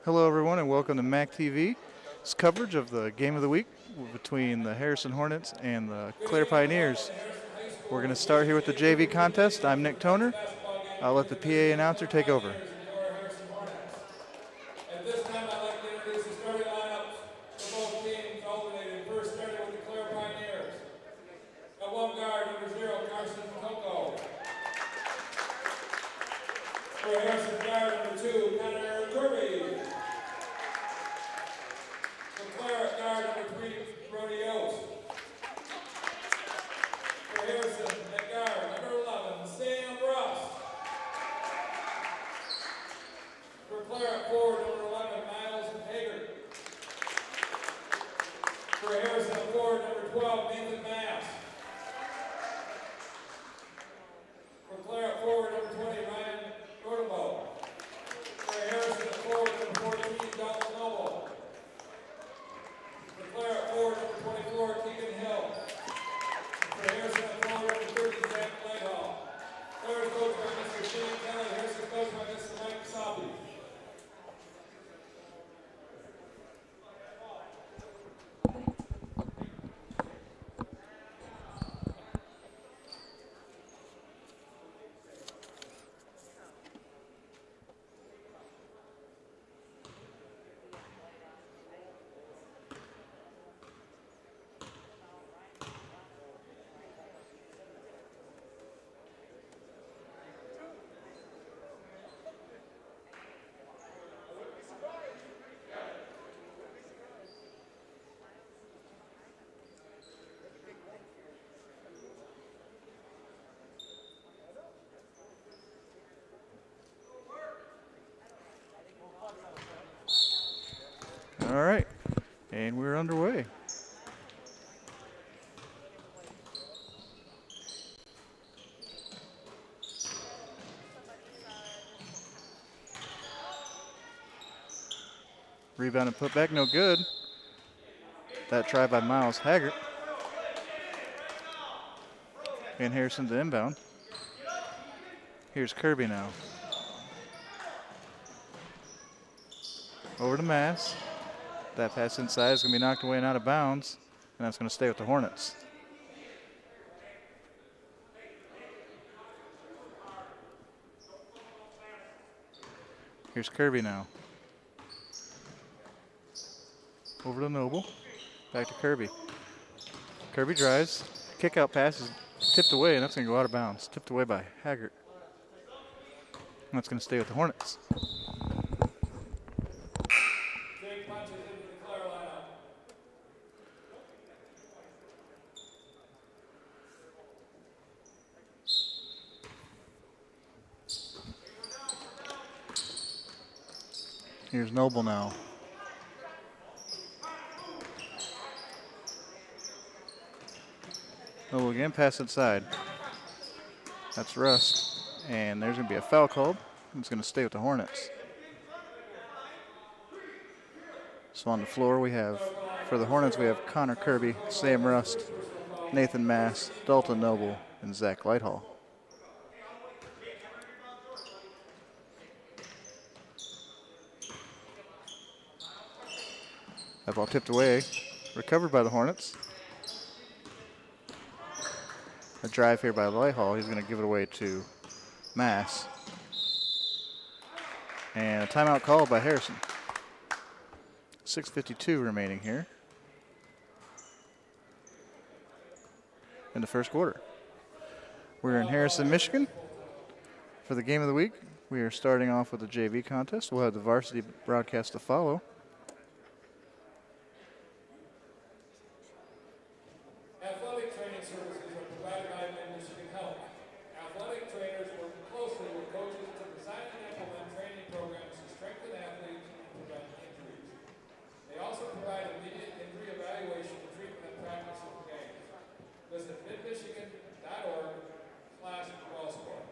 Hello, everyone, and welcome to MAC TV's coverage of the game of the week between the Harrison Hornets and the Clare Pioneers. We're going to start here with the JV contest. I'm Nick Toner. I'll let the PA announcer take over. At this time, I'd like to introduce the starting lineups for both teams, alternating. First, starting with the Clare Pioneers. At one guard, number 0, Carson Toko. For Harrison guard, number 2, Connor Kirby. For Clare guard, number 3, Brody Yost. For Harrison at guard, number 11, Sam Russ. For Clare at forward, number 11, Miles Hager. For Harrison at forward, number 12, Nathan Mass. For Clare at forward, number 20, Ryan Rodebo. For Harrison at forward, number 14, Dalton Noble. For Clare at forward, number 24, Keegan Hill. For Harrison at forward, number 30, Zach Leghall. Clare is coached by Mr. Shane Kelly. Harrison is coached by Mr. Mike Sabi. All right, and we're underway. Rebound and put back, no good. That try by Miles Haggart. And Harrison to inbound. Here's Kirby now. Over to Mass. That pass inside is going to be knocked away and out of bounds, and that's going to stay with the Hornets. Here's Kirby now. Over to Noble. Back to Kirby. Kirby drives. Kick out pass is tipped away, and that's going to go out of bounds. Tipped away by Haggart. And that's going to stay with the Hornets. Here's Noble now. Noble again, pass inside. That's Rust. And there's going to be a foul called. It's going to stay with the Hornets. So on the floor we have, for the Hornets, we have Connor Kirby, Sam Rust, Nathan Mass, Dalton Noble, and Zach Lighthall. That ball tipped away, recovered by the Hornets. A drive here by Lighthall. He's going to give it away to Mass. And a timeout called by Harrison. 6:52 remaining here in the first quarter. We're in Harrison, Michigan for the game of the week. We are starting off with the JV contest. We'll have the varsity broadcast to follow. Athletic training services are provided by Michigan Health. Athletic trainers work closely with coaches to design and implement training programs to strengthen athletes and prevent injuries. They also provide immediate injury evaluation and treatment and practice of games. Visit midmichigan.org/wellsport.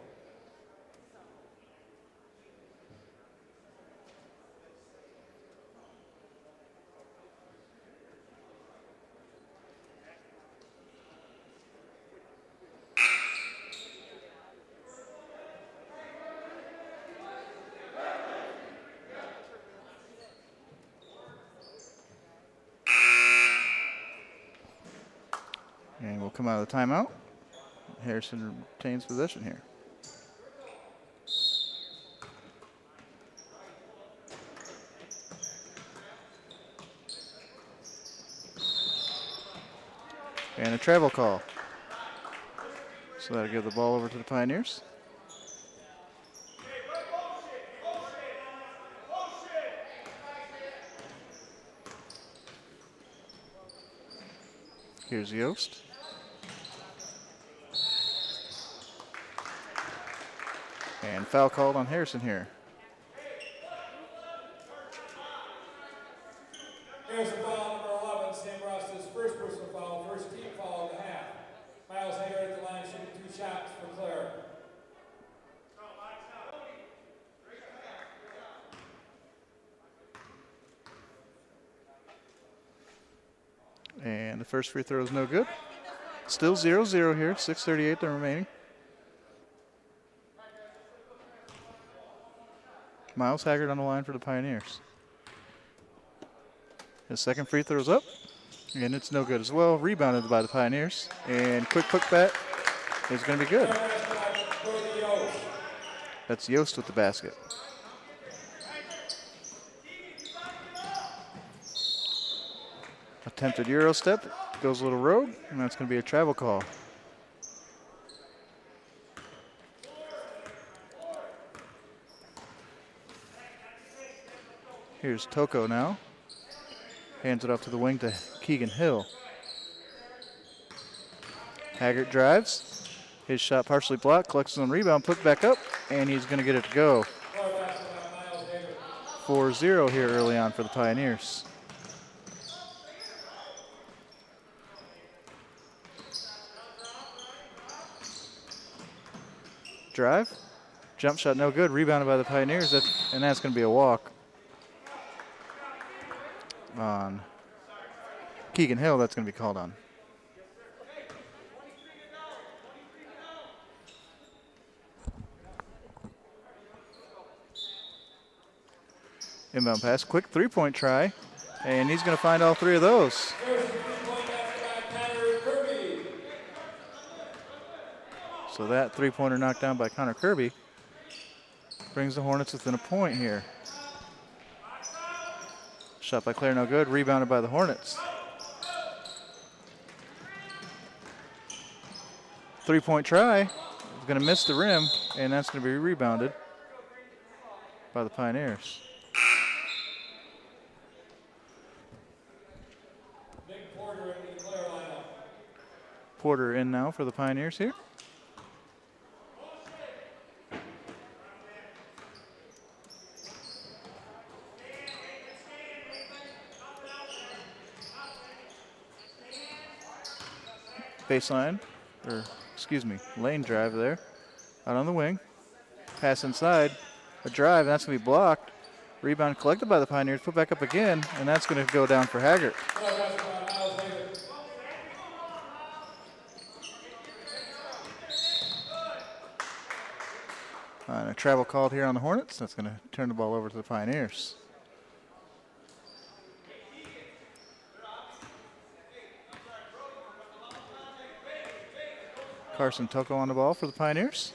And we'll come out of the timeout. Harrison retains possession here. And a travel call. So that'll give the ball over to the Pioneers. Here's Yost. And foul called on Harrison here. Harrison foul number 11, Sam Ross's first personal foul, first team foul of the half. Miles Haggard at the line shooting 2 shots for Clare. And the first free throw is no good. Still 0-0 here, 6:38 remaining. Miles Haggard on the line for the Pioneers. His second free throw's up, and it's no good as well. Rebounded by the Pioneers, and quick putback is going to be good. That's Yost with the basket. Attempted Euro step, goes a little rogue, and that's going to be a travel call. Here's Toko now. Hands it off to the wing to Keegan Hill. Haggard drives. His shot partially blocked, collects on rebound, put back up, and he's going to get it to go. 4-0 here early on for the Pioneers. Drive. Jump shot no good. Rebounded by the Pioneers, and that's going to be a walk on Keegan Hill. That's going to be called on. Inbound pass, quick three-point try, and he's going to find all 3 of those. So that three-pointer knocked down by Connor Kirby brings the Hornets within a point here. Shot by Clare, no good. Rebounded by the Hornets. Three-point try. He's going to miss the rim, and that's going to be rebounded by the Pioneers. Porter in now for the Pioneers here. Baseline, or excuse me, lane drive there. Out on the wing. Pass inside. A drive, and that's going to be blocked. Rebound collected by the Pioneers, put back up again, and that's going to go down for Haggard. And a travel called here on the Hornets. That's going to turn the ball over to the Pioneers. Carson Toko on the ball for the Pioneers.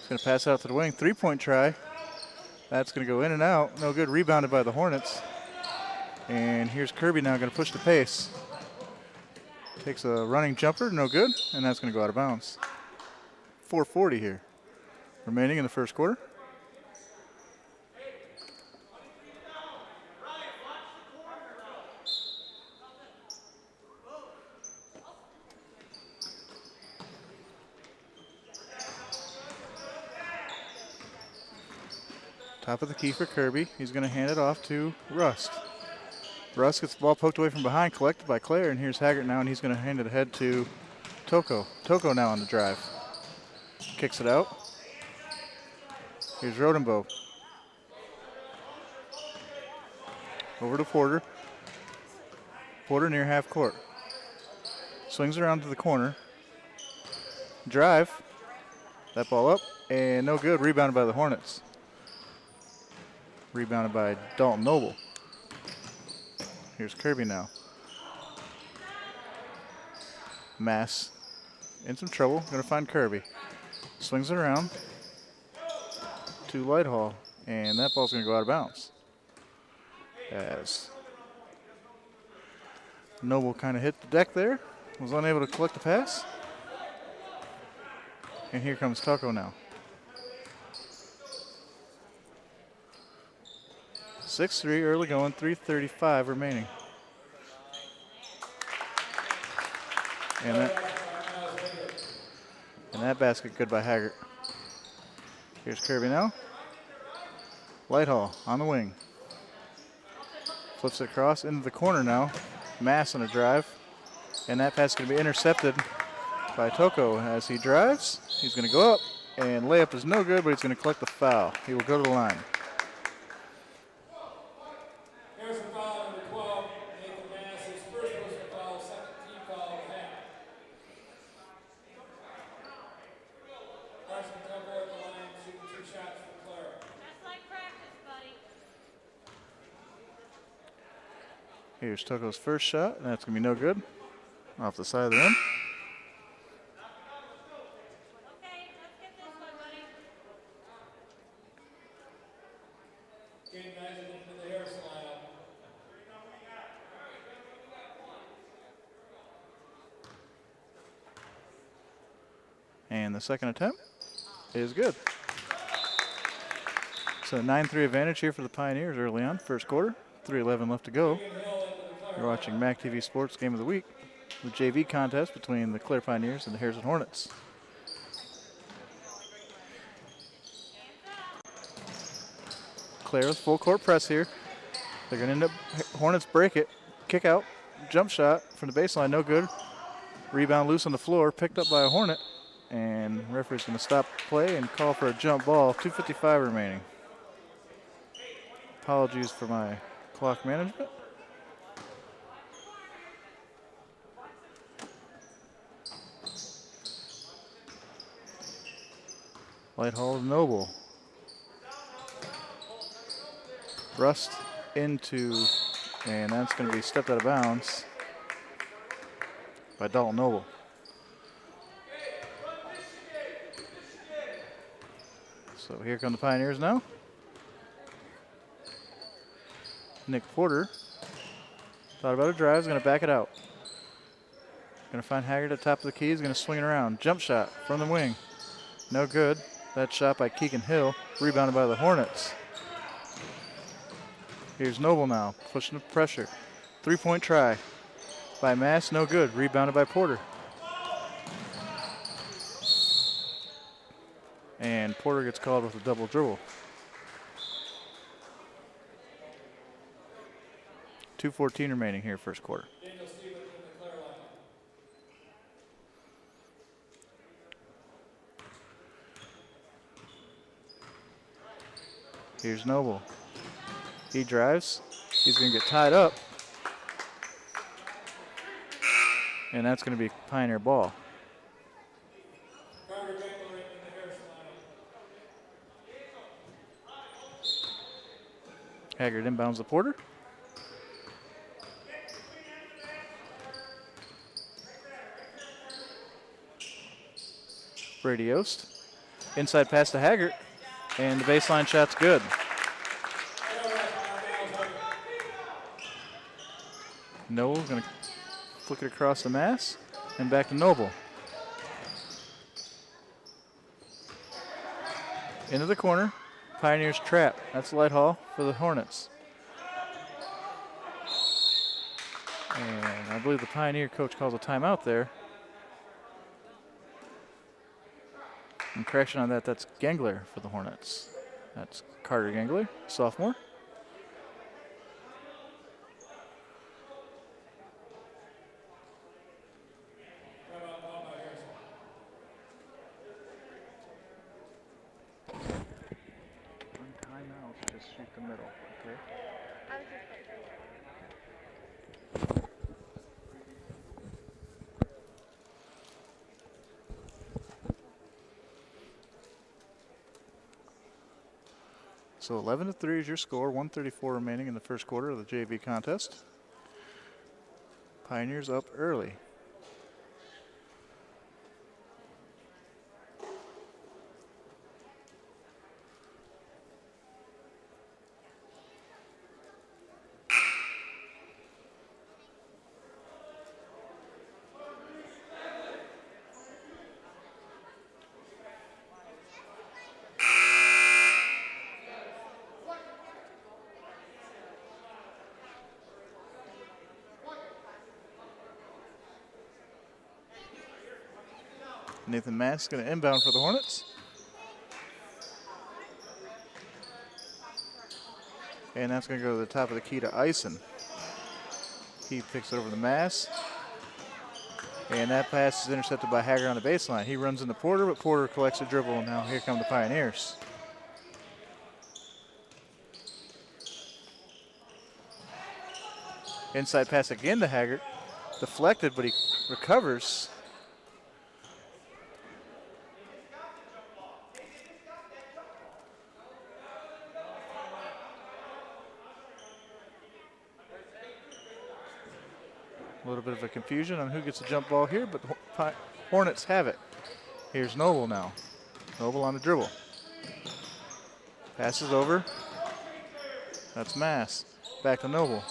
He's going to pass out to the wing. Three-point try. That's going to go in and out. No good. Rebounded by the Hornets. And here's Kirby now going to push the pace. Takes a running jumper. No good. And that's going to go out of bounds. 4:40 here remaining in the first quarter. Top of the key for Kirby. He's going to hand it off to Rust. Rust gets the ball poked away from behind, collected by Clare, and here's Haggard now, and he's going to hand it ahead to Toko. Toko now on the drive. Kicks it out. Here's Rodenbow. Over to Porter. Porter near half court. Swings around to the corner. Drive. That ball up, and no good. Rebounded by the Hornets. Rebounded by Dalton Noble. Here's Kirby now. Mass in some trouble. Going to find Kirby. Swings it around to Lighthall, and that ball's going to go out of bounds. As Noble kind of hit the deck there, was unable to collect the pass. And here comes Tucko now. 6-3 early going, 3:35 remaining. And that basket good by Haggart. Here's Kirby now. Lighthall on the wing. Flips it across into the corner now. Mass on a drive. And that pass is going to be intercepted by Tucko as he drives. He's going to go up, and layup is no good, but he's going to collect the foul. He will go to the line. Here's a foul number 12, Nathan Mass, his first personal foul, second team foul of the half. Freshman Tucko at the line, shooting 2 shots for Clare. That's like practice, buddy. Here's Tucko's first shot, and that's going to be no good. Off the side of the rim. Okay, let's get this one, buddy. Game guys into the Harrison lineup. And the second attempt is good. So 9-3 advantage here for the Pioneers early on, first quarter. 3:11 left to go. You're watching MAC TV Sports Game of the Week, the JV contest between the Clare Pioneers and the Harrison Hornets. Clare with full court press here. They're going to end up, Hornets break it, kick out, jump shot from the baseline, no good. Rebound loose on the floor, picked up by a Hornet, and referee's going to stop play and call for a jump ball. 2:55 remaining. Apologies for my clock management. Lighthall Noble. Rust into, and that's going to be stepped out of bounds by Dalton Noble. So here come the Pioneers now. Nick Porter thought about a drive, is going to back it out. Going to find Haggard at the top of the key, he's going to swing it around. Jump shot from the wing. No good. That shot by Keegan Hill, rebounded by the Hornets. Here's Noble now, pushing the pressure. 3-point try by Mass, no good. Rebounded by Porter. And Porter gets called with a double dribble. 2:14 remaining here, first quarter. Here's Noble. He drives. He's going to get tied up. And that's going to be Pioneer ball. Haggard inbounds the Porter. Brady Yost. Inside pass to Haggard. And the baseline shot's good. Noble's going to flick it across the Mass and back to Noble. Into the corner. Pioneers trap. That's Lighthall for the Hornets. And I believe the Pioneer coach calls a timeout there. And correction on that, that's Gangler for the Hornets. That's Carter Gangler, sophomore. On timeout, just shoot the middle, okay? So 11-3 is your score, 1:34 remaining in the first quarter of the JV contest. Pioneers up early. Nathan Mass going to inbound for the Hornets. And that's going to go to the top of the key to Ison. He picks it over the Mass. And that pass is intercepted by Haggard on the baseline. He runs into Porter, but Porter collects a dribble, and now here come the Pioneers. Inside pass again to Haggard. Deflected, but he recovers. A little bit of a confusion on who gets a jump ball here, but the Hornets have it. Here's Noble now. Noble on the dribble. Passes over. That's Mass. Back to Noble.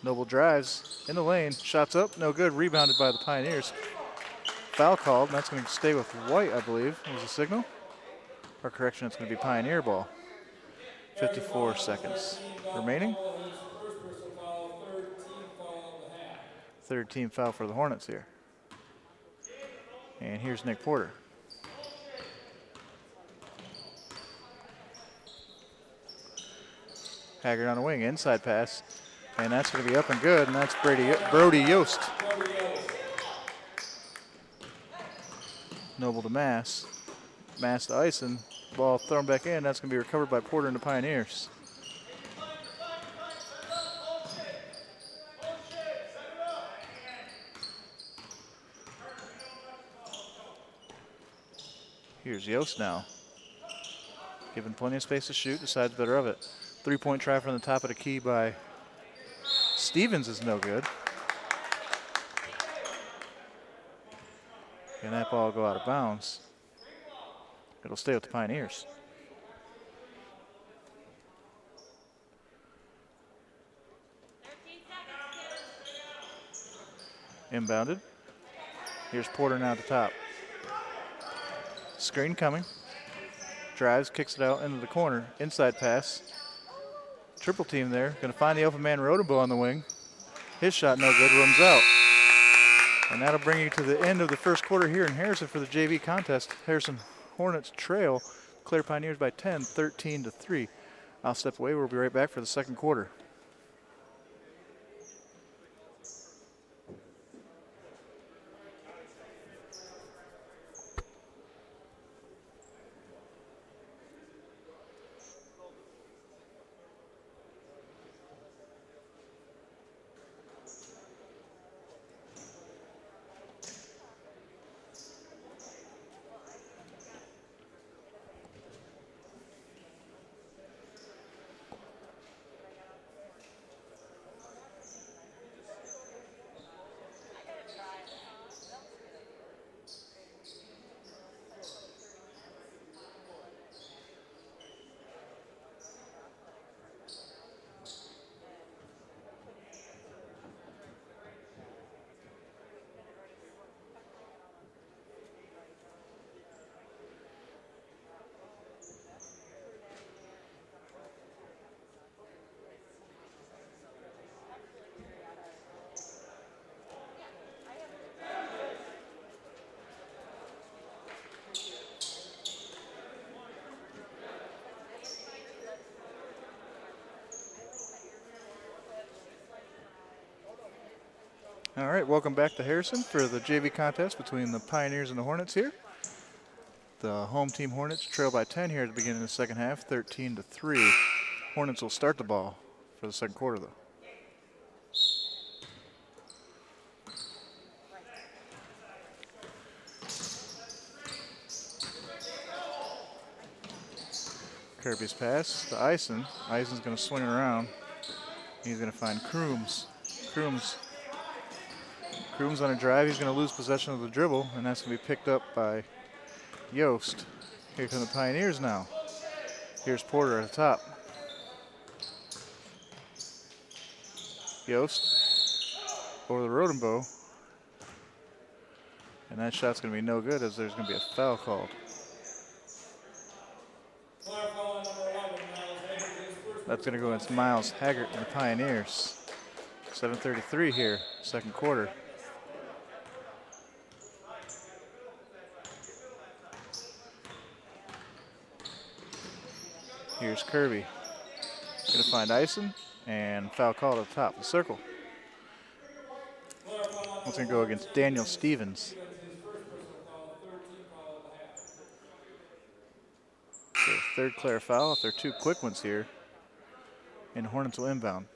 Noble drives in the lane. Shots up. No good. Rebounded by the Pioneers. Foul called, and that's going to stay with White, I believe, was the signal. Or correction, it's going to be Pioneer ball. 54 seconds remaining. Third team foul for the Hornets here. And here's Nick Porter. Haggard on the wing, inside pass. And that's going to be up and good, and that's Brody Yost. Noble to Mass. Mass to Ison. Ball thrown back in. That's going to be recovered by Porter and the Pioneers. Here's Yost now. Given plenty of space to shoot, decides better of it. Three-point try from the top of the key by Stevens is no good. And that ball will go out of bounds. It'll stay with the Pioneers. Inbounded. Here's Porter now at the top. Screen coming. Drives, kicks it out into the corner. Inside pass. Triple team there. Going to find the open man Rodenbow on the wing. His shot no good, runs out. And that'll bring you to the end of the first quarter here in Harrison for the JV contest. Harrison Hornets trail Clare Pioneers by 10, 13-3. I'll step away. We'll be right back for the second quarter. All right, welcome back to Harrison for the JV contest between the Pioneers and the Hornets here. The home team Hornets trail by 10 here at the beginning of the second half, 13-3. Hornets will start the ball for the second quarter, though. Kirby's pass to Ison. Ison's going to swing around. He's going to find Crooms. Crooms on a drive. He's going to lose possession of the dribble, and that's going to be picked up by Yost. Here come the Pioneers now. Here's Porter at the top. Yost over the Rodenbow. And that shot's going to be no good as there's going to be a foul called. That's going to go against Miles Haggart and the Pioneers. 7:33 here, second quarter. Here's Kirby. Gonna find Ison and foul call at the top of the circle. It's gonna go against Daniel Stevens. So third Clare foul. If they're two quick ones here, and Hornets will inbound.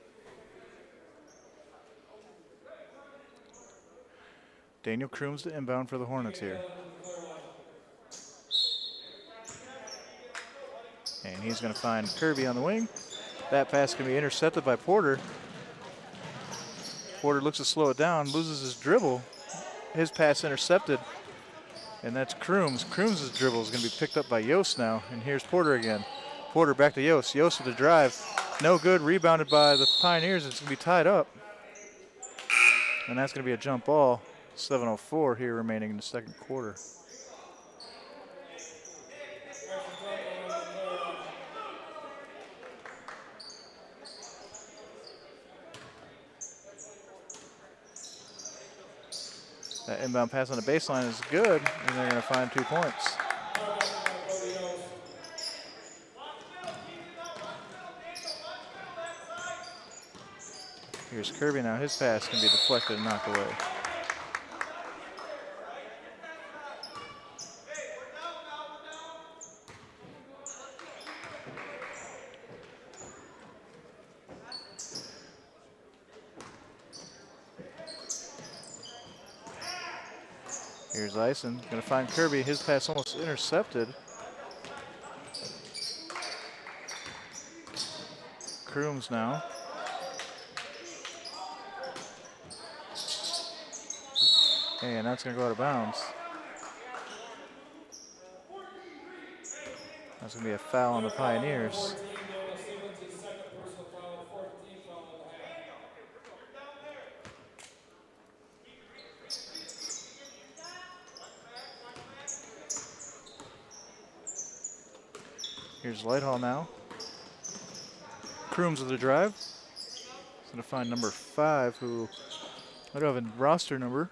Daniel Crooms to inbound for the Hornets here. And he's going to find Kirby on the wing. That pass can be intercepted by Porter. Porter looks to slow it down, loses his dribble. His pass intercepted, and that's Crooms. Crooms' dribble is going to be picked up by Yost now, and here's Porter again. Porter back to Yost. Yost with the drive. No good, rebounded by the Pioneers. It's going to be tied up. And that's going to be a jump ball. 7:04 here remaining in the second quarter. That inbound pass on the baseline is good, and they're going to find 2 points. Here's Kirby now. His pass can be deflected and knocked away. Here's Ison, going to find Kirby. His pass almost intercepted. Crooms now. And that's going to go out of bounds. That's going to be a foul on the Pioneers. Here's Lighthall now. Crooms with the drive. He's going to find number 5, who I don't have a roster number.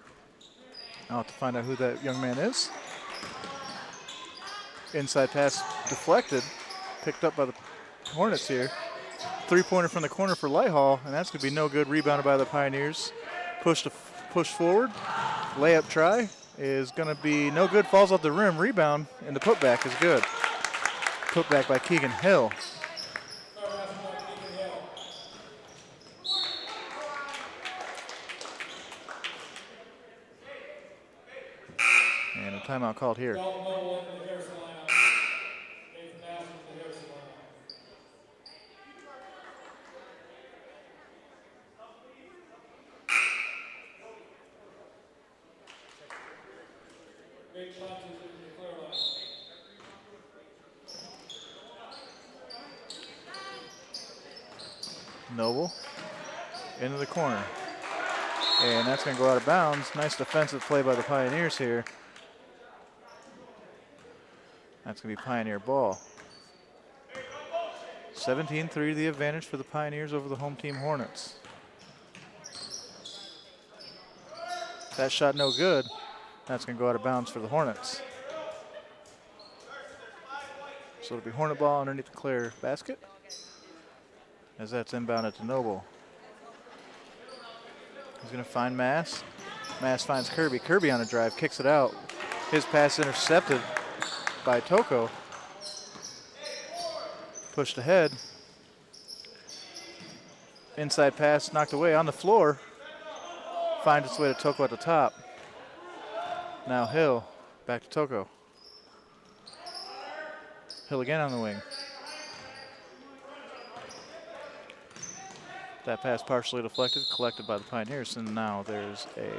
I'll have to find out who that young man is. Inside pass deflected. Picked up by the Hornets here. Three-pointer from the corner for Lighthall, and that's going to be no good. Rebounded by the Pioneers. Push forward. Layup try is going to be no good. Falls off the rim. Rebound, and the putback is good. Putback by Keegan Hill. And a timeout called here. Noble into the corner. And that's going to go out of bounds. Nice defensive play by the Pioneers here. That's going to be Pioneer ball. 17-3 the advantage for the Pioneers over the home team Hornets. That shot no good. That's going to go out of bounds for the Hornets. So it'll be Hornet ball underneath the Clare basket, as that's inbounded to Noble. He's going to find Mass. Mass finds Kirby. Kirby on a drive, kicks it out. His pass intercepted by Toko. Pushed ahead. Inside pass knocked away on the floor. Finds its way to Toko at the top. Now Hill, back to Toko. Hill again on the wing. That pass partially deflected, collected by the Pioneers, and now there's a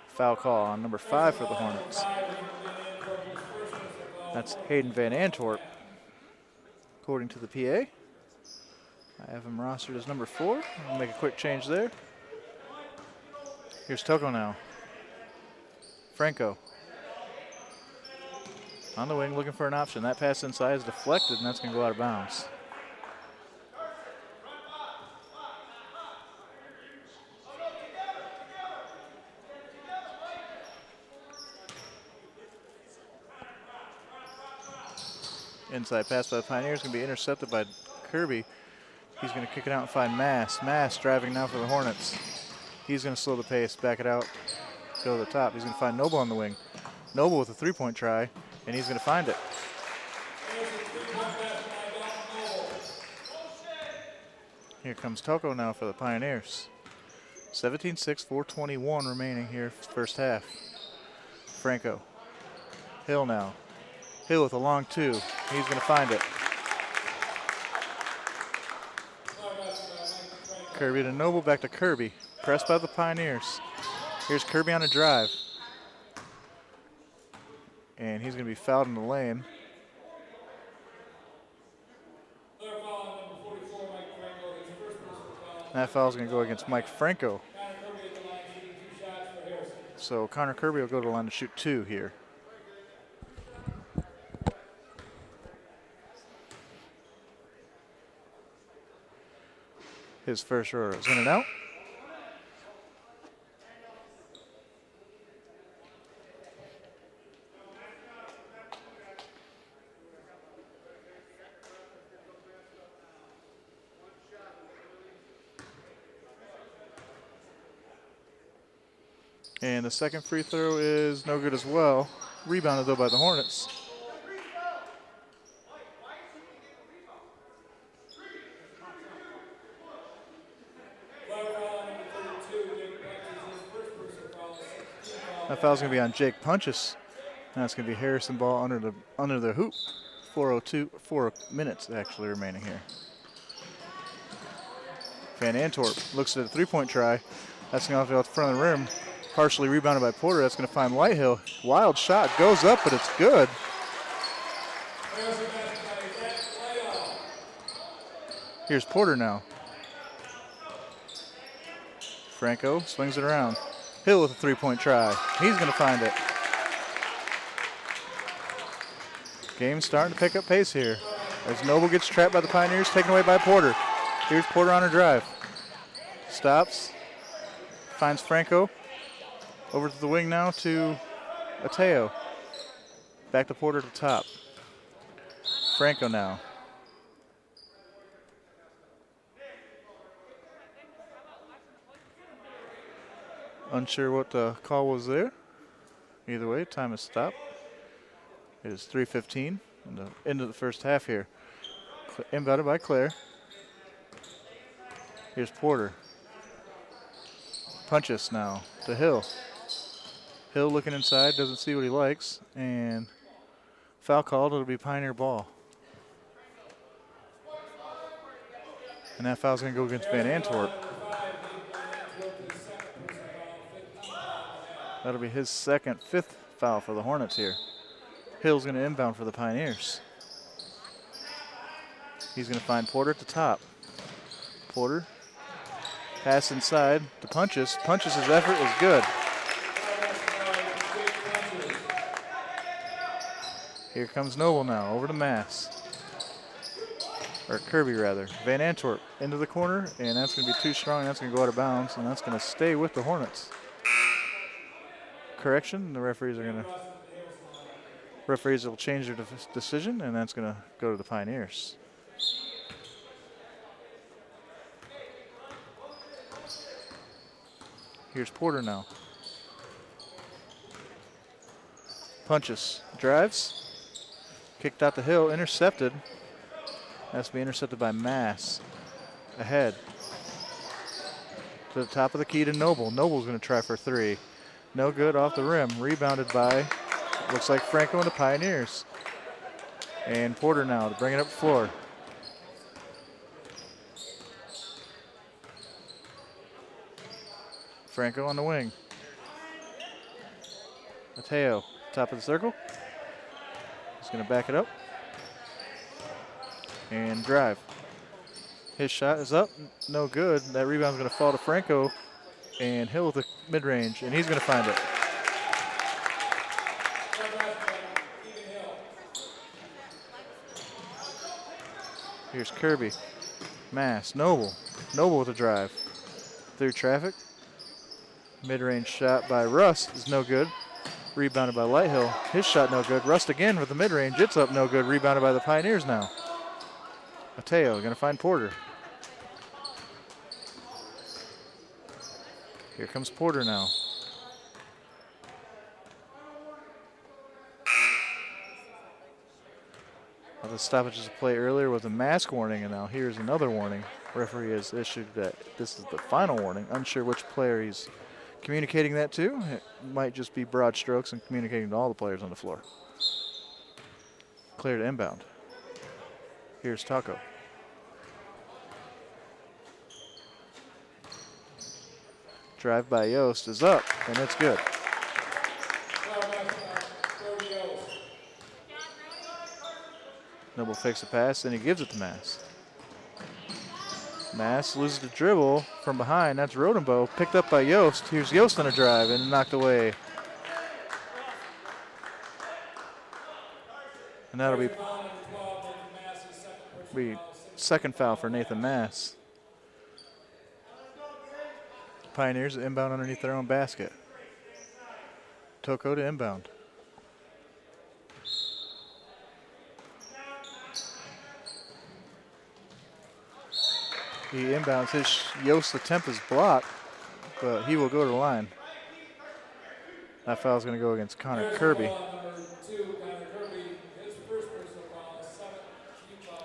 foul call on number 5 for the Hornets. That's Hayden Van Antwerp, according to the PA. I have him rostered as number 4. I'll make a quick change there. Here's Toko now. Franco. On the wing, looking for an option. That pass inside is deflected, and that's going to go out of bounds. Inside pass by the Pioneers going to be intercepted by Kirby. He's going to kick it out and find Mass. Mass driving now for the Hornets. He's going to slow the pace, back it out, go to the top. He's going to find Noble on the wing. Noble with a three-point try, and he's going to find it. Here comes Toko now for the Pioneers. 17-6, 4:21 remaining here, first half. Franco. Hill now. Hill with a long two. He's going to find it. Kirby to Noble, back to Kirby. Pressed by the Pioneers. Here's Kirby on a drive. And he's going to be fouled in the lane. That foul is going to go against Mike Franco. So Connor Kirby will go to the line to shoot 2 here. His first row is in and out. And the second free throw is no good as well. Rebounded though by the Hornets. That foul's going to be on Jake Punches. That's going to be Harrison ball under the hoop. 4 minutes actually remaining here. Van Antwerp looks at a three-point try. That's going to go out the front of the rim. Partially rebounded by Porter. That's going to find Lighthill. Wild shot goes up, but it's good. Here's Porter now. Franco swings it around. Hill with a three-point try. He's going to find it. Game's starting to pick up pace here. As Noble gets trapped by the Pioneers, taken away by Porter. Here's Porter on a drive. Stops. Finds Franco. Over to the wing now to Ateo. Back to Porter to top. Franco now. Unsure what the call was there. Either way, time has stopped. It is 3:15 in the end of the first half here. Inbounded by Clare. Here's Porter. Punches now to Hill. Hill looking inside, doesn't see what he likes, and foul called. It'll be Pioneer ball. And that foul's going to go against Van Antwerp. That'll be his fifth foul for the Hornets here. Hill's going to inbound for the Pioneers. He's going to find Porter at the top. Porter, pass inside to Punches. Punches' effort is good. Here comes Noble now, over to Mass. Or Kirby, rather. Van Antwerp into the corner, and that's going to be too strong. That's going to go out of bounds, and that's going to stay with the Hornets. Correction, the referees will change their decision, and that's going to go to the Pioneers. Here's Porter now. Punches, drives, kicked out the Hill, intercepted. Has to be intercepted by Mass. Ahead. To the top of the key to Noble. Noble's going to try for 3. No good, off the rim. Rebounded by, looks like Franco and the Pioneers. And Porter now to bring it up the floor. Franco on the wing. Mateo, top of the circle. He's going to back it up. And drive. His shot is up, no good. That rebound's going to fall to Franco. And Hill with the mid-range, and he's going to find it. Here's Kirby. Mass, Noble. Noble with a drive. Through traffic. Mid-range shot by Rust is no good. Rebounded by Lighthill. His shot no good. Rust again with the mid-range. It's up no good. Rebounded by the Pioneers now. Mateo going to find Porter. Here comes Porter now. Well, the stoppages of play earlier was a mask warning, and now here's another warning. Referee has issued that this is the final warning. Unsure which player he's communicating that to. It might just be broad strokes and communicating to all the players on the floor. Clear to inbound. Here's Taco. Drive by Yost is up, and it's good. Noble fakes a pass, then he gives it to Mass. Mass loses the dribble from behind. That's Rodenbow, picked up by Yost. Here's Yost on a drive and knocked away. And that'll be second foul for Nathan Mass. Pioneers inbound underneath their own basket. Toko to inbound. He inbounds. His Yost attempt is blocked, but he will go to the line. That foul is going to go against Connor Kirby.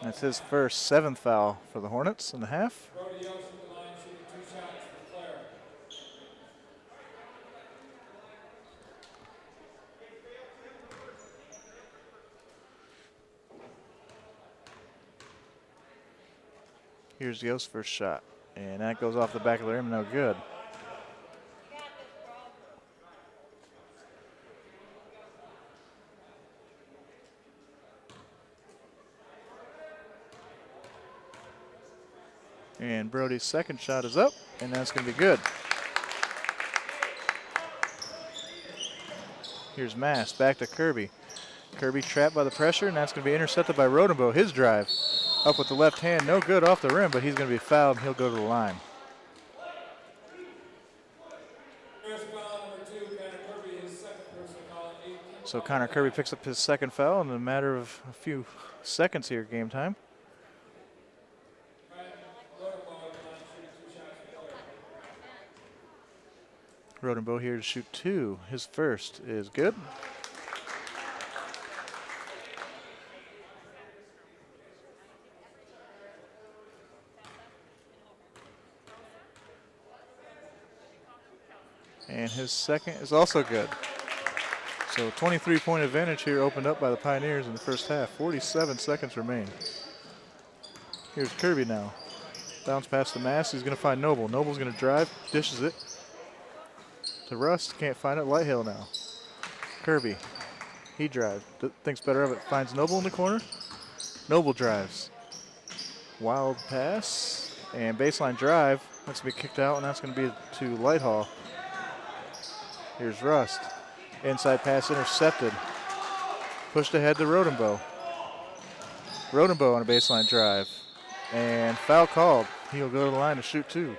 That's his first, seventh foul for the Hornets in the half. Here's Yost's first shot, and that goes off the back of the rim, no good. And Brody's second shot is up, and that's going to be good. Here's Mass, back to Kirby. Kirby trapped by the pressure, and that's going to be intercepted by Rodenbow. His drive up with the left hand, no good off the rim, but he's going to be fouled, and he'll go to the line. So Connor Kirby picks up his second foul in a matter of a few seconds here, game time. Rodenbow here to shoot two. His first is good. And his second is also good. So 23-point advantage here opened up by the Pioneers in the first half. 47 seconds remain. Here's Kirby now. Bounce past the Mass. He's going to find Noble. Noble's going to drive, dishes it to Rust. Can't find it. Lighthill now. Kirby. He drives. Thinks better of it. Finds Noble in the corner. Noble drives. Wild pass. And baseline drive. That's going to be kicked out, and that's going to be to Lighthall. Here's Rust. Inside pass intercepted. Pushed ahead to Rodenbow. Rodenbow on a baseline drive. And foul called. He'll go to the line to shoot two.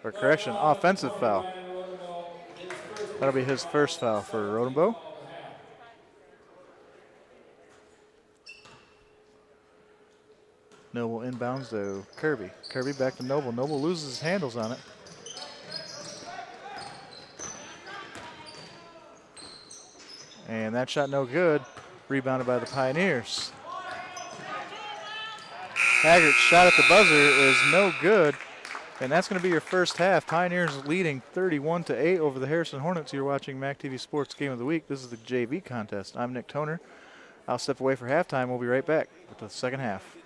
Or correction, offensive foul. That'll be his first foul for Rodenbow. Noble inbounds to Kirby. Kirby back to Noble. Noble loses his handles on it. And that shot no good. Rebounded by the Pioneers. Haggert's shot at the buzzer is no good. And that's going to be your first half. Pioneers leading 31-8 over the Harrison Hornets. You're watching MAC TV Sports Game of the Week. This is the JV contest. I'm Nick Toner. I'll step away for halftime. We'll be right back with the second half.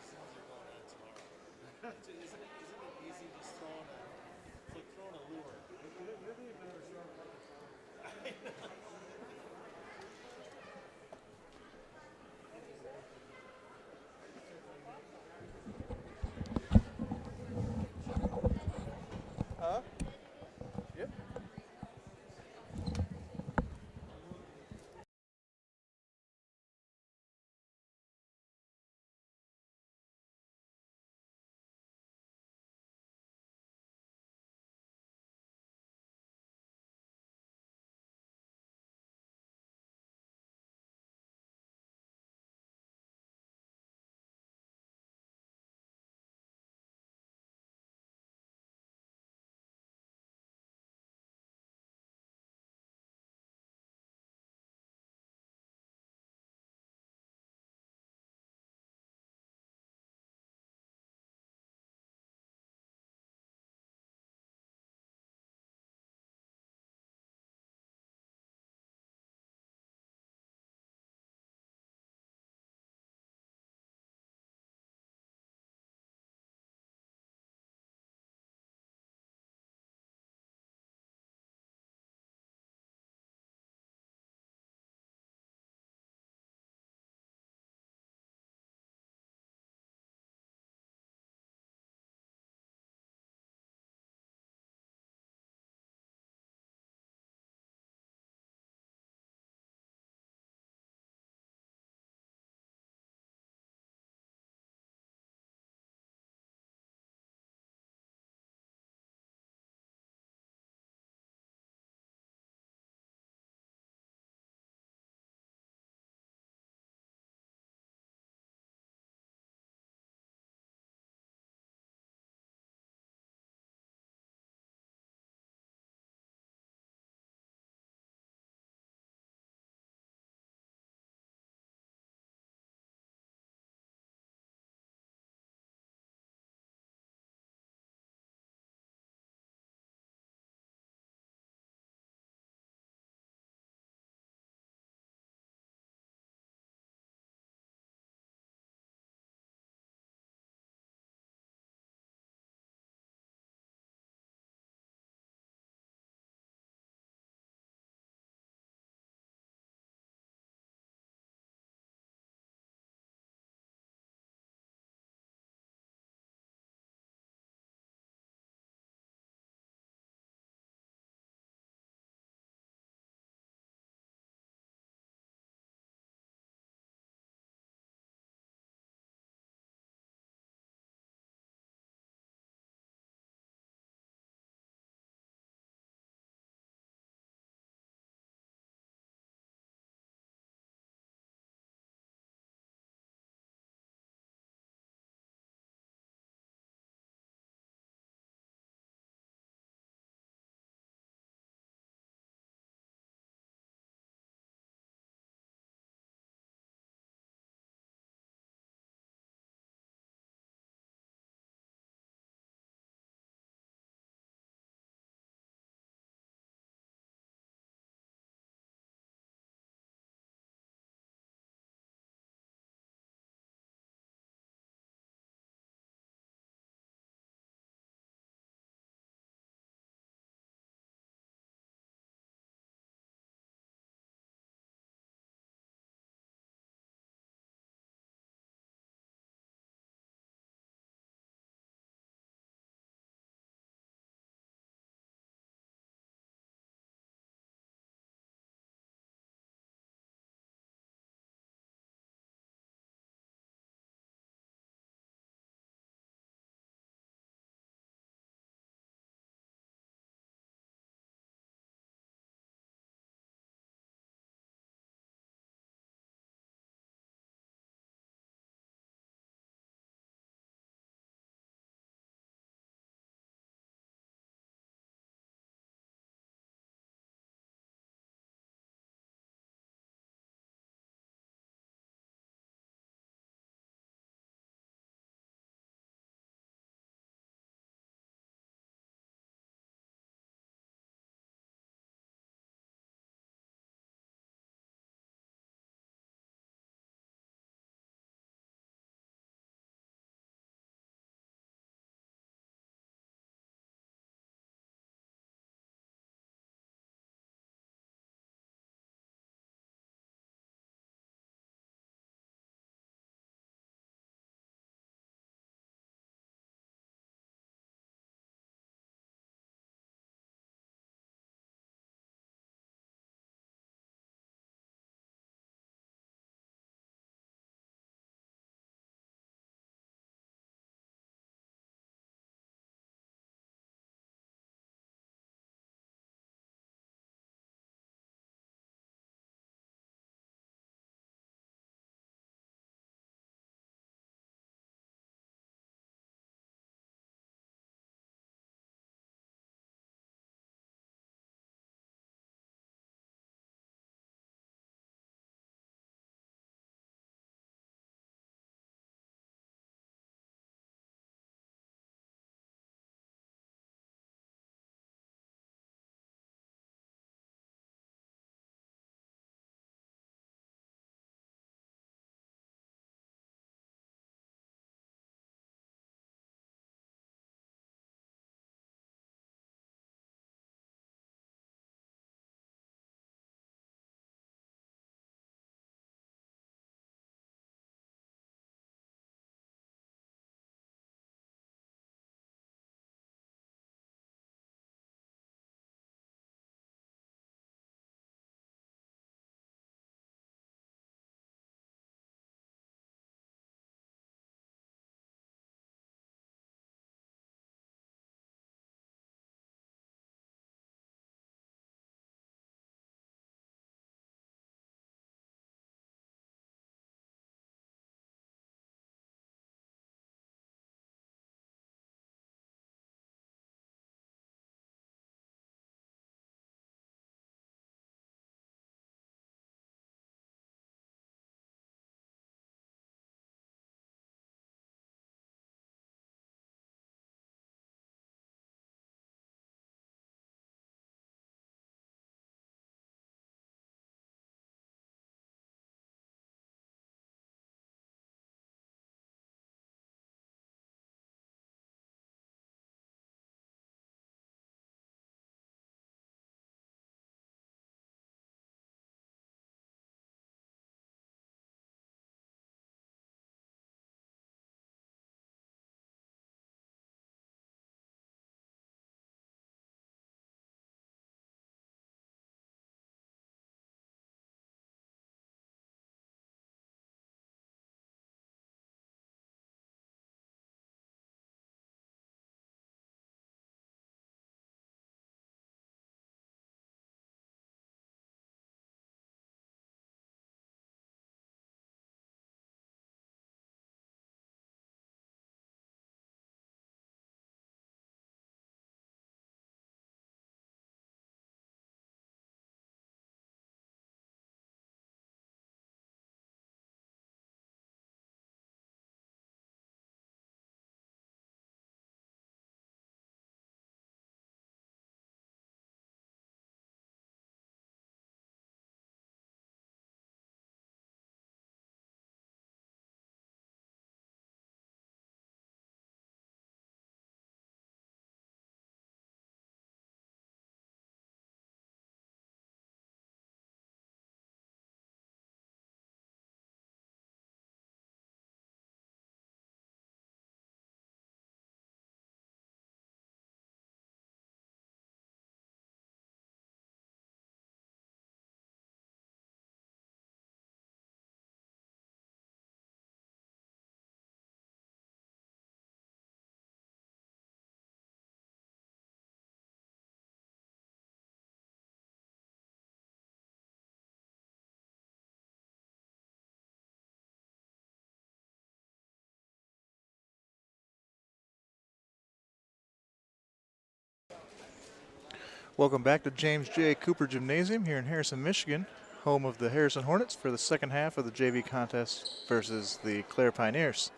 Welcome back to James J. Cooper Gymnasium here in Harrison, Michigan, home of the Harrison Hornets for the second half of the JV contest versus the Clare Pioneers.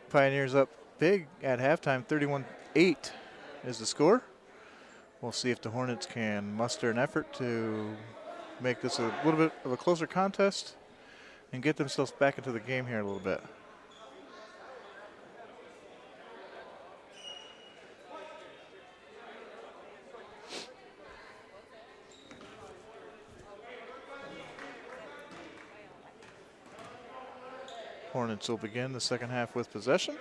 Pioneers up big at halftime, 31-8 is the score. We'll see if the Hornets can muster an effort to make this a little bit of a closer contest and get themselves back into the game here a little bit. Hornets will begin the second half with possession.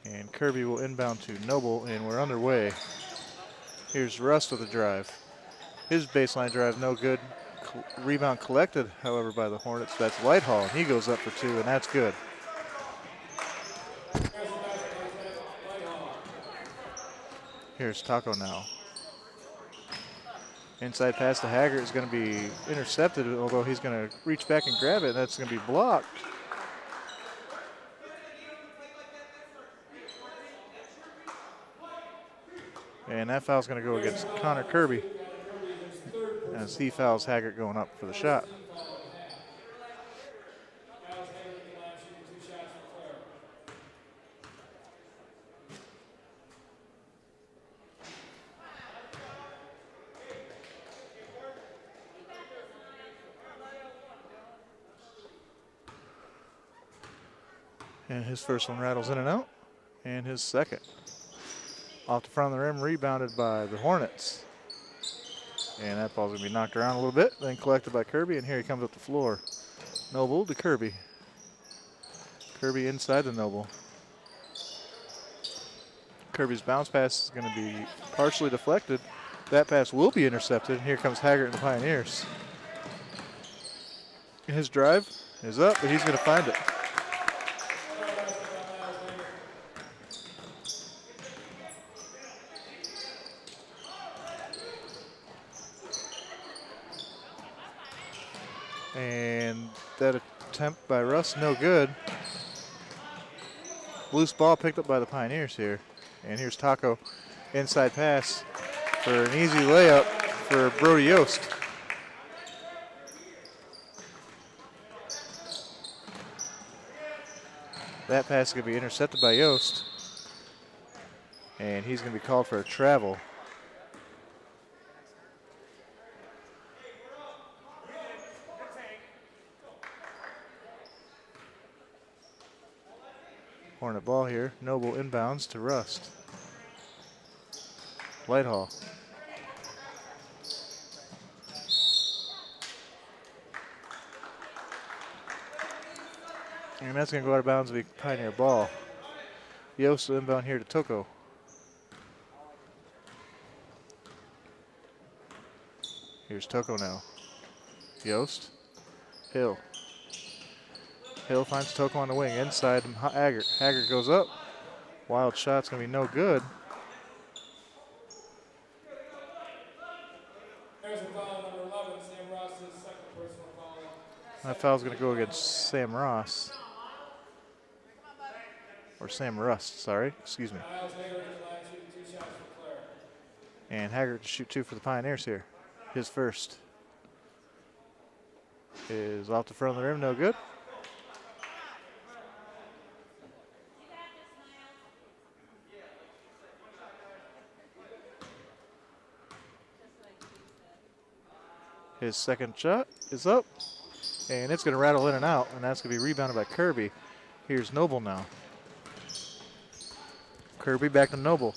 And Kirby will inbound to Noble, and we're underway. Here's Rust with the drive. His baseline drive no good. Rebound collected, however, by the Hornets. That's Whitehall, and he goes up for two, and that's good. Here's Taco now. Inside pass to Haggart is going to be intercepted, although he's going to reach back and grab it. That's going to be blocked. And that foul's going to go against Connor Kirby as he fouls Haggart going up for the shot. And his first one rattles in and out. And his second. Off the front of the rim, rebounded by the Hornets. And that ball's going to be knocked around a little bit, then collected by Kirby, and here he comes up the floor. Noble to Kirby. Kirby inside the Noble. Kirby's bounce pass is going to be partially deflected. That pass will be intercepted, and here comes Haggart and the Pioneers. His drive is up, but he's going to find it. And that attempt by Russ, no good. Loose ball picked up by the Pioneers here. And here's Taco, inside pass for an easy layup for Brody Yost. That pass is going to be intercepted by Yost. And he's going to be called for a travel. Hornet ball here. Noble inbounds to Rust. Whitehall. And that's going to go out of bounds and be Pioneer ball. Yost will inbound here to Toko. Here's Toko now. Yost. Hill. Hill finds Toko on the wing. Inside Haggart. Haggart goes up. Wild shot's going to be no good. There's a foul, number 11, Sam Ross's second personal foul. That foul's going to go against Sam Ross. Or Sam Rust, sorry. Excuse me. Miles Haggart in the line, shooting 2 shots for Clare. And Haggart to shoot 2 for the Pioneers here. His first is off the front of the rim, no good. His second shot is up, and it's going to rattle in and out, and that's going to be rebounded by Kirby. Here's Noble now. Kirby back to Noble.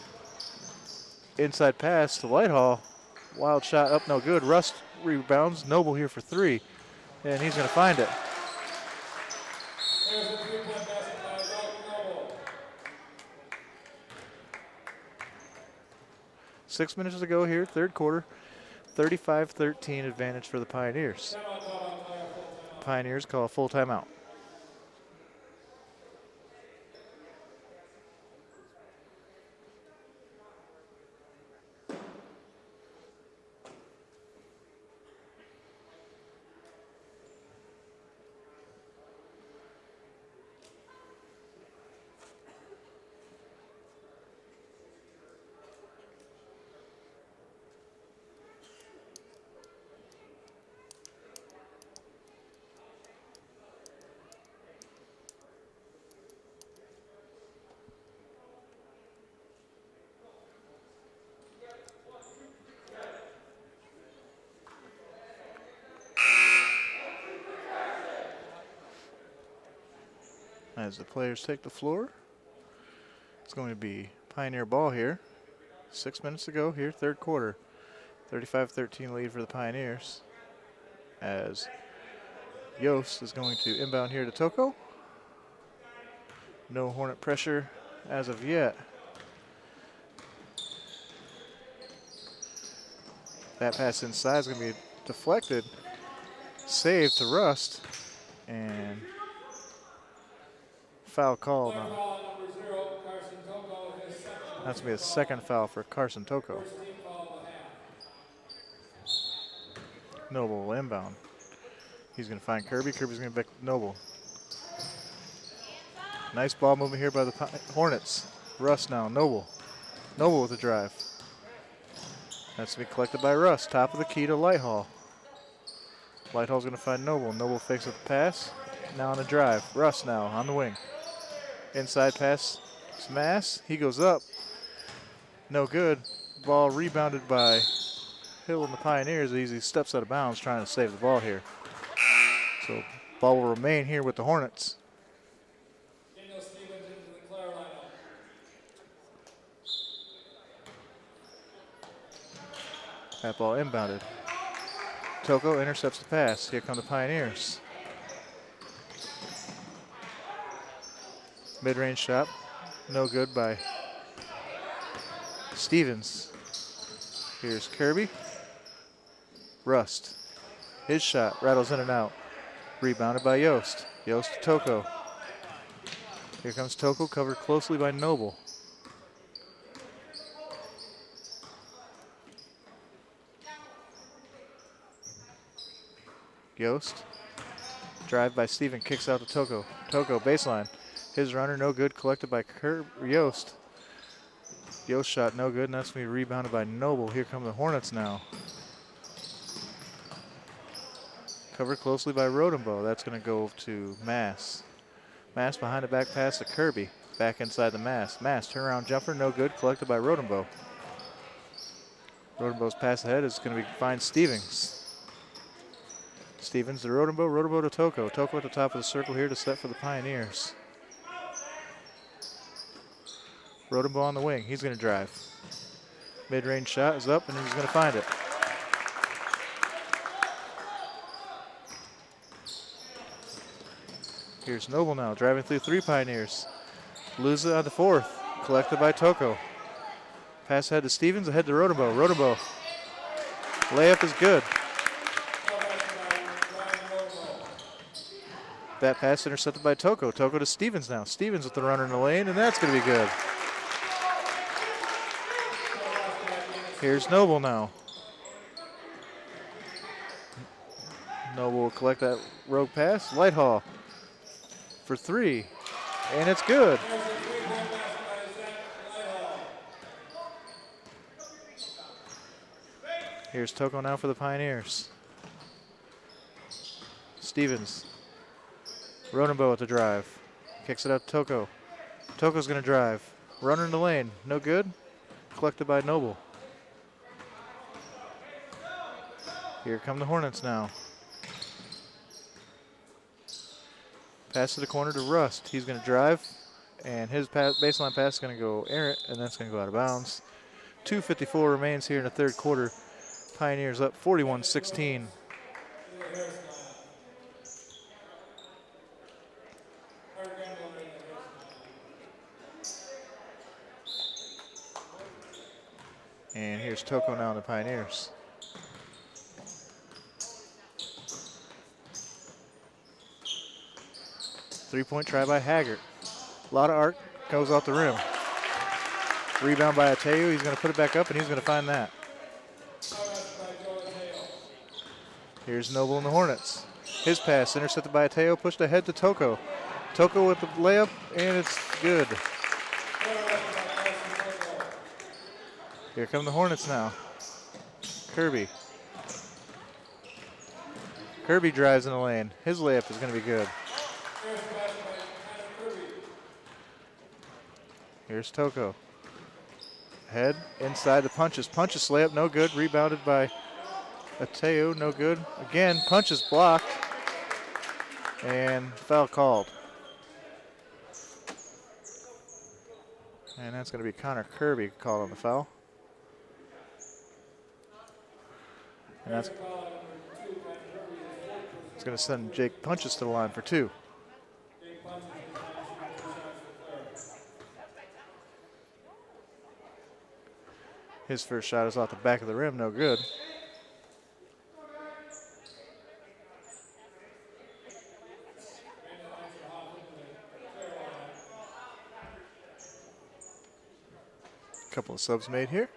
Inside pass to Whitehall. Wild shot up, no good. Rust rebounds. Noble here for 3, and he's going to find it. There's a 3-point basket by Dalton Noble. 6 minutes to go here, third quarter. 35-13 advantage for the Pioneers. Timeout called on Clare, full timeout. Pioneers call a full timeout. As the players take the floor, it's going to be Pioneer ball here. 6 minutes to go here, third quarter. 35-13 lead for the Pioneers. As Yost is going to inbound here to Toko. No Hornet pressure as of yet. That pass inside is going to be deflected. Saved to Rust. And foul called on. That's going to be a second foul for Carson Toko. Noble will inbound. He's going to find Kirby. Kirby's going to back Noble. Nice ball movement here by the Hornets. Rust now, Noble. Noble with the drive. That's to be collected by Rust. Top of the key to Lighthall. Lighthall's going to find Noble. Noble fakes up the pass. Now on the drive. Rust now on the wing. Inside pass. Smash. He goes up. No good. Ball rebounded by Hill and the Pioneers as he steps out of bounds trying to save the ball here. So ball will remain here with the Hornets. That ball inbounded. Toko intercepts the pass. Here come the Pioneers. Mid-range shot. No good by Stevens. Here's Kirby. Rust. His shot rattles in and out. Rebounded by Yost. Yost to Toko. Here comes Toko, covered closely by Noble. Yost. Drive by Steven, kicks out to Toko. Toko, baseline. His runner, no good, collected by Yost. Yost shot, no good, and that's going to be rebounded by Noble. Here come the Hornets now. Covered closely by Rodenbow. That's going to go to Mass. Mass behind the back pass to Kirby. Back inside the Mass. Mass, turnaround jumper, no good, collected by Rodenbow. Rodenbow's pass ahead is going to be find Stevens. Stevens to Rodenbow, Rodenbow to Toko. Toko at the top of the circle here to set for the Pioneers. Rodenbow on the wing, he's going to drive. Mid-range shot is up and he's going to find it. Here's Noble now, driving through three Pioneers. Lose it on the fourth, collected by Toko. Pass ahead to Stevens, ahead to Rodenbow. Rodenbow, layup is good. That pass intercepted by Toko. Toko to Stevens now. Stevens with the runner in the lane, and that's going to be good. Here's Noble now. Noble will collect that rogue pass. Lighthall for three, and it's good. Here's Toko now for the Pioneers. Stevens. Rodenbow at the drive. Kicks it out to Toko. Toko's going to drive. Runner in the lane. No good. Collected by Noble. Here come the Hornets now. Pass to the corner to Rust. He's going to drive. And his baseline pass is going to go errant, and that's going to go out of bounds. 2:54 remains here in the third quarter. Pioneers up 41-16. And here's Toko now in the Pioneers. Three-point try by Haggart. A lot of arc goes off the rim. Rebound by Ateu. He's going to put it back up, and he's going to find that. Here's Noble and the Hornets. His pass intercepted by Ateu, pushed ahead to Toko. Toko with the layup, and it's good. Here come the Hornets now. Kirby. Kirby drives in the lane. His layup is going to be good. Here's Toko. Head inside the Punches. Punches layup, no good. Rebounded by Ateu, no good. Again, Punches blocked. And foul called. And that's going to be Connor Kirby called on the foul. And that's it's going to send Jake Punches to the line for 2. His first shot is off the back of the rim, no good. Couple of subs made here.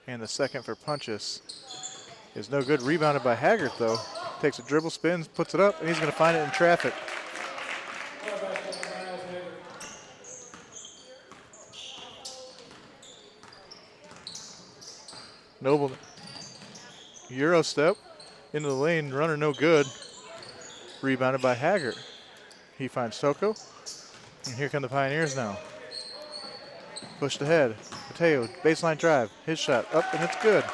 And the second for Punches is no good. Rebounded by Haggart, though. Takes a dribble, spins, puts it up, and he's going to find it in traffic. Noble Euro step into the lane, runner no good. Rebounded by Haggart. He finds Toko. And here come the Pioneers now. Pushed ahead. Mateo, baseline drive. His shot up, and it's good.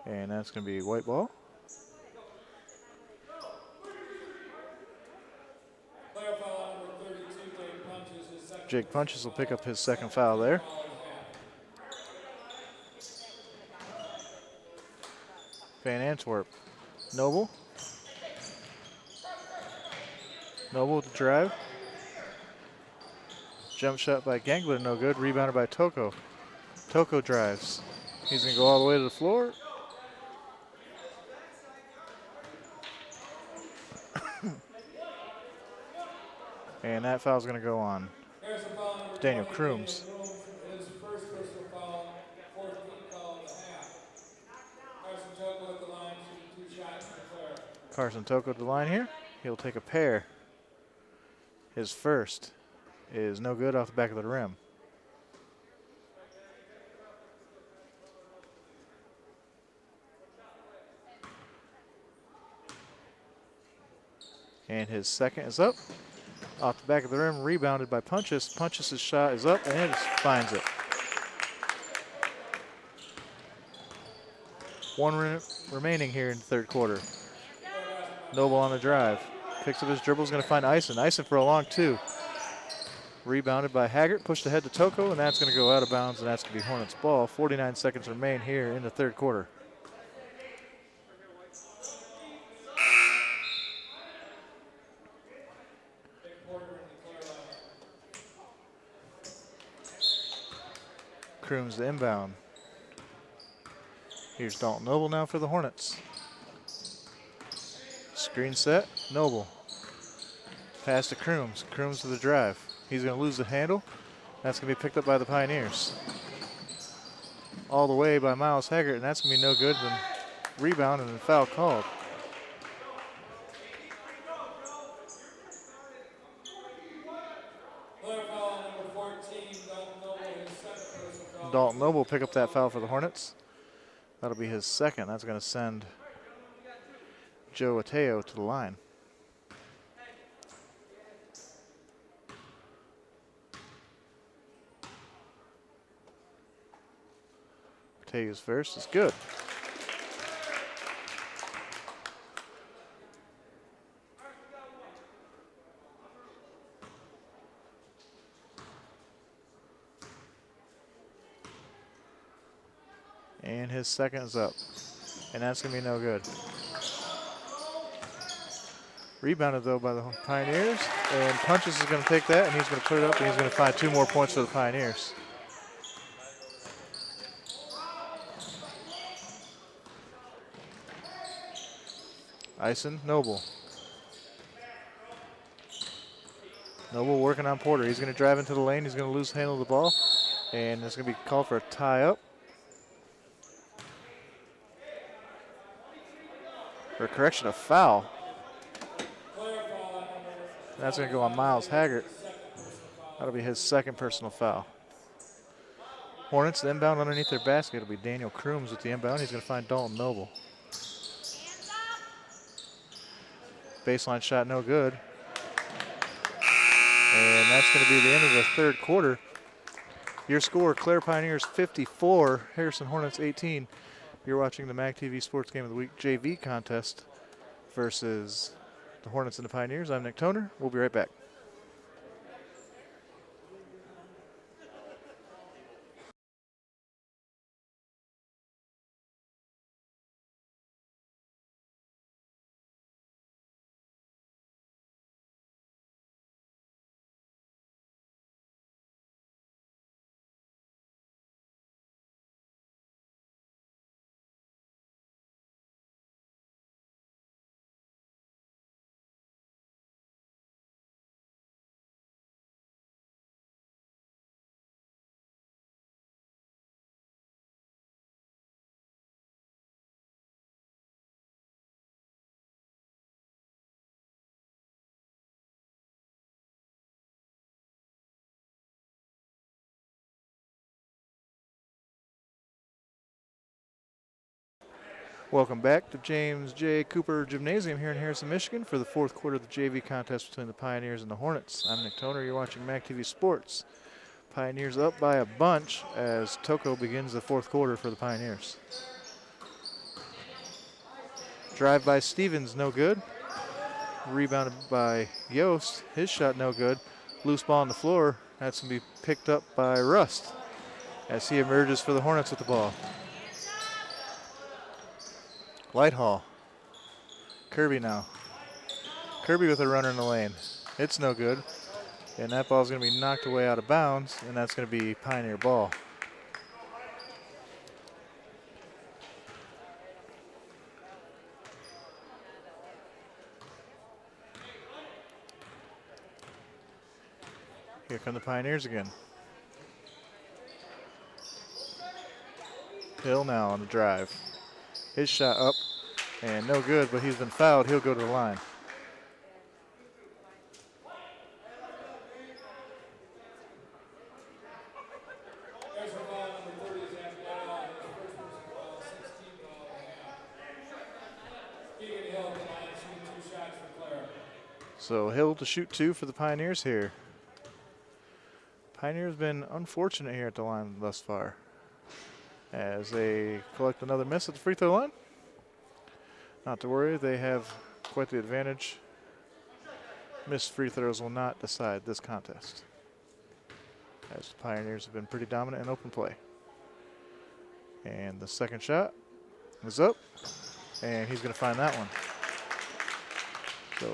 And that's going to be white ball. Jake Punches will pick up his second foul there. Van Antwerp. Noble. Noble with the drive. Jump shot by Gangler, no good. Rebounded by Toko. Toko drives. He's going to go all the way to the floor. And that foul's going to go on Daniel Crooms. Carson Toko to the line here. He'll take a pair. His first is no good off the back of the rim. And his second is up. Off the back of the rim, rebounded by Punches. Punches' shot is up, and it just finds it. One remaining here in the third quarter. Noble on the drive. Picks up his dribble, is going to find Ison. Ison for a long 2. Rebounded by Haggart, pushed ahead to Toko, and that's going to go out of bounds, and that's going to be Hornets ball. 49 seconds remain here in the third quarter. Crooms the inbound. Here's Dalton Noble now for the Hornets. Screen set, Noble. Pass to Crooms. Crooms to the drive. He's going to lose the handle. That's going to be picked up by the Pioneers. All the way by Miles Haggart, and that's going to be no good. Then rebound and then foul called. Dalton Noble will pick up that foul for the Hornets. That'll be his second. That's going to send Joe Ateo to the line. Ateo's first is good. And his second is up. And that's going to be no good. Rebounded, though, by the Pioneers. And Punches is going to take that, and he's going to put it up, and he's going to find 2 more points for the Pioneers. Ison, Noble. Noble working on Porter. He's going to drive into the lane. He's going to lose handle of the ball. And it's going to be called for a tie-up. Or correction, a foul. That's going to go on Miles Haggart. That'll be his second personal foul. Hornets, the inbound underneath their basket. It'll be Daniel Crooms with the inbound. He's going to find Dalton Noble. Baseline shot no good. And that's going to be the end of the third quarter. Your score, Clare Pioneers 54, Harrison Hornets 18. You're watching the MAC TV Sports Game of the Week JV contest versus the Hornets and the Pioneers. I'm Nick Toner. We'll be right back. Welcome back to James J. Cooper Gymnasium here in Harrison, Michigan for the fourth quarter of the JV contest between the Pioneers and the Hornets. I'm Nick Toner. You're watching MAC TV Sports. Pioneers up by a bunch as Toko begins the fourth quarter for the Pioneers. Drive by Stevens, no good. Rebounded by Yost. His shot no good. Loose ball on the floor. That's going to be picked up by Rust as he emerges for the Hornets with the ball. Lighthall. Kirby now. Kirby with a runner in the lane. It's no good. And that ball's going to be knocked away out of bounds, and that's going to be Pioneer ball. Here come the Pioneers again. Hill now on the drive. His shot up and no good, but he's been fouled. He'll go to the line. There's the ball, number 30 is after that. His first personal foul, 16 ball and a half. Keegan Hill at the line, shooting 2 shots for Clare. So Hill to shoot 2 for the Pioneers here. Pioneers been unfortunate here at the line thus far as they collect another miss at the free throw line. Not to worry, they have quite the advantage. Missed free throws will not decide this contest, as the Pioneers have been pretty dominant in open play. And the second shot is up, and he's going to find that one. So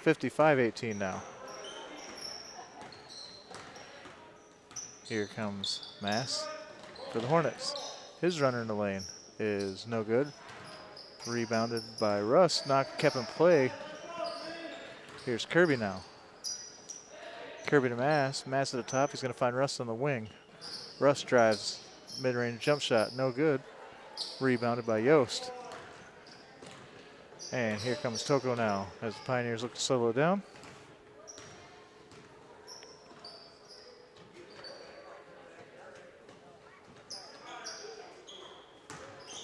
55-18 now. Here comes Mass for the Hornets. His runner in the lane is no good. Rebounded by Russ, kept in play. Here's Kirby now. Kirby to Mass. Mass at the top. He's going to find Russ on the wing. Russ drives, mid-range jump shot, no good. Rebounded by Yost. And here comes Toko now as the Pioneers look to solo down.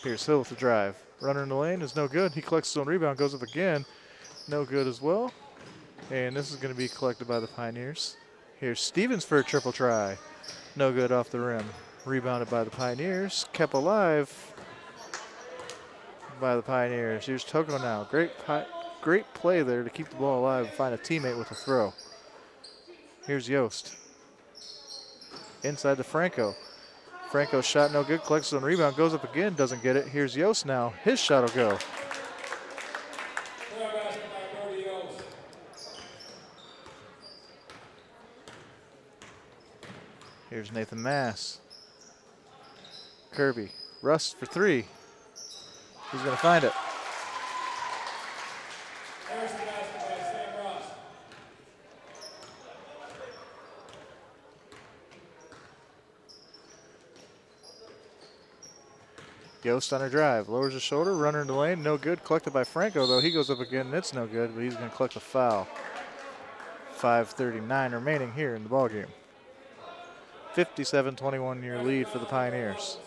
Here's Hill with the drive. Runner in the lane is no good. He collects his own rebound, goes up again. No good as well. And this is going to be collected by the Pioneers. Here's Stevens for a triple try. No good off the rim. Rebounded by the Pioneers. Kept alive by the Pioneers. Here's Toko now. Great play there to keep the ball alive and find a teammate with a throw. Here's Yost. Inside to Franco. Franco's shot no good, collects his own rebound, goes up again, doesn't get it. Here's Yost now. His shot will go. Here's Nathan Mass. Kirby. Rust for 3. He's going to find it. Yost on a drive, lowers his shoulder, runner in the lane, no good. Collected by Franco, though. He goes up again, and it's no good, but he's going to collect a foul. 5:39 remaining here in the ballgame. 57-21 your lead for the Pioneers.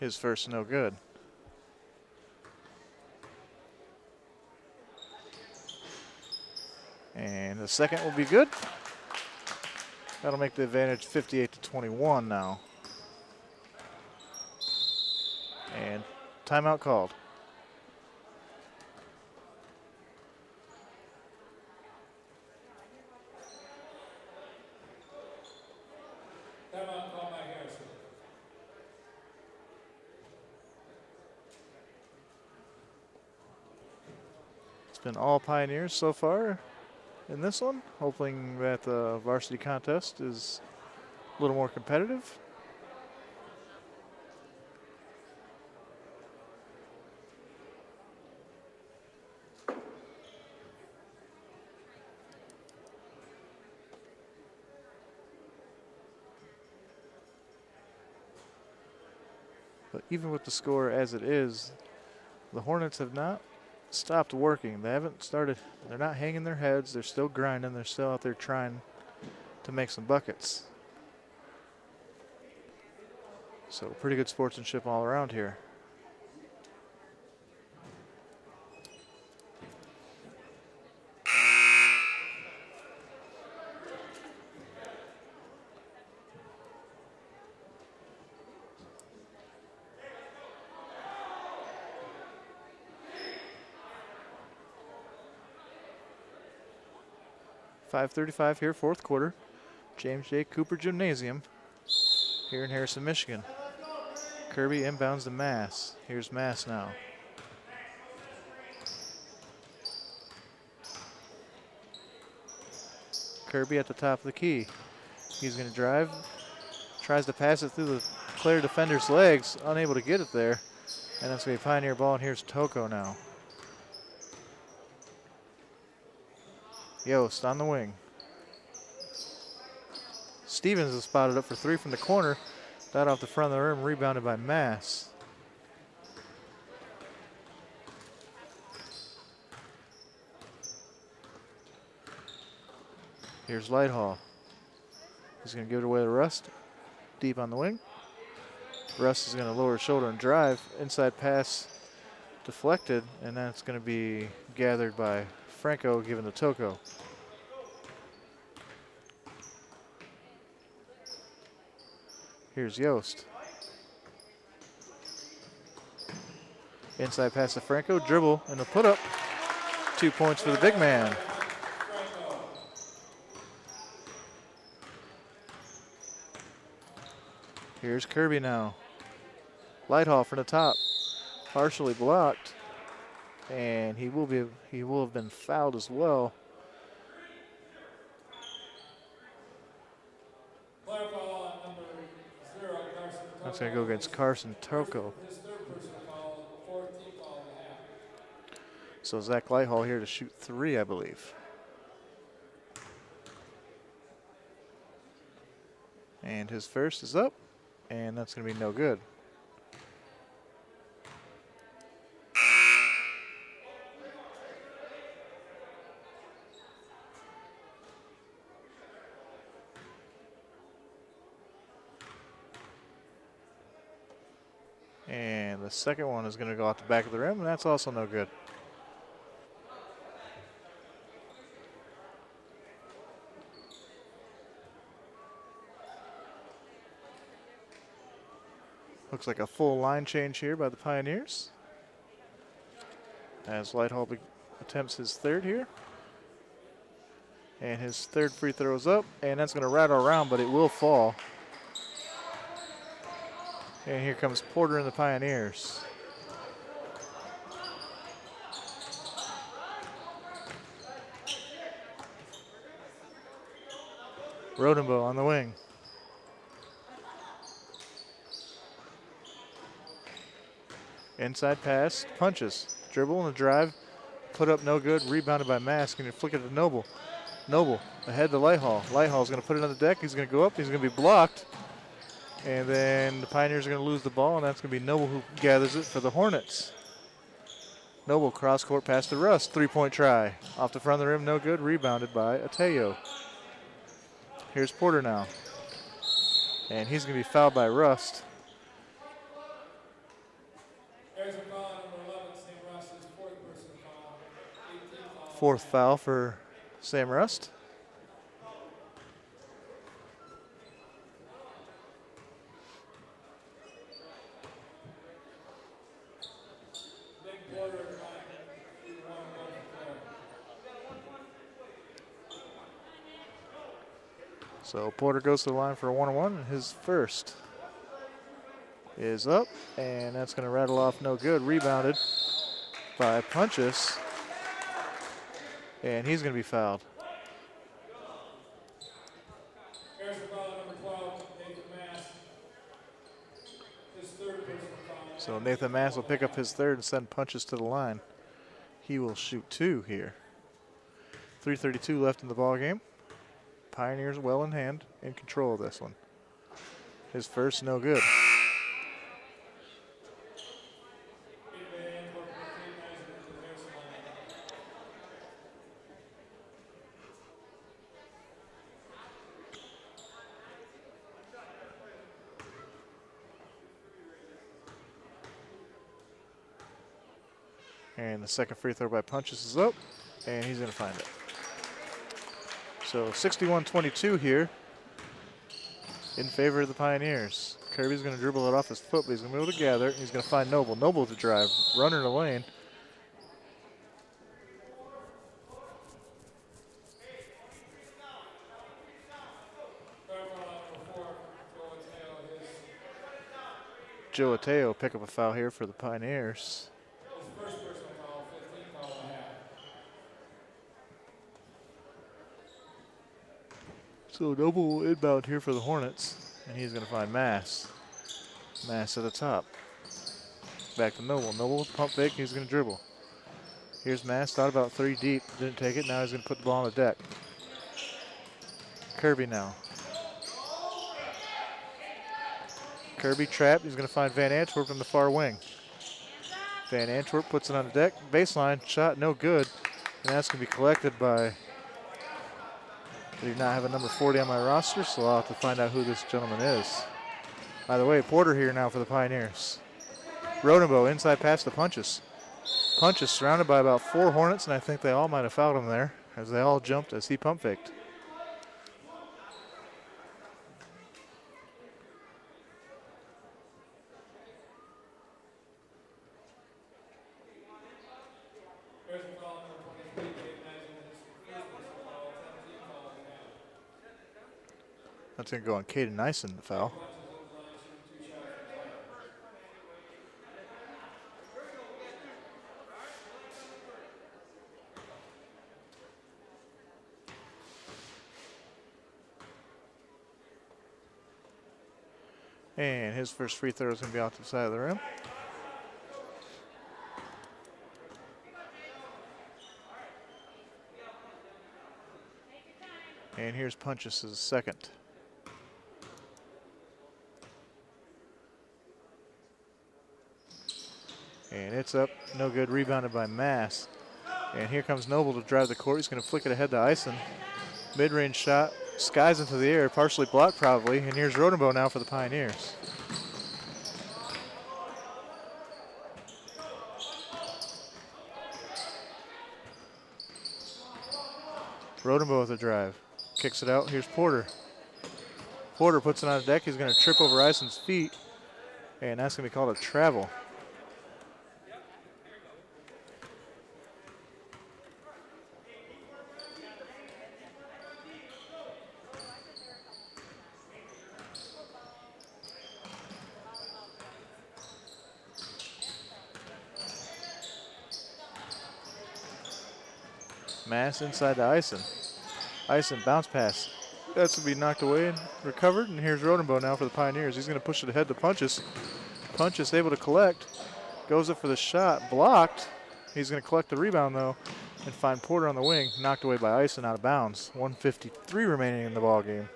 His first no good. And the second will be good. That'll make the advantage 58-21 now. And timeout called. Timeout called by Harrison. It's been all Pioneers so far in this one, hoping that the varsity contest is a little more competitive. But even with the score as it is, the Hornets have not stopped working. They haven't started, they're not hanging their heads, they're still grinding, they're still out there trying to make some buckets. So pretty good sportsmanship all around here. .535 here, fourth quarter. James J. Cooper Gymnasium here in Harrison, Michigan. Kirby inbounds to Mass. Here's Mass now. Kirby at the top of the key. He's going to drive. Tries to pass it through the Clare defender's legs. Unable to get it there. And that's going to be Pioneer ball, and here's Toko now. Yost on the wing. Stevens is spotted up for three from the corner. That off the front of the rim, rebounded by Mass. Here's Lighthall. He's going to give it away to Rust. Deep on the wing. Rust is going to lower his shoulder and drive. Inside pass deflected, and that's going to be gathered by Franco, given to Toko. Here's Yost. Inside pass to Franco, dribble, and a put up. 2 points for the big man. Here's Kirby now. Lighthall from the top, partially blocked, and he will have been fouled as well. That's going to go against Carson Toko. So Zach Lighthall here to shoot three, I believe. And his first is up, and that's going to be no good. And the second one is going to go off the back of the rim, and that's also no good. Looks like a full line change here by the Pioneers, as Lighthall attempts his third here. And his third free throw is up, and that's going to rattle around, but it will fall. And here comes Porter and the Pioneers. Rodenbow on the wing. Inside pass, punches, dribble and a drive, put up no good, rebounded by Mask, and you flick it to Noble. Noble ahead to Lighthall. Lighthall's going to put it on the deck. He's going to go up. He's going to be blocked. And then the Pioneers are going to lose the ball, and that's going to be Noble who gathers it for the Hornets. Noble cross court pass to Rust. 3-point try. Off the front of the rim, no good. Rebounded by Ateo. Here's Porter now. And he's going to be fouled by Rust. 4th foul for Sam Rust. So Porter goes to the line for a 1-on-1, and his first is up, and that's going to rattle off no good. Rebounded by Punches, and he's going to be fouled. So Nathan Mass will pick up his 3rd and send Punches to the line. He will shoot 2 here. 3:32 left in the ball game. Pioneers well in hand, in control of this one. His first, no good. And the second free throw by Punches is up, and he's going to find it. So 61-22 here in favor of the Pioneers. Kirby's going to dribble it off his foot, but he's going to be able to gather it. He's going to find Noble. Noble to drive, runner in the lane. Joe Ateo pick up a foul here for the Pioneers. So Noble will inbound here for the Hornets, and he's going to find Mass. Mass at the top. Back to Noble. Noble with the pump fake, he's going to dribble. Here's Mass, thought about 3 deep, didn't take it. Now he's going to put the ball on the deck. Kirby now. Kirby trapped, he's going to find Van Antwerp in the far wing. Van Antwerp puts it on the deck. Baseline shot, no good. And that's going to be collected by... I do not have a number 40 on my roster, so I'll have to find out who this gentleman is. By the way, Porter here now for the Pioneers. Rodenbow inside pass to Punches. Punches surrounded by about 4 Hornets, and I think they all might have fouled him there as they all jumped as he pump faked. That's going to go on Caden Nyson, the foul. And his first free throw is going to be off the side of the rim. And here's Punches' second. And it's up, no good, rebounded by Mass. And here comes Noble to drive the court. He's going to flick it ahead to Eisen. Mid-range shot, skies into the air, partially blocked probably. And here's Rodenbow now for the Pioneers. Rodenbow with a drive, kicks it out. Here's Porter. Porter puts it on the deck. He's going to trip over Eisen's feet, and that's going to be called a travel. Mass inside to Eisen. Eisen bounce pass. That's going to be knocked away and recovered. And here's Rodenbow now for the Pioneers. He's going to push it ahead to Punches. Punches able to collect. Goes up for the shot. Blocked. He's going to collect the rebound, though, and find Porter on the wing. Knocked away by Eisen out of bounds. 1:53 remaining in the ball game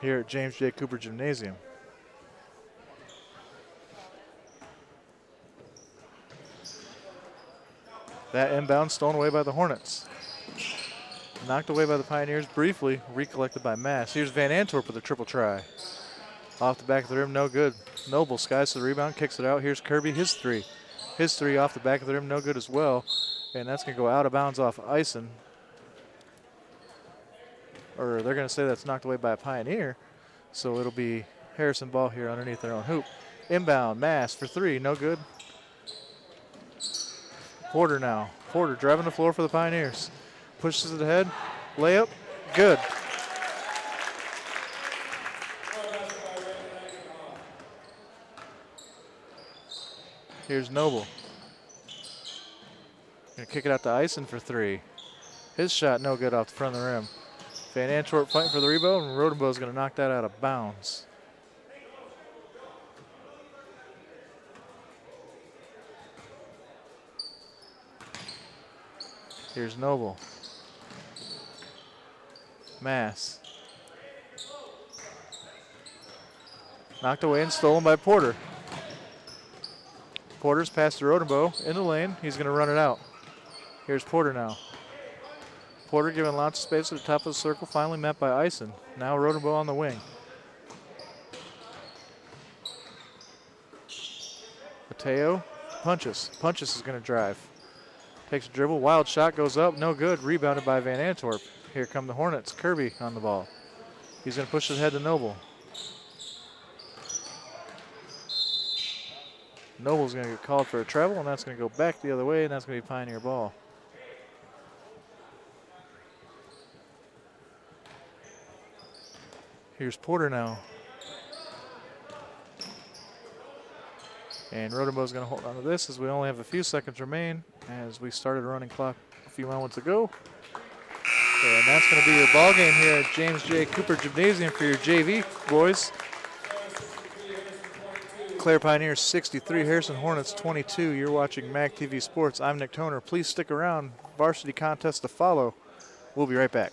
here at James J. Cooper Gymnasium. That inbound stolen away by the Hornets. Knocked away by the Pioneers briefly, recollected by Mass. Here's Van Antwerp with a triple try. Off the back of the rim, no good. Noble skies to the rebound, kicks it out. Here's Kirby, his three. His three off the back of the rim, no good as well. And that's going to go out of bounds off icing. Or they're going to say that's knocked away by a Pioneer. So it'll be Harrison ball here underneath their own hoop. Inbound, Mass for three, no good. Porter now. Porter driving the floor for the Pioneers. Pushes it ahead. Layup, good. Here's Noble. Gonna kick it out to Ison for three. His shot no good off the front of the rim. Van Antwerp fighting for the rebound, and Rodenbo's gonna knock that out of bounds. Here's Noble. Mass. Knocked away and stolen by Porter. Porter's passed to Rodenbo in the lane. He's going to run it out. Here's Porter now. Porter giving lots of space at the top of the circle, finally met by Ison. Now Rodenbo on the wing. Mateo punches. Punches is going to drive. Takes a dribble. Wild shot goes up. No good. Rebounded by Van Antwerp. Here come the Hornets. Kirby on the ball. He's going to push his head to Noble. Noble's going to get called for a travel, and that's going to go back the other way, and that's going to be Pioneer ball. Here's Porter now. And Rodenbo's going to hold on to this as we only have a few seconds remain as we started a running clock a few moments ago. And that's going to be your ball game here at James J. Cooper Gymnasium for your JV boys. Clare Pioneers 63, Harrison Hornets 22. You're watching MAC TV Sports. I'm Nick Toner. Please stick around. Varsity contest to follow. We'll be right back.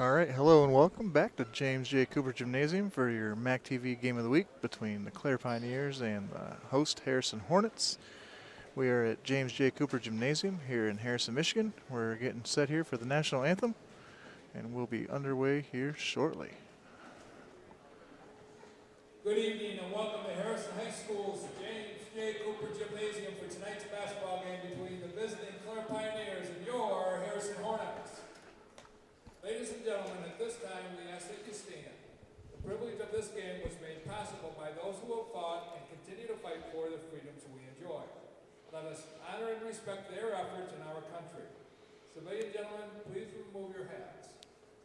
All right, hello and welcome back to James J. Cooper Gymnasium for your MAC TV Game of the Week between the Clare Pioneers and the host Harrison Hornets. We are at James J. Cooper Gymnasium here in Harrison, Michigan. We're getting set here for the national anthem, and we'll be underway here shortly. Good evening and welcome to Harrison High School's James J. Cooper Gymnasium for tonight's basketball game between the visiting Clare Pioneers and your Harrison Hornets. Ladies and gentlemen, at this time we ask that you stand. The privilege of this game was made possible by those who have fought and continue to fight for the freedoms we enjoy. Let us honor and respect their efforts in our country. Civilian gentlemen, please remove your hats.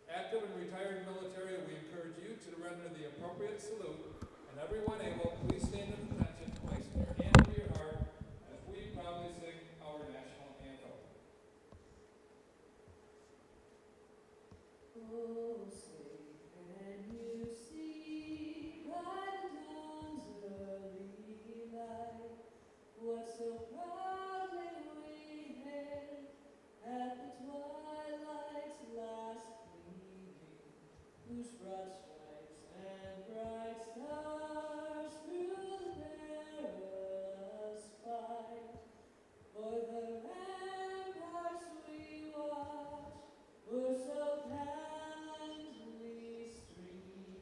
Active and retired military, we encourage you to render the appropriate salute, and everyone able, please stand at attention, placing your hand to your heart as we proudly sing our national anthem. Oh, say, can you see by the dawn's early light what so proudly we hailed at the twilight's last gleaming, whose broad stripes and bright stars through the perilous fight, for the ramparts we watched were so gallantly streaming,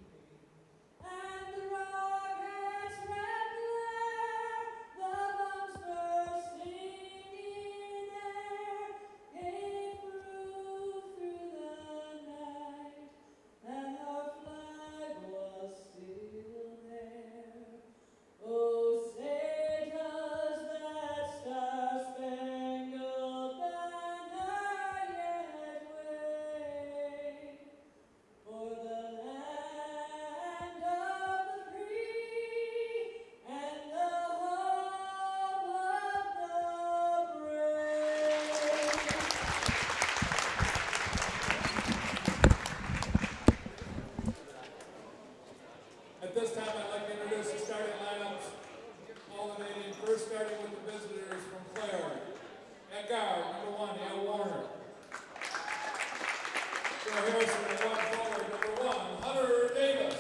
and the rocket's red glare, the bombs bursting in air, gave proof through the night that our flag was still there. Oh, say does that star-spangled banner yet wave for the land of the free and the home of the brave? At this time, I'd like to introduce the starting lineups, alternating first starting with the visitors from Clare. At guard, number 1, Al Warner. For Harrison, at 1 forward, number 1, Hunter Davis.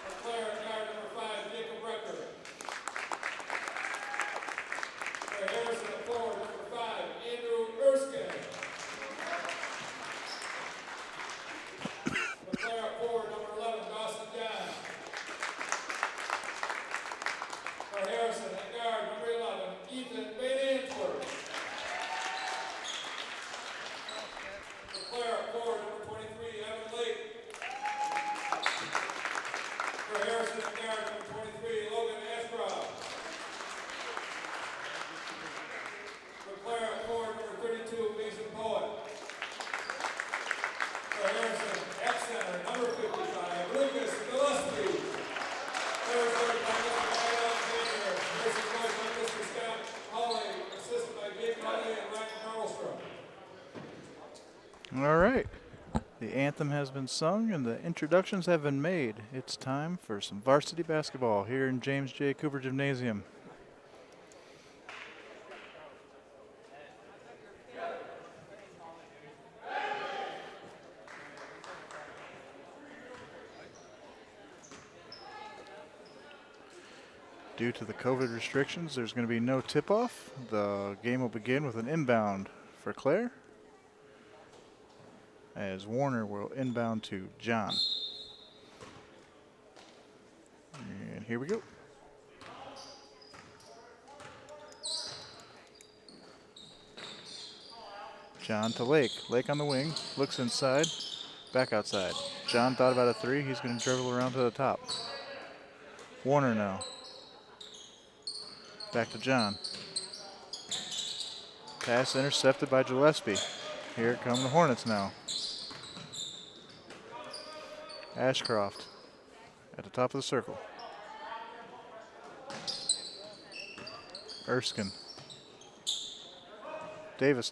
For Clare, at guard, number 5, Jacob Recker. For Harrison, at forward, number 5, Andrew Erskine. For Clare, at forward, number 11, Dawson John. For Harrison, at guard, number 11, Ethan Van Antwerp. For Clare, at forward, number 23, Evan Lake. For Harrison, at guard, number 23, Logan Ashcroft. For Clare, at forward, number 32, Mason Poet. For Harrison, at center, number 55, Lucas Gillespie. Clare's led by Mr. Ryan Alexander. Harrison coached by Mr. Scott Hawley, assisted by Jake Hawley and Ryan Carlstrom. All right, the anthem has been sung and the introductions have been made. It's time for some varsity basketball here in James J. Cooper Gymnasium. Due to the COVID restrictions, there's going to be no tip-off. The game will begin with an inbound for Clare, as Warner will inbound to John. And here we go. John to Lake. Lake on the wing, looks inside, back outside. John thought about a three. He's going to dribble around to the top. Warner now. Back to John. Pass intercepted by Gillespie. Here come the Hornets now. Ashcroft at the top of the circle. Erskine. Davis.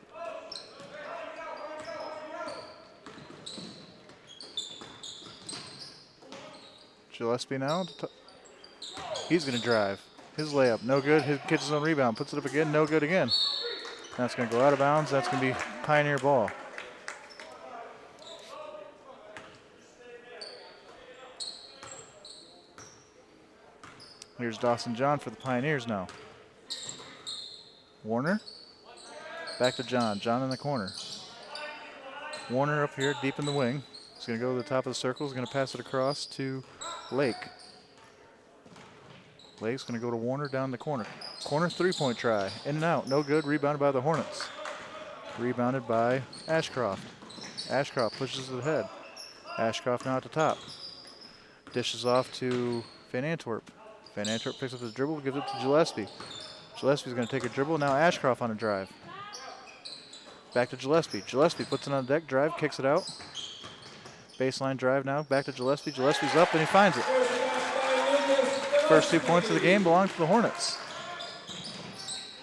Gillespie now. He's going to drive. His layup, no good. His catches on rebound, puts it up again, no good again. That's going to go out of bounds. That's going to be Pioneer ball. Here's Dawson John for the Pioneers now. Warner. Back to John. John in the corner. Warner up here deep in the wing. He's going to go to the top of the circle. He's going to pass it across to Lake. Lake's going to go to Warner down the corner. Corner three-point try. In and out. No good. Rebounded by the Hornets. Rebounded by Ashcroft. Ashcroft pushes it ahead. Ashcroft now at the top. Dishes off to Van Antwerp. Van Antwerp picks up the dribble, gives it to Gillespie. Gillespie's going to take a dribble. Now Ashcroft on a drive. Back to Gillespie. Gillespie puts it on the deck, drive, kicks it out. Baseline drive now. Back to Gillespie. Gillespie's up and he finds it. First 2 points of the game belong to the Hornets.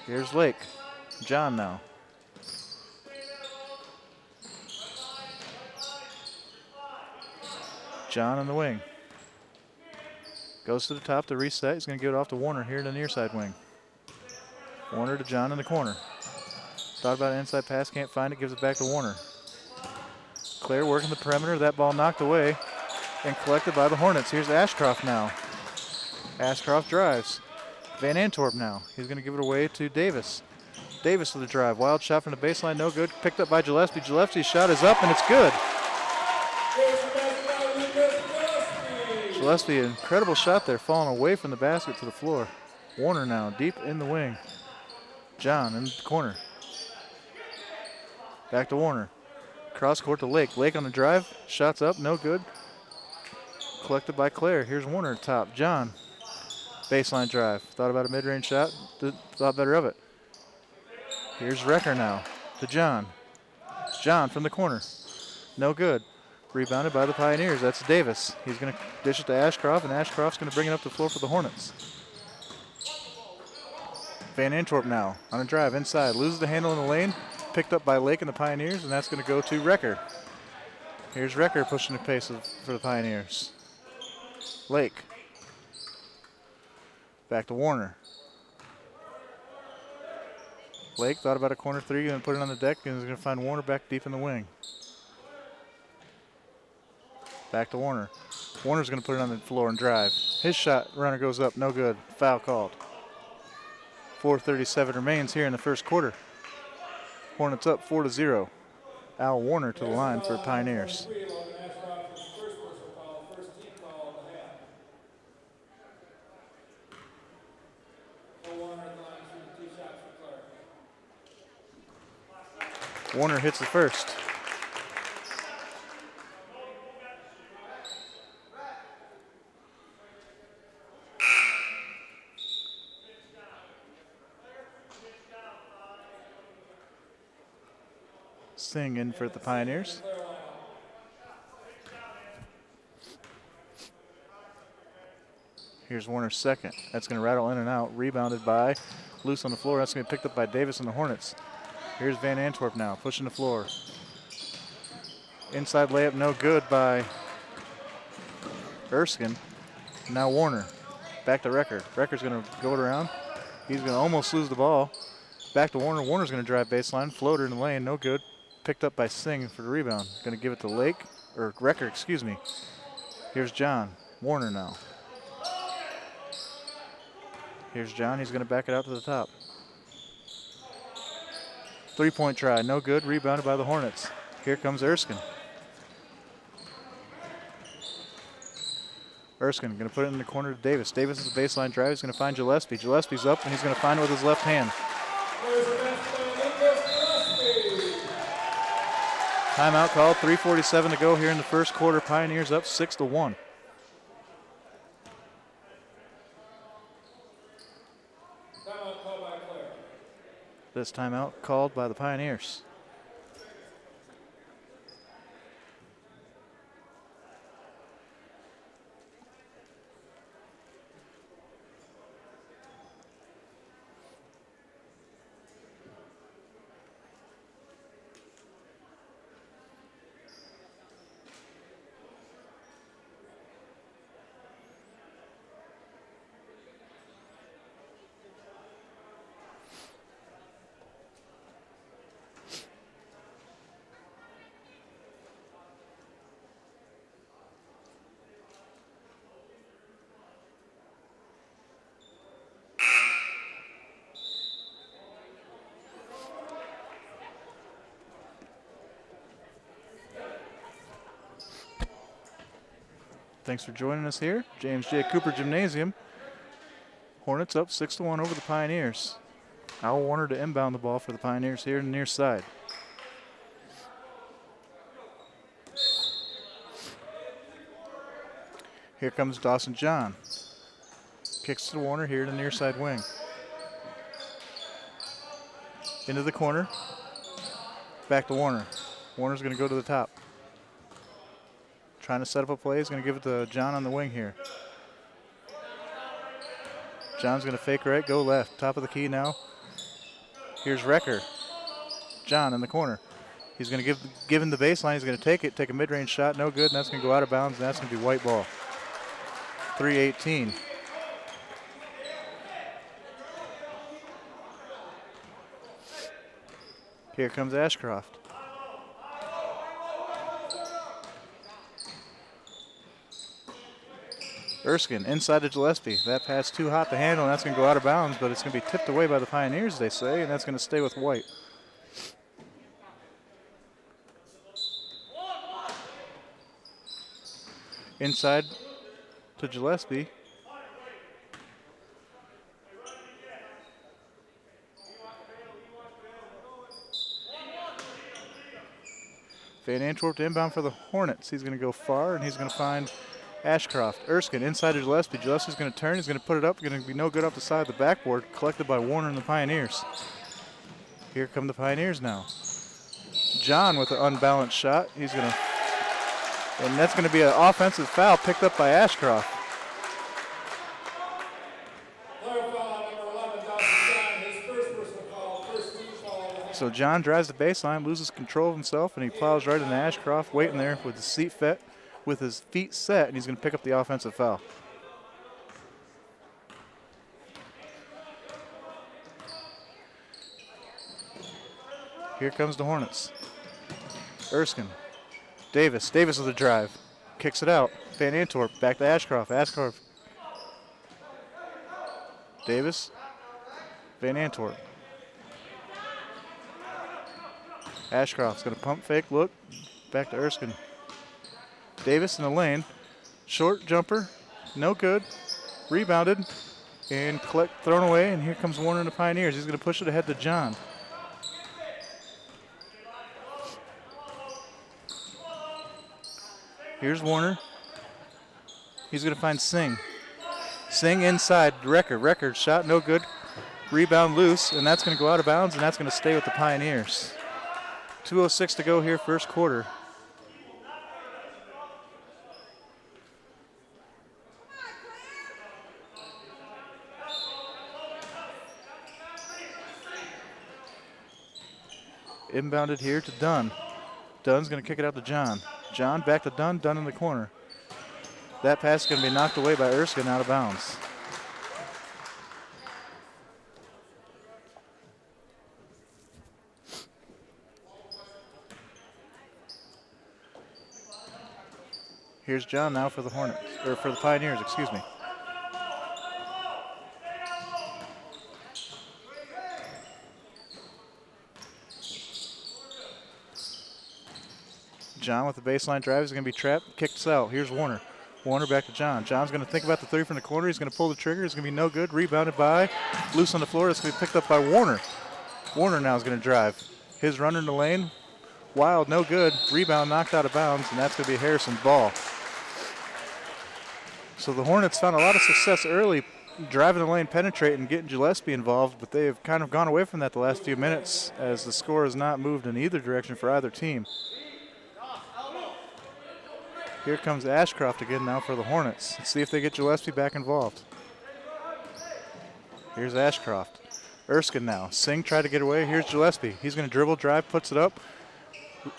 Here's Lake. John now. John on the wing. Goes to the top to reset. He's going to give it off to Warner here in the near side wing. Warner to John in the corner. Thought about an inside pass, can't find it, gives it back to Warner. Clare working the perimeter. That ball knocked away and collected by the Hornets. Here's Ashcroft now. Ashcroft drives. Van Antwerp now. He's going to give it away to Davis. Davis with the drive. Wild shot from the baseline, no good. Picked up by Gillespie. Gillespie's shot is up and it's good. Gillespie, incredible shot there, falling away from the basket to the floor. Warner now, deep in the wing. John in the corner. Back to Warner. Cross court to Lake. Lake on the drive. Shots up, no good. Collected by Clare. Here's Warner at top. John. Baseline drive. Thought about a mid-range shot. Thought better of it. Here's Recker now to John. John from the corner. No good. Rebounded by the Pioneers. That's Davis. He's going to dish it to Ashcroft, and Ashcroft's going to bring it up the floor for the Hornets. Van Antwerp now on a drive inside. Loses the handle in the lane. Picked up by Lake and the Pioneers, and that's going to go to Recker. Here's Recker pushing the pace for the Pioneers. Lake. Back to Warner. Lake thought about a corner three, going to put it on the deck, and is going to find Warner back deep in the wing. Back to Warner. Warner's going to put it on the floor and drive. His shot, runner goes up, no good. Foul called. 4:37 remains here in the first quarter. Hornets up 4-0. Al Warner to the line for Pioneers. Warner hits the first. Singh in for the Pioneers. Here's Warner's second. That's going to rattle in and out. Rebounded by, loose on the floor. That's going to be picked up by Davis and the Hornets. Here's Van Antwerp now, pushing the floor. Inside layup, no good by Erskine. Now Warner. Back to Recker. Recker's going to go it around. He's going to almost lose the ball. Back to Warner. Warner's going to drive baseline. Floater in the lane, no good. Picked up by Singh for the rebound. Going to give it to Lake, or Recker, excuse me. Here's John. Warner now. Here's John. He's going to back it out to the top. Three-point try. No good. Rebounded by the Hornets. Here comes Erskine. Erskine going to put it in the corner to Davis. Davis is a baseline drive. He's going to find Gillespie. Gillespie's up, and he's going to find it with his left hand. Timeout called. 3:47 to go here in the first quarter. Pioneers up 6-1. This timeout called by the Pioneers. Thanks for joining us here. James J. Cooper Gymnasium. Hornets up 6-1 over the Pioneers. Al Warner to inbound the ball for the Pioneers here in the near side. Here comes Dawson John. Kicks to Warner here to the near side wing. Into the corner. Back to Warner. Warner's going to go to the top. Trying to set up a play. He's going to give it to John on the wing here. John's going to fake right, go left. Top of the key now. Here's Recker. John in the corner. He's going to give him the baseline. He's going to take it, take a mid-range shot. No good, and that's going to go out of bounds, and that's going to be white ball. 3:18. Here comes Ashcroft. Erskine inside to Gillespie. That pass too hot to handle, and that's going to go out of bounds, but it's going to be tipped away by the Pioneers, they say, and that's going to stay with White. Inside to Gillespie. Van Antwerp to inbound for the Hornets. He's going to go far, and he's going to find Ashcroft. Erskine inside to Gillespie. Gillespie's going to turn. He's going to put it up. Going to be no good off the side of the backboard. Collected by Warner and the Pioneers. Here come the Pioneers now. John with an unbalanced shot. He's going to, and that's going to be an offensive foul picked up by Ashcroft. So John drives the baseline, loses control of himself, and he plows right into Ashcroft, waiting there with his feet set, and he's going to pick up the offensive foul. Here comes the Hornets. Erskine. Davis with a drive. Kicks it out. Van Antwerp back to Ashcroft. Ashcroft. Davis. Van Antwerp. Ashcroft's going to pump fake, look, back to Erskine. Davis in the lane, short jumper, no good, rebounded, and thrown away, and here comes Warner and the Pioneers. He's going to push it ahead to John. Here's Warner. He's going to find Singh. Singh inside, Record shot, no good, rebound loose, and that's going to go out of bounds, and that's going to stay with the Pioneers. 2:06 to go here, first quarter. Inbounded here to Dunn. Dunn's going to kick it out to John. John back to Dunn, Dunn in the corner. That pass is going to be knocked away by Erskine out of bounds. Here's John now for the Hornets, or for the Pioneers, excuse me. John with the baseline drive is going to be trapped, kicked out. Here's Warner. Warner back to John. John's going to think about the three from the corner. He's going to pull the trigger. It's going to be no good. Rebounded by, loose on the floor. It's going to be picked up by Warner. Warner now is going to drive. His runner in the lane. Wild, no good. Rebound knocked out of bounds, and that's going to be Harrison's ball. So the Hornets found a lot of success early, driving the lane, penetrating, getting Gillespie involved, but they have kind of gone away from that the last few minutes as the score has not moved in either direction for either team. Here comes Ashcroft again now for the Hornets. Let's see if they get Gillespie back involved. Here's Ashcroft. Erskine now. Singh tried to get away. Here's Gillespie. He's going to dribble, drive, puts it up.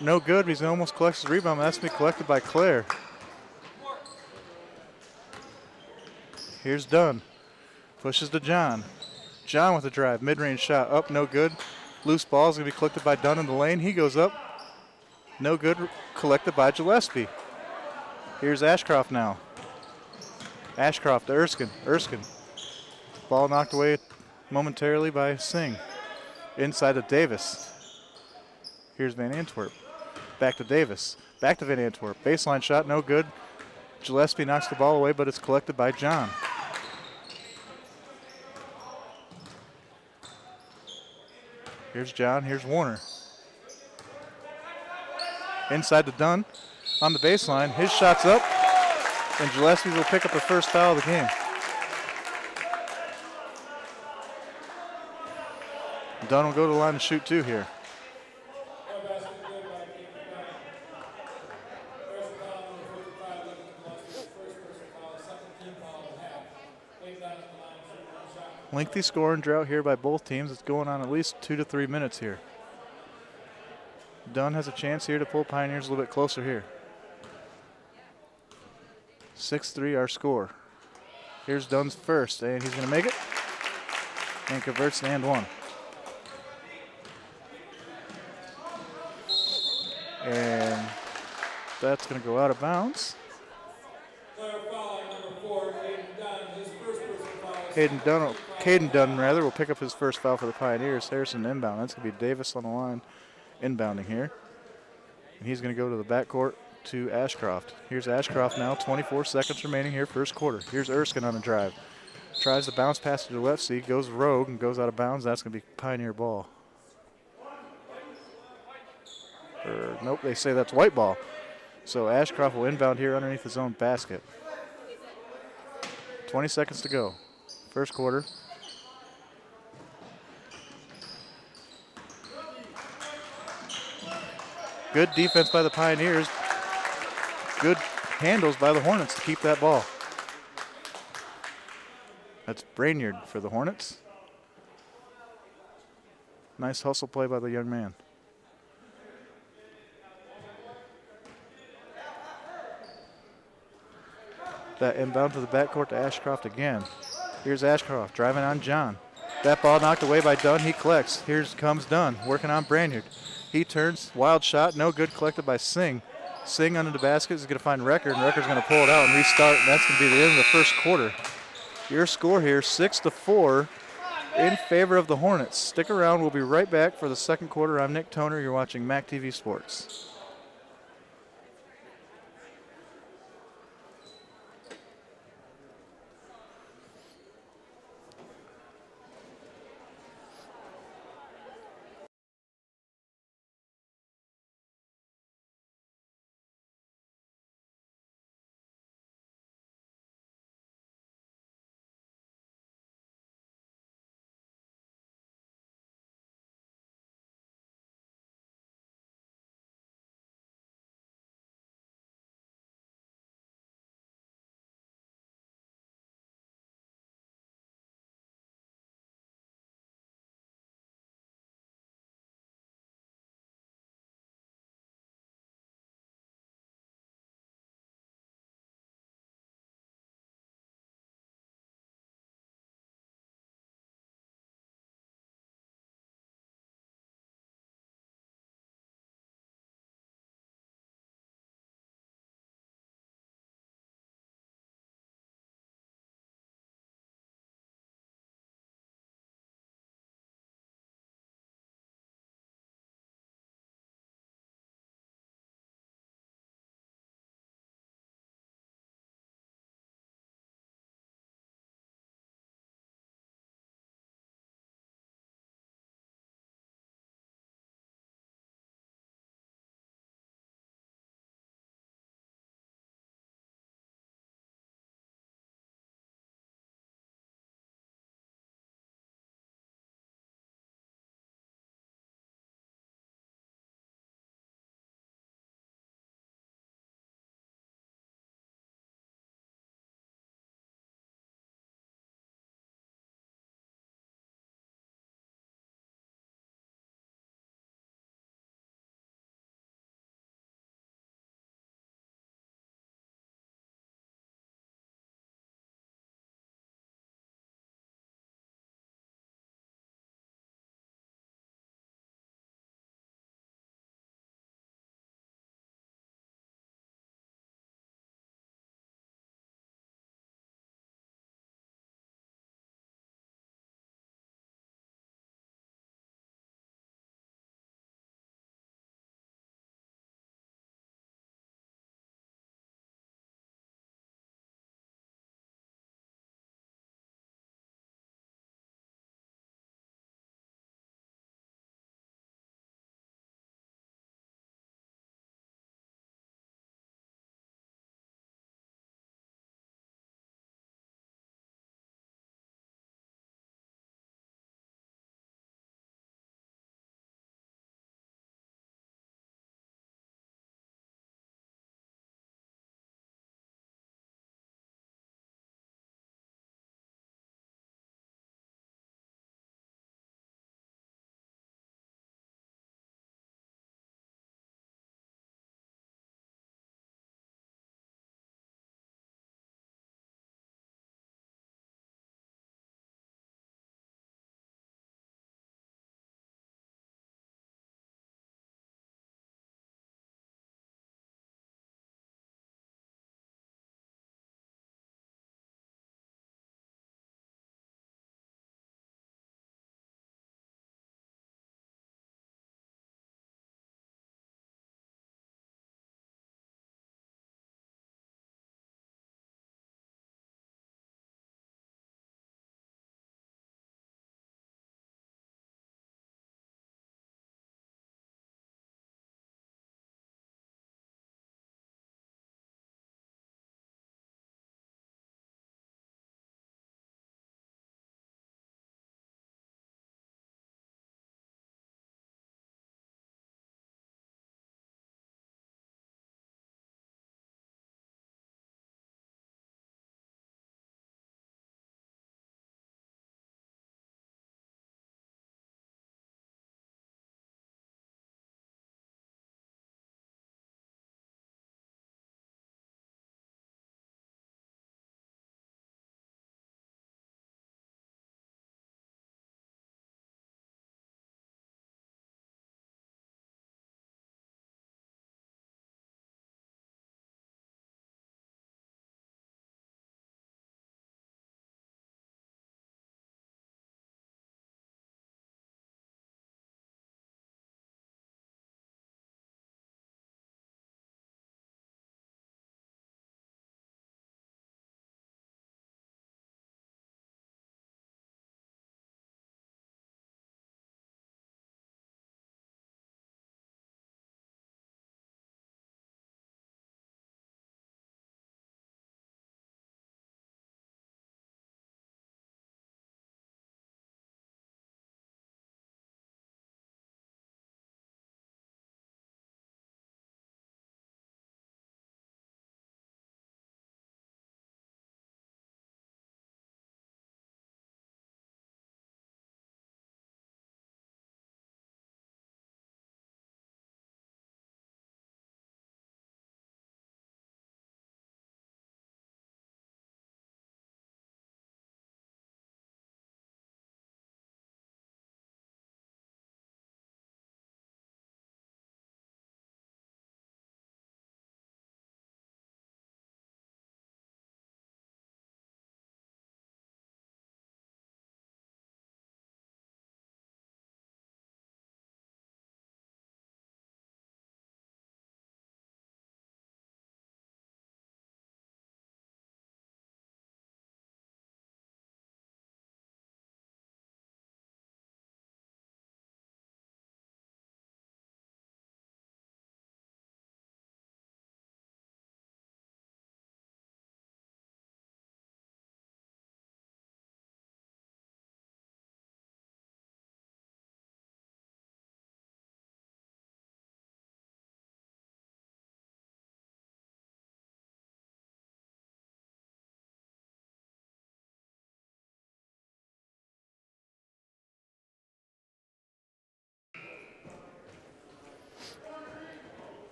No good. He's almost collects his rebound. That's going to be collected by Clare. Here's Dunn. Pushes to John. John with a drive. Mid-range shot. Up, no good. Loose ball is going to be collected by Dunn in the lane. He goes up. No good. Collected by Gillespie. Here's Ashcroft now. Ashcroft to Erskine. Erskine. Ball knocked away momentarily by Singh. Inside to Davis. Here's Van Antwerp. Back to Davis. Back to Van Antwerp. Baseline shot, no good. Gillespie knocks the ball away, but it's collected by John. Here's John, here's Warner. Inside to Dunn on the baseline. His shot's up, and Gillespie will pick up the first foul of the game. Dunn will go to the line and shoot 2 here. No basket good by Keith Dunn. There's a foul number 55, looking to Gillespie's first personal foul, second team foul of the half. Keith Dunn at the line, shooting 1 shot. Lengthy scoring drought here by both teams. It's going on at least 2 to 3 minutes here. Dunn has a chance here to pull Pioneers a little bit closer here. 6-3 our score. Here's Dunn's first, and he's going to make it. And converts to and 1. And that's going to go out of bounds. Clare fouling number 4, Caden Dunn, his first personal foul. Caden Dunn will pick up his first foul for the Pioneers. Harrison inbound. That's going to be Davis on the line inbounding here. And he's going to go to the backcourt to Ashcroft. Here's Ashcroft now, 24 seconds remaining here, first quarter. Here's Erskine on the drive. Tries to bounce pass to Gillespie, goes rogue and goes out of bounds. That's going to be Pioneer ball. Nope, they say that's white ball. So Ashcroft will inbound here underneath his own basket. 20 seconds to go. First quarter. Good defense by the Pioneers. Good handles by the Hornets to keep that ball. That's Brainerd for the Hornets. Nice hustle play by the young man. That inbound to the backcourt to Ashcroft again. Here's Ashcroft driving on John. That ball knocked away by Dunn. He collects. Here comes Dunn working on Brainerd. He turns. Wild shot. No good. Collected by Singh. Singh under the basket is going to find Record, and Record's going to pull it out and restart, and that's going to be the end of the first quarter. Your score here, 6-4 in favor of the Hornets. Stick around. We'll be right back for the second quarter. I'm Nick Toner. You're watching MAC TV Sports.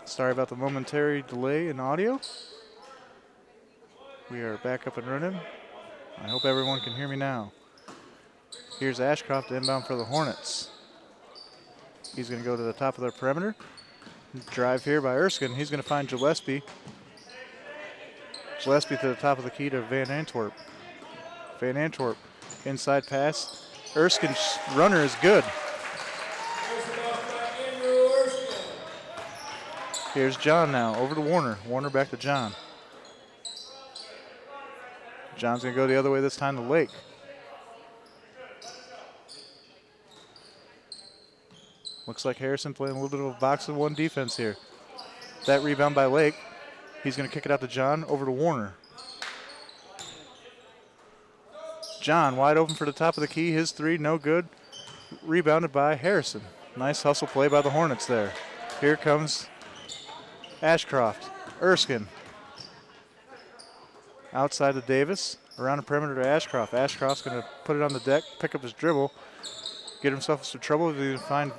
Sorry about the momentary delay in audio. We are back up and running. I hope everyone can hear me now. Here's Ashcroft inbound for the Hornets. He's going to go to the top of their perimeter. Drive here by Erskine. He's going to find Gillespie. Gillespie to the top of the key to Van Antwerp. Van Antwerp, inside pass. Erskine's runner is good. Here's John now, over to Warner. Warner back to John. John's going to go the other way this time to Lake. Looks like Harrison playing a little bit of a box of one defense here. That rebound by Lake. He's going to kick it out to John, over to Warner. John wide open for the top of the key. His three, no good. Rebounded by Harrison. Nice hustle play by the Hornets there. Here comes Ashcroft. Erskine. Outside to Davis. Around the perimeter to Ashcroft. Ashcroft's going to put it on the deck, pick up his dribble, get himself into trouble if he can find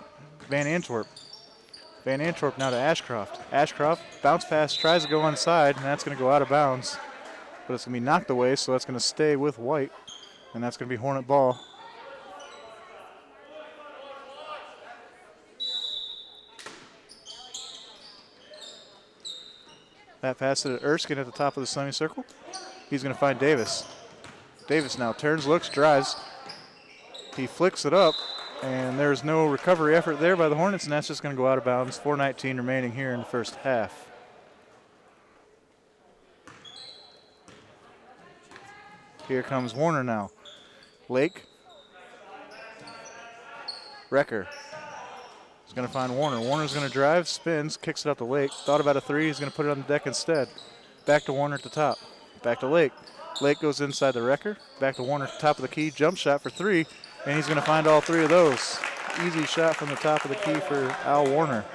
Van Antwerp. Van Antwerp now to Ashcroft. Ashcroft, bounce pass, tries to go inside, and that's going to go out of bounds. But it's going to be knocked away, so that's going to stay with White, and that's going to be Hornet ball. That pass to Erskine at the top of the semicircle. He's going to find Davis. Davis now turns, looks, drives. He flicks it up, and there's no recovery effort there by the Hornets, and that's just going to go out of bounds. 4:19 remaining here in the first half. Here comes Warner now. Lake. Recker. He's going to find Warner. Warner's going to drive, spins, kicks it out to Lake. Thought about a three. He's going to put it on the deck instead. Back to Warner at the top. Back to Lake. Lake goes inside the Recker. Back to Warner at the top of the key. Jump shot for three. And he's going to find all three of those. Easy shot from the top of the key for Al Warner.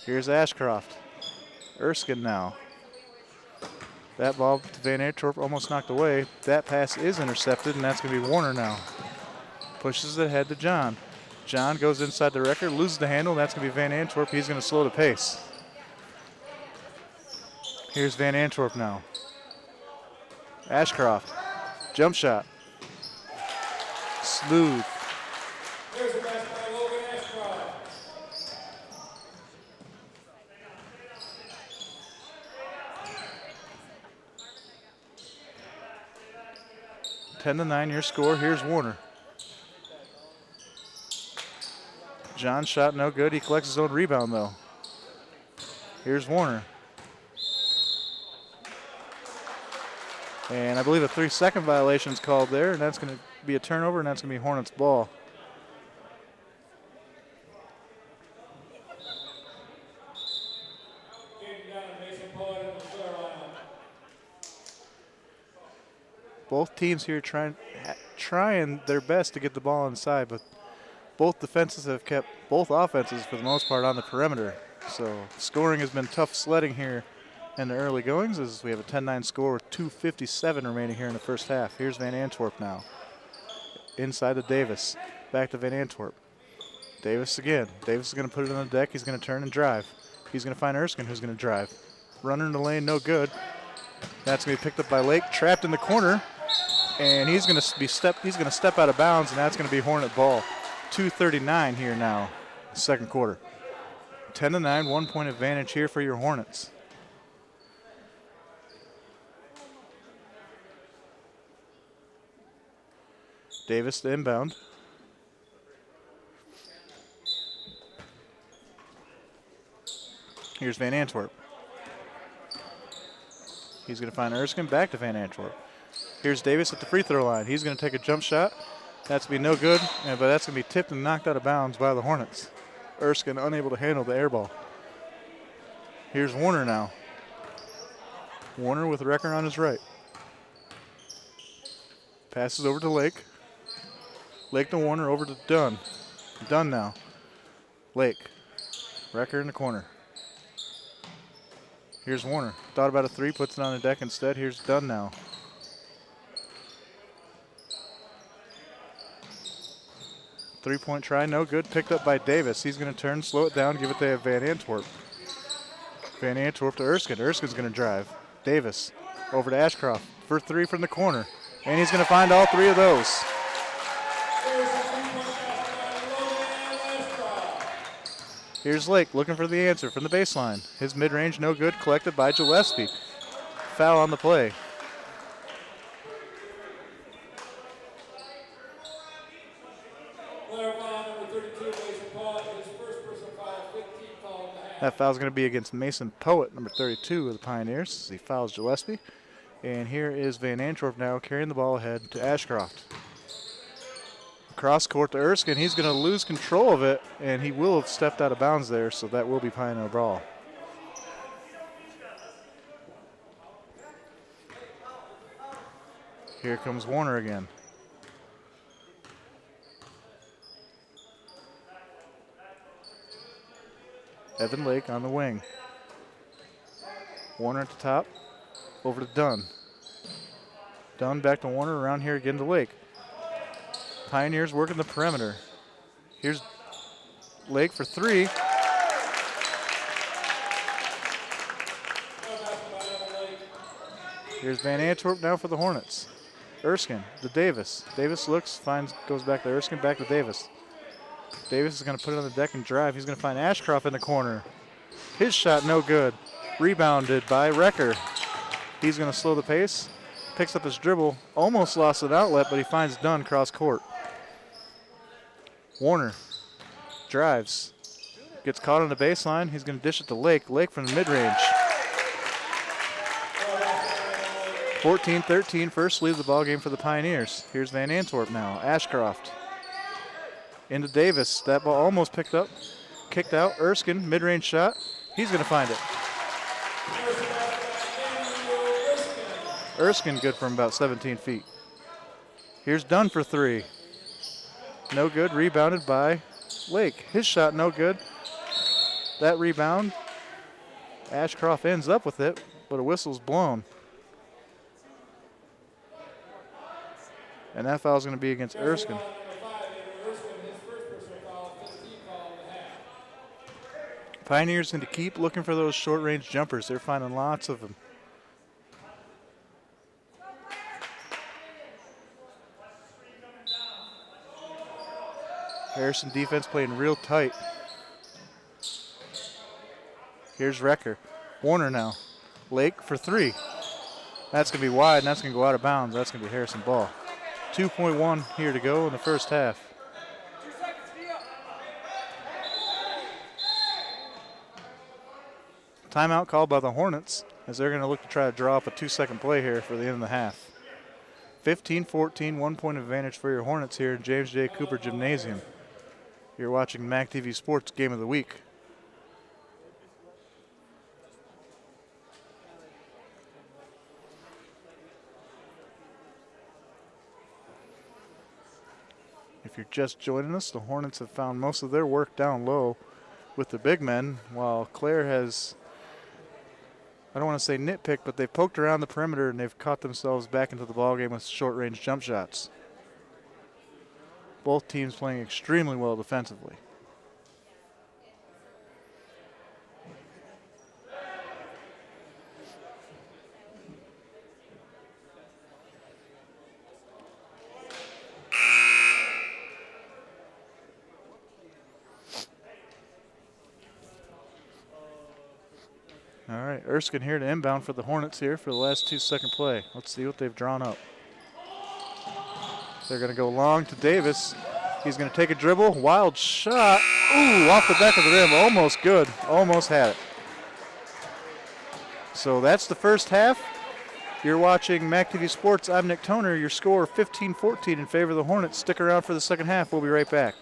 Here's Ashcroft. Erskine now. That ball to Van Antwerp almost knocked away. That pass is intercepted, and that's going to be Warner now. Pushes it ahead to John. John goes inside the Recker, loses the handle, and that's going to be Van Antwerp. He's going to slow the pace. Here's Van Antwerp now. Ashcroft, jump shot. Smooth. There's a pass by Logan Ashcroft. 10-9 your score. Here's Warner. John shot no good. He collects his own rebound though. Here's Warner. And I believe a 3-second violation is called there, and that's going to be a turnover, and that's going to be Hornets ball. Both teams here trying their best to get the ball inside, but both defenses have kept both offenses for the most part on the perimeter. So scoring has been tough sledding here in the early goings as we have a 10-9 score with 2:57 remaining here in the first half. Here's Van Antwerp now. Inside to Davis. Back to Van Antwerp. Davis again. Davis is going to put it on the deck. He's going to turn and drive. He's going to find Erskine, who's going to drive. Runner in the lane, no good. That's going to be picked up by Lake. Trapped in the corner. And he's going to step out of bounds, and that's going to be Hornet ball. 2:39 here now, second quarter. 10-9, 1 point advantage here for your Hornets. Davis to inbound. Here's Van Antwerp. He's going to find Erskine, back to Van Antwerp. Here's Davis at the free throw line. He's going to take a jump shot. That's going to be no good, but that's going to be tipped and knocked out of bounds by the Hornets. Erskine unable to handle the air ball. Here's Warner now. Warner with Recker on his right. Passes over to Lake. Lake to Warner, over to Dunn. Dunn now. Lake. Recker in the corner. Here's Warner. Thought about a three, puts it on the deck instead. Here's Dunn now. Three-point try, no good. Picked up by Davis. He's going to turn, slow it down, give it to Van Antwerp. Van Antwerp to Erskine. Erskine's going to drive. Davis over to Ashcroft for three from the corner. And he's going to find all three of those. Here's Lake looking for the answer from the baseline. His mid-range no good, collected by Gillespie. Foul on the play. That foul's going to be against Mason Poet, number 32 of the Pioneers, as he fouls Gillespie. And here is Van Antwerp now carrying the ball ahead to Ashcroft. Cross court to Erskine. He's going to lose control of it, and he will have stepped out of bounds there, so that will be Pioneer ball. Here comes Warner again. Evan Lake on the wing. Warner at the top. Over to Dunn. Dunn back to Warner. Around here again to Lake. Pioneers working the perimeter. Here's Lake for three. Here's Van Antwerp now for the Hornets. Erskine to Davis. Davis looks, finds, goes back to Erskine, back to Davis. Davis is going to put it on the deck and drive. He's going to find Ashcroft in the corner. His shot no good. Rebounded by Recker. He's going to slow the pace. Picks up his dribble. Almost lost an outlet, but he finds Dunn cross court. Warner drives. Gets caught on the baseline. He's going to dish it to Lake. Lake from the mid-range. 14-13, first lead of the ball game for the Pioneers. Here's Van Antwerp now. Ashcroft into Davis. That ball almost picked up. Kicked out. Erskine, mid-range shot. He's going to find it. Erskine good from about 17 feet. Here's Dunn for three. No good. Rebounded by Lake. His shot no good. That rebound. Ashcroft ends up with it, but a whistle's blown. And that foul is going to be against Erskine. Pioneers need to keep looking for those short-range jumpers. They're finding lots of them. Harrison defense playing real tight. Here's Recker. Warner now. Lake for three. That's going to be wide, and that's going to go out of bounds. That's going to be Harrison ball. 2.1 here to go in the first half. Timeout called by the Hornets as they're going to look to try to draw up a 2-second play here for the end of the half. 15-14, 1 point advantage for your Hornets here in James J. Cooper Gymnasium. You're watching MAC TV Sports Game of the Week. If you're just joining us, the Hornets have found most of their work down low with the big men, while Clare has, I don't want to say nitpick, but they've poked around the perimeter and they've caught themselves back into the ballgame with short-range jump shots. Both teams playing extremely well defensively. All right, Erskine here to inbound for the Hornets here for the last 2-second play. Let's see what they've drawn up. They're going to go long to Davis. He's going to take a dribble. Wild shot. Ooh, off the back of the rim. Almost good. Almost had it. So that's the first half. You're watching MAC TV Sports. I'm Nick Toner. Your score 15-14 in favor of the Hornets. Stick around for the second half. We'll be right back.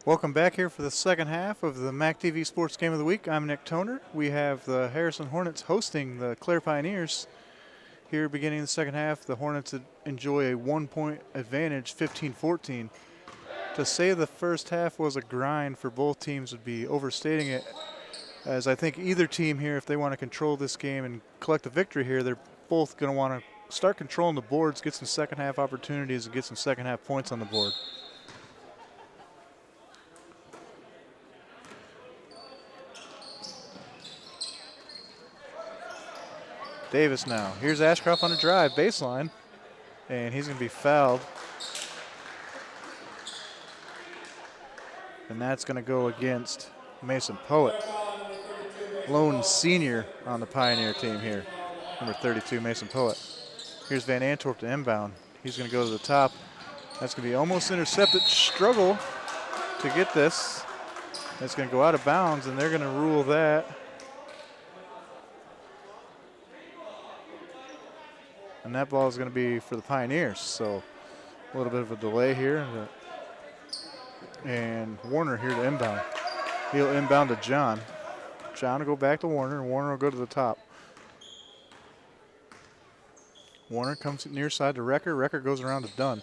Welcome back here for the second half of the MAC TV Sports Game of the Week. I'm Nick Toner. We have the Harrison Hornets hosting the Clare Pioneers. Here beginning the second half, the Hornets enjoy a 1-point advantage, 15-14. To say the first half was a grind for both teams would be overstating it, as I think either team here, if they want to control this game and collect a victory here, they're both going to want to start controlling the boards, get some second half opportunities, and get some second half points on the board. Davis now. Here's Ashcroft on a drive, baseline, and he's going to be fouled. And that's going to go against Mason Poet. Lone senior on the Pioneer team here, number 32, Mason Poet. Here's Van Antwerp to inbound. He's going to go to the top. That's going to be almost intercepted. Struggle to get this. That's going to go out of bounds, and they're going to rule that. And that ball is going to be for the Pioneers. So a little bit of a delay here. And Warner here to inbound. He'll inbound to John. John will go back to Warner, and Warner will go to the top. Warner comes near side to Recker. Recker goes around to Dunn.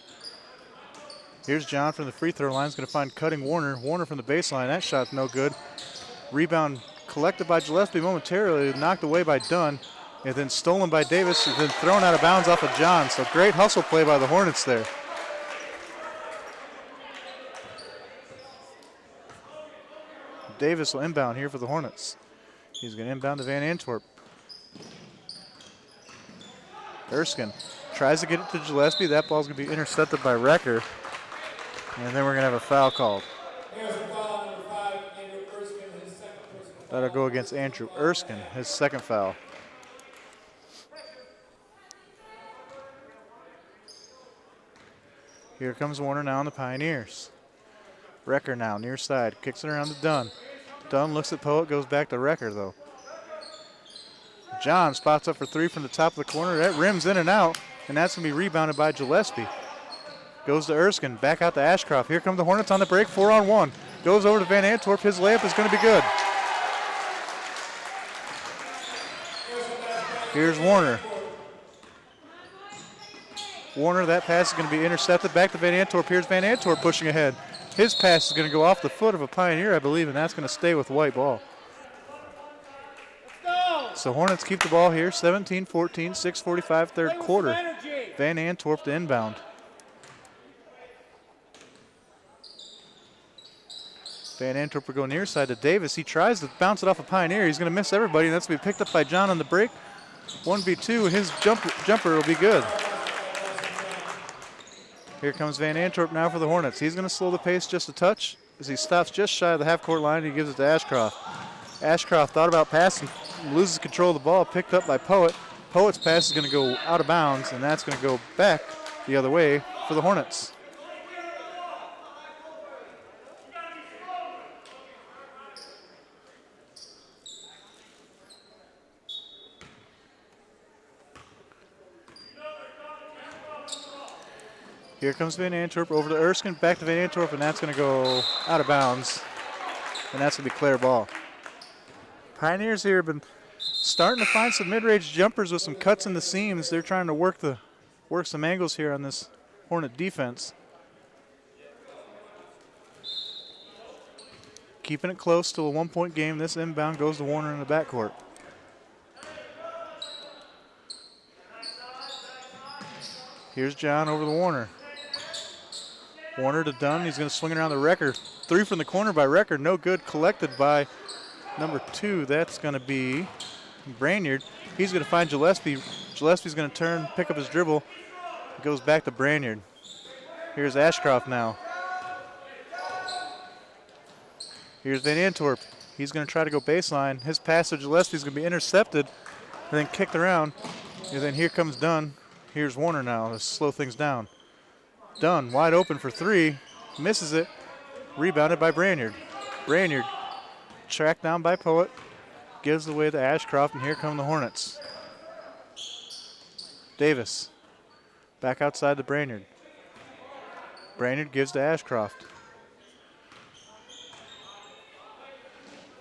Here's John from the free throw line. He's going to find cutting Warner. Warner from the baseline. That shot's no good. Rebound collected by Gillespie momentarily, knocked away by Dunn, and then stolen by Davis, and then thrown out of bounds off of John. So great hustle play by the Hornets there. Davis will inbound here for the Hornets. He's going to inbound to Van Antwerp. Erskine tries to get it to Gillespie. That ball's going to be intercepted by Recker. And then we're going to have a foul called. That'll go against Andrew Erskine, his second foul. Here comes Warner now on the Pioneers. Recker now, near side, kicks it around to Dunn. Dunn looks at Poet, goes back to Recker though. John spots up for three from the top of the corner. That rims in and out, and that's going to be rebounded by Gillespie. Goes to Erskine, back out to Ashcroft. Here come the Hornets on the break, 4-on-1. Goes over to Van Antwerp, his layup is going to be good. Here's Warner. Warner, that pass is going to be intercepted. Back to Van Antwerp. Here's Van Antwerp pushing ahead. His pass is going to go off the foot of a Pioneer, I believe, and that's going to stay with white ball. So Hornets keep the ball here, 17-14, 6:45 third quarter. Van Antwerp to inbound. Van Antwerp will go near side to Davis. He tries to bounce it off a Pioneer. He's going to miss everybody, and that's going to be picked up by John on the break. 1v2, his jumper will be good. Here comes Van Antwerp now for the Hornets. He's going to slow the pace just a touch as he stops just shy of the half-court line. He gives it to Ashcroft. Ashcroft thought about passing, loses control of the ball, picked up by Poet. Poet's pass is going to go out of bounds, and that's going to go back the other way for the Hornets. Here comes Van Antwerp over to Erskine, back to Van Antwerp, and that's going to go out of bounds. And that's going to be Clare ball. Pioneers here have been starting to find some mid-range jumpers with some cuts in the seams. They're trying to work some angles here on this Hornet defense. Keeping it close to a 1-point game. This inbound goes to Warner in the backcourt. Here's John over to Warner. Warner to Dunn. He's going to swing it around the Recker. Three from the corner by Recker. No good. Collected by number 2. That's going to be Branyard. He's going to find Gillespie. Gillespie's going to turn, pick up his dribble. Goes back to Branyard. Here's Ashcroft now. Here's Van Antwerp. He's going to try to go baseline. His pass to Gillespie is going to be intercepted and then kicked around. And then here comes Dunn. Here's Warner now to slow things down. Dunn wide open for three. Misses it. Rebounded by Branyard. Branyard tracked down by Poet. Gives away to Ashcroft, and here come the Hornets. Davis back outside to Branyard. Branyard gives to Ashcroft.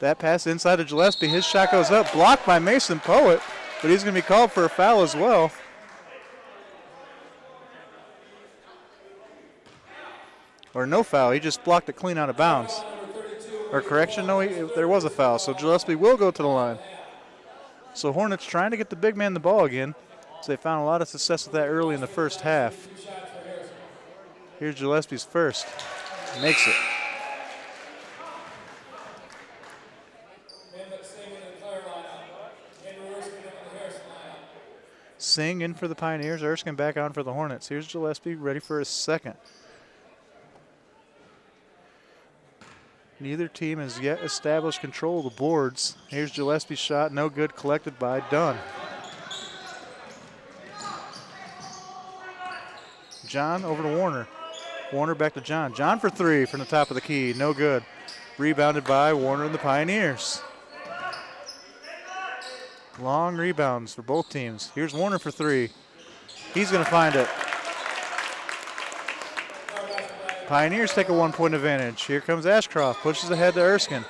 That pass inside of Gillespie. His shot goes up, blocked by Mason Poet, but he's going to be called for a foul as well. Or no foul, he just blocked it clean out of bounds. Or correction, no, there was a foul, so Gillespie will go to the line. So Hornets trying to get the big man the ball again. So they found a lot of success with that early in the first half. Here's Gillespie's first. Makes it. Singh in for the Pioneers. Erskine back on for the Hornets. Here's Gillespie ready for his second. Neither team has yet established control of the boards. Here's Gillespie's shot. No good. Collected by Dunn. John over to Warner. Warner back to John. John for three from the top of the key. No good. Rebounded by Warner and the Pioneers. Long rebounds for both teams. Here's Warner for three. He's going to find it. Pioneers take a 1 point advantage. Here comes Ashcroft. Pushes ahead to Erskine.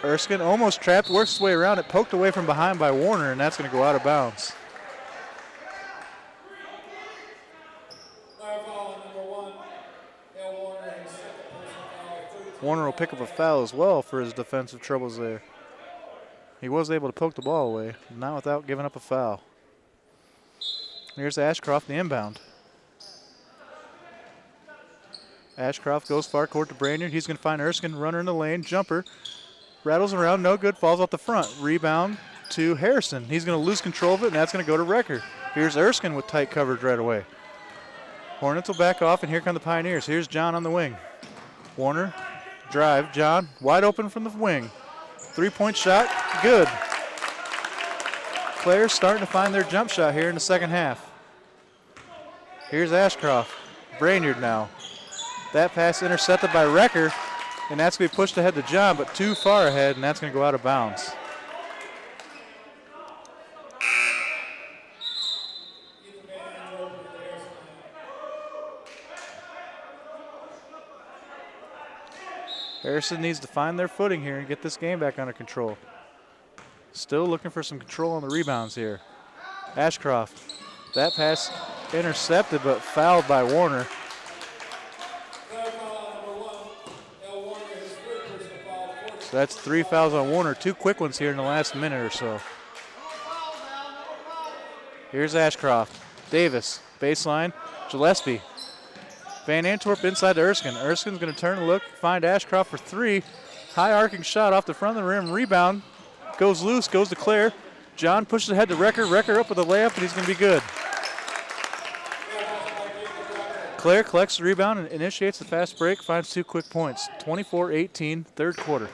Erskine almost trapped, works his way around it, poked away from behind by Warner, and that's going to go out of bounds. Warner will pick up a foul as well for his defensive troubles there. He was able to poke the ball away, not without giving up a foul. Here's Ashcroft, the inbound. Ashcroft goes far court to Brainerd. He's going to find Erskine, runner in the lane, jumper. Rattles around, no good, falls off the front. Rebound to Harrison. He's going to lose control of it, and that's going to go to Recker. Here's Erskine with tight coverage right away. Hornets will back off, and here come the Pioneers. Here's John on the wing. Warner, drive, John, wide open from the wing. 3-point shot, good. Clare starting to find their jump shot here in the second half. Here's Ashcroft. Brainerd now. That pass intercepted by Recker, and that's going to be pushed ahead to John, but too far ahead, and that's going to go out of bounds. Harrison needs to find their footing here and get this game back under control. Still looking for some control on the rebounds here. Ashcroft, that pass intercepted but fouled by Warner. So that's 3 fouls on Warner. 2 quick ones here in the last minute or so. Here's Ashcroft. Davis, baseline, Gillespie. Van Antwerp inside to Erskine. Erskine's going to turn and look, find Ashcroft for three. High arcing shot off the front of the rim. Rebound goes loose, goes to Clare. John pushes ahead to Recker. Recker up with a layup, and he's going to be good. Clare collects the rebound and initiates the fast break, finds 2 quick points. 24-18, third quarter.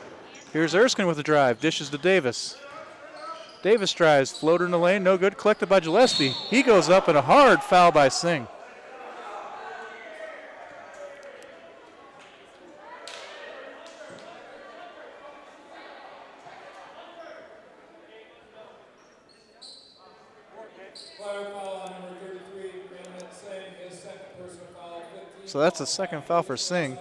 Here's Erskine with the drive, dishes to Davis. Davis drives, floater in the lane, no good, collected by Gillespie. He goes up and a hard foul by Singh. So that's the second foul for Singh.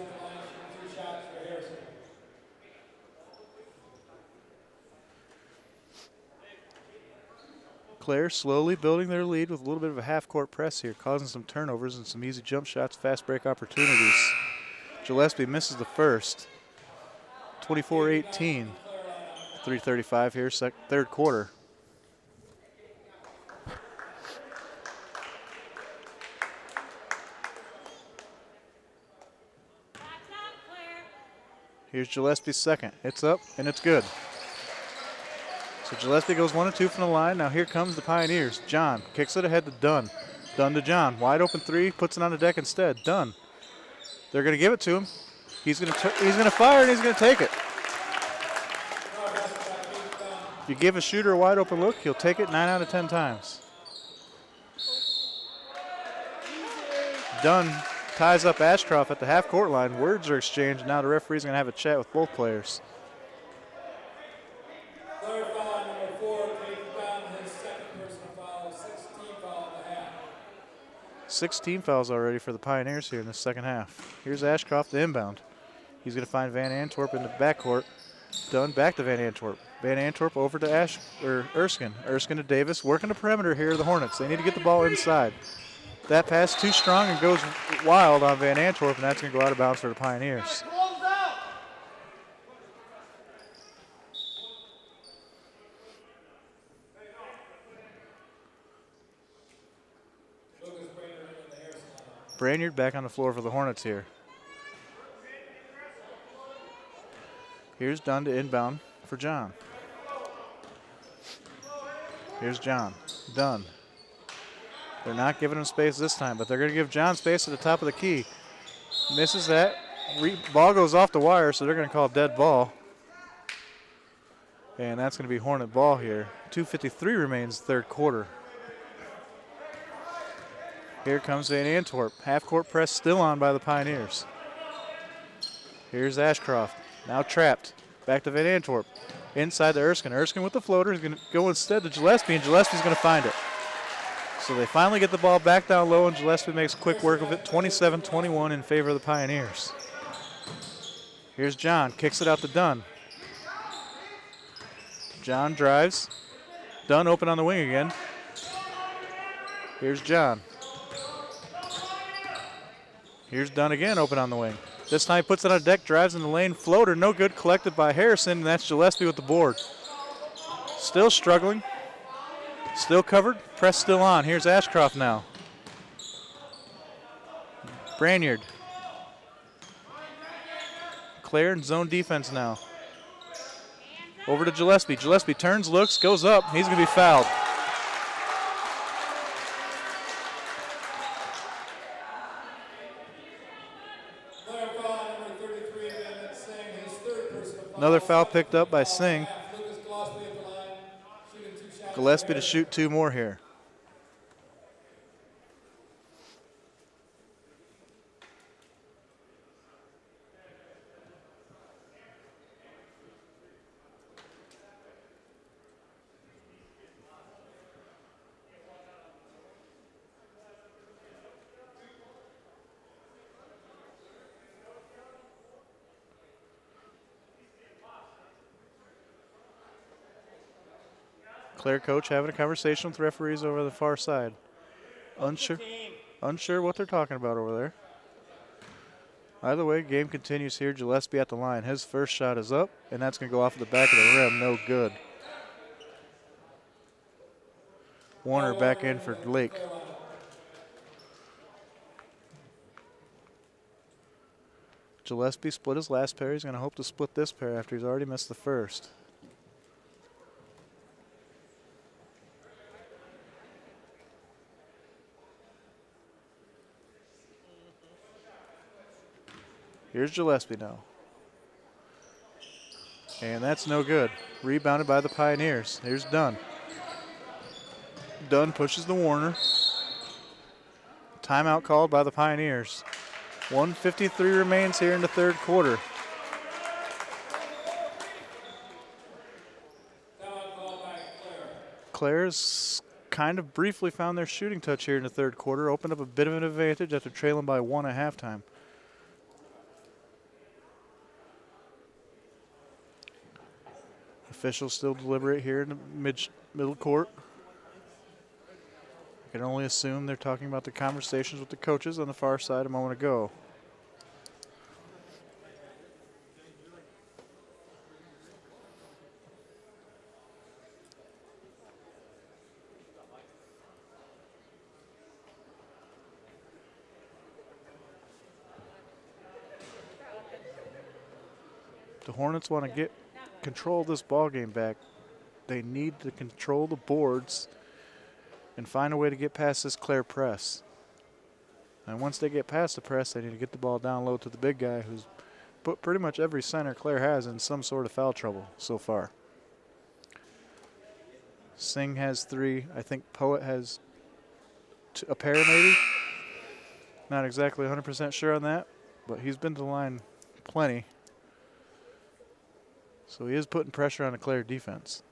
Clare slowly building their lead with a little bit of a half-court press here, causing some turnovers and some easy jump shots, fast break opportunities. Gillespie misses the first. 24-18. 3:35 here, third quarter. Here's Gillespie's second. It's up, and it's good. So Gillespie goes 1 of 2 from the line. Now here comes the Pioneers. John kicks it ahead to Dunn. Dunn to John. Wide open three, puts it on the deck instead. Dunn. They're going to give it to him. He's going to fire, and he's going to take it. If you give a shooter a wide open look, he'll take it 9 out of 10 times. Dunn ties up Ashcroft at the half-court line. Words are exchanged. Now the referee's going to have a chat with both players. 16 fouls already for the Pioneers here in the second half. Here's Ashcroft, the inbound. He's going to find Van Antwerp in the backcourt. Dunn back to Van Antwerp. Van Antwerp over to Erskine. Erskine to Davis, working the perimeter here, the Hornets. They need to get the ball inside. That pass too strong and goes wild on Van Antwerp, and that's going to go out of bounds for the Pioneers. Brainerd back on the floor for the Hornets here. Here's Dunn to inbound for John. Here's John. Dunn. They're not giving him space this time, but they're going to give John space at the top of the key. Misses that. Ball goes off the wire, so they're going to call dead ball. And that's going to be Hornet ball here. 2:53 remains third quarter. Here comes Van Antwerp. Half-court press still on by the Pioneers. Here's Ashcroft. Now trapped. Back to Van Antwerp. Inside to Erskine. Erskine with the floater is going to go instead to Gillespie, and Gillespie's going to find it. So they finally get the ball back down low, and Gillespie makes quick work of it. 27-21 in favor of the Pioneers. Here's John. Kicks it out to Dunn. John drives. Dunn open on the wing again. Here's John. Here's Dunn again, open on the wing. This time he puts it on deck, drives in the lane, floater, no good, collected by Harrison, and that's Gillespie with the board. Still struggling, still covered, press still on. Here's Ashcroft now. Brainerd. Clare in zone defense now. Over to Gillespie. Gillespie turns, looks, goes up. He's going to be fouled. Another foul picked up by Singh. Gillespie to shoot two more here. Clare coach having a conversation with referees over the far side. Unsure what they're talking about over there. Either way, game continues here. Gillespie at the line. His first shot is up, and that's going to go off the back of the rim. No good. Warner back in for Lake. Gillespie split his last pair. He's going to hope to split this pair after he's already missed the first. Here's Gillespie now. And that's no good. Rebounded by the Pioneers. Here's Dunn. Dunn pushes the Warner. Timeout called by the Pioneers. 1:53 remains here in the third quarter. Clare's kind of briefly found their shooting touch here in the third quarter. Opened up a bit of an advantage after trailing by one at halftime. Officials still deliberate here in the middle court. I can only assume they're talking about the conversations with the coaches on the far side a moment ago. The Hornets want to get control of this ball game back. They need to control the boards and find a way to get past this Clare press. And once they get past the press, they need to get the ball down low to the big guy who's put pretty much every center Clare has in some sort of foul trouble so far. Singh has three. I think Poet has a pair maybe. Not exactly 100% sure on that, but he's been to the line plenty. So he is putting pressure on the Clare defense.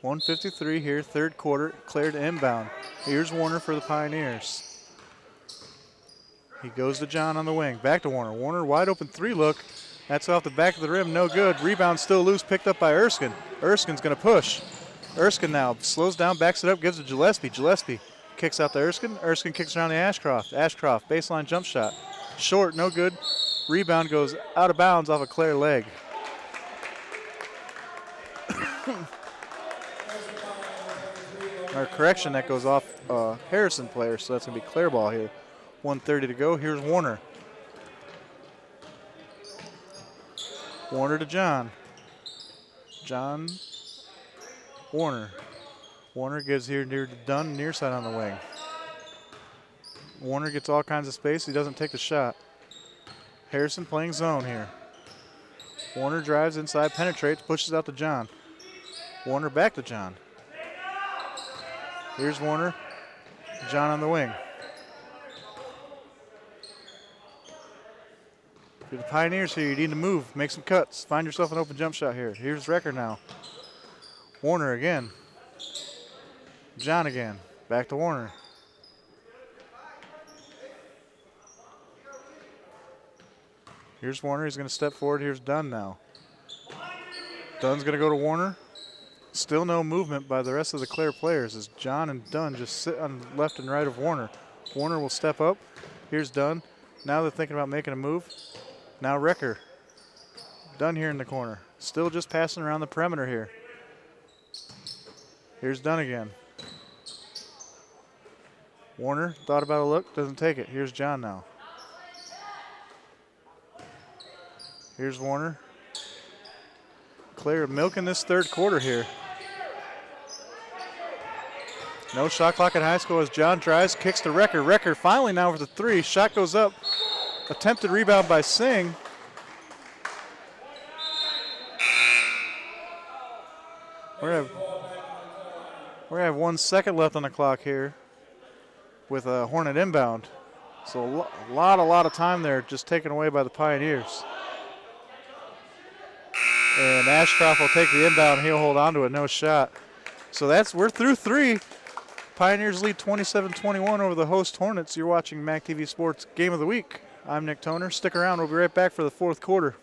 1:53 here, third quarter. Clare to inbound. Here's Warner for the Pioneers. He goes to John on the wing. Back to Warner. Warner wide open three look. That's off the back of the rim. No good. Rebound still loose. Picked up by Erskine. Erskine's going to push. Erskine now slows down, backs it up, gives it to Gillespie. Gillespie kicks out to Erskine. Erskine kicks around to Ashcroft. Ashcroft, baseline jump shot. Short, no good. Rebound goes out of bounds off a Clare leg. Or correction, that goes off Harrison player, so that's going to be Clare ball here. 1:30 to go. Here's Warner. Warner to John. John, Warner. Warner gives here near to Dunn, near side on the wing. Warner gets all kinds of space. He doesn't take the shot. Harrison playing zone here. Warner drives inside, penetrates, pushes out to John. Warner back to John. Here's Warner. John on the wing. For the Pioneers here, you need to move, make some cuts, find yourself an open jump shot here. Here's Recker now. Warner again. John again. Back to Warner. Here's Warner. He's going to step forward. Here's Dunn now. Dunn's going to go to Warner. Still no movement by the rest of the Clare players as John and Dunn just sit on the left and right of Warner. Warner will step up. Here's Dunn. Now they're thinking about making a move. Now Recker. Dunn here in the corner. Still just passing around the perimeter here. Here's Dunn again. Warner thought about a look, doesn't take it. Here's John now. Here's Warner. Clare milking this third quarter here. No shot clock at high school as John tries, kicks to Recker. Recker finally now with the three. Shot goes up. Attempted rebound by Singh. We have 1 second left on the clock here with a Hornet inbound. So a lot of time there just taken away by the Pioneers. And Ashcroft will take the inbound. He'll hold on to it. No shot. So we're through three. Pioneers lead 27-21 over the host Hornets. You're watching MAC TV Sports Game of the Week. I'm Nick Toner. Stick around. We'll be right back for the fourth quarter.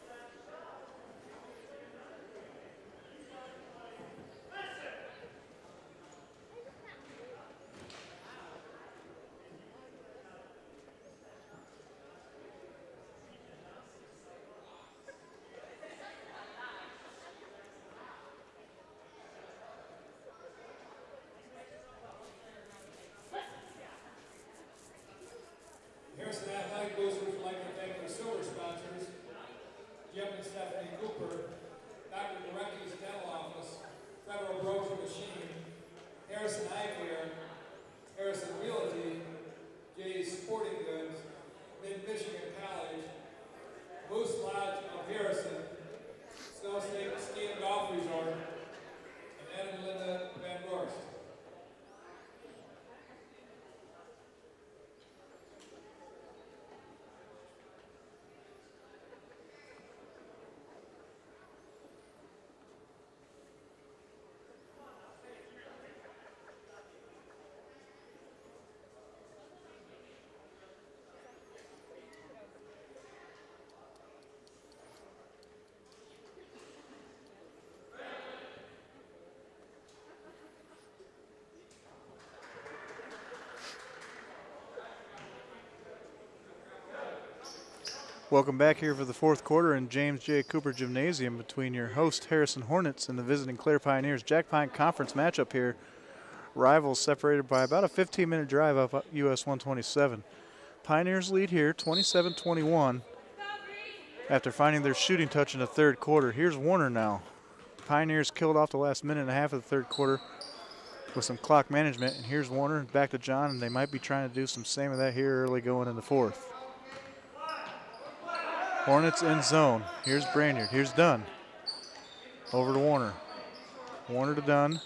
Harrison Athletic Boosters would like to thank their silver sponsors, Jim and Stephanie Cooper, Dr. Gorecki's Dental Office, Federal Broker Machine, Harrison Eye Care, Harrison Realty, Jay's Sporting Goods, Mid-Michigan College, Moose Lodge of Harrison, Snow State Ski and Golf Resort, and Ed and Linda Van Gorst. Welcome back here for the fourth quarter in James J. Cooper Gymnasium between your host Harrison Hornets and the visiting Clare Pioneers. Jack Pine Conference matchup here. Rivals separated by about a 15-minute drive up US 127. Pioneers lead here 27-21 after finding their shooting touch in the third quarter. Here's Warner now. Pioneers killed off the last minute and a half of the third quarter with some clock management. And here's Warner back to John, and they might be trying to do some same of that here early going in the fourth. Hornets in zone. Here's Branyard. Here's Dunn. Over to Warner. Warner to Dunn.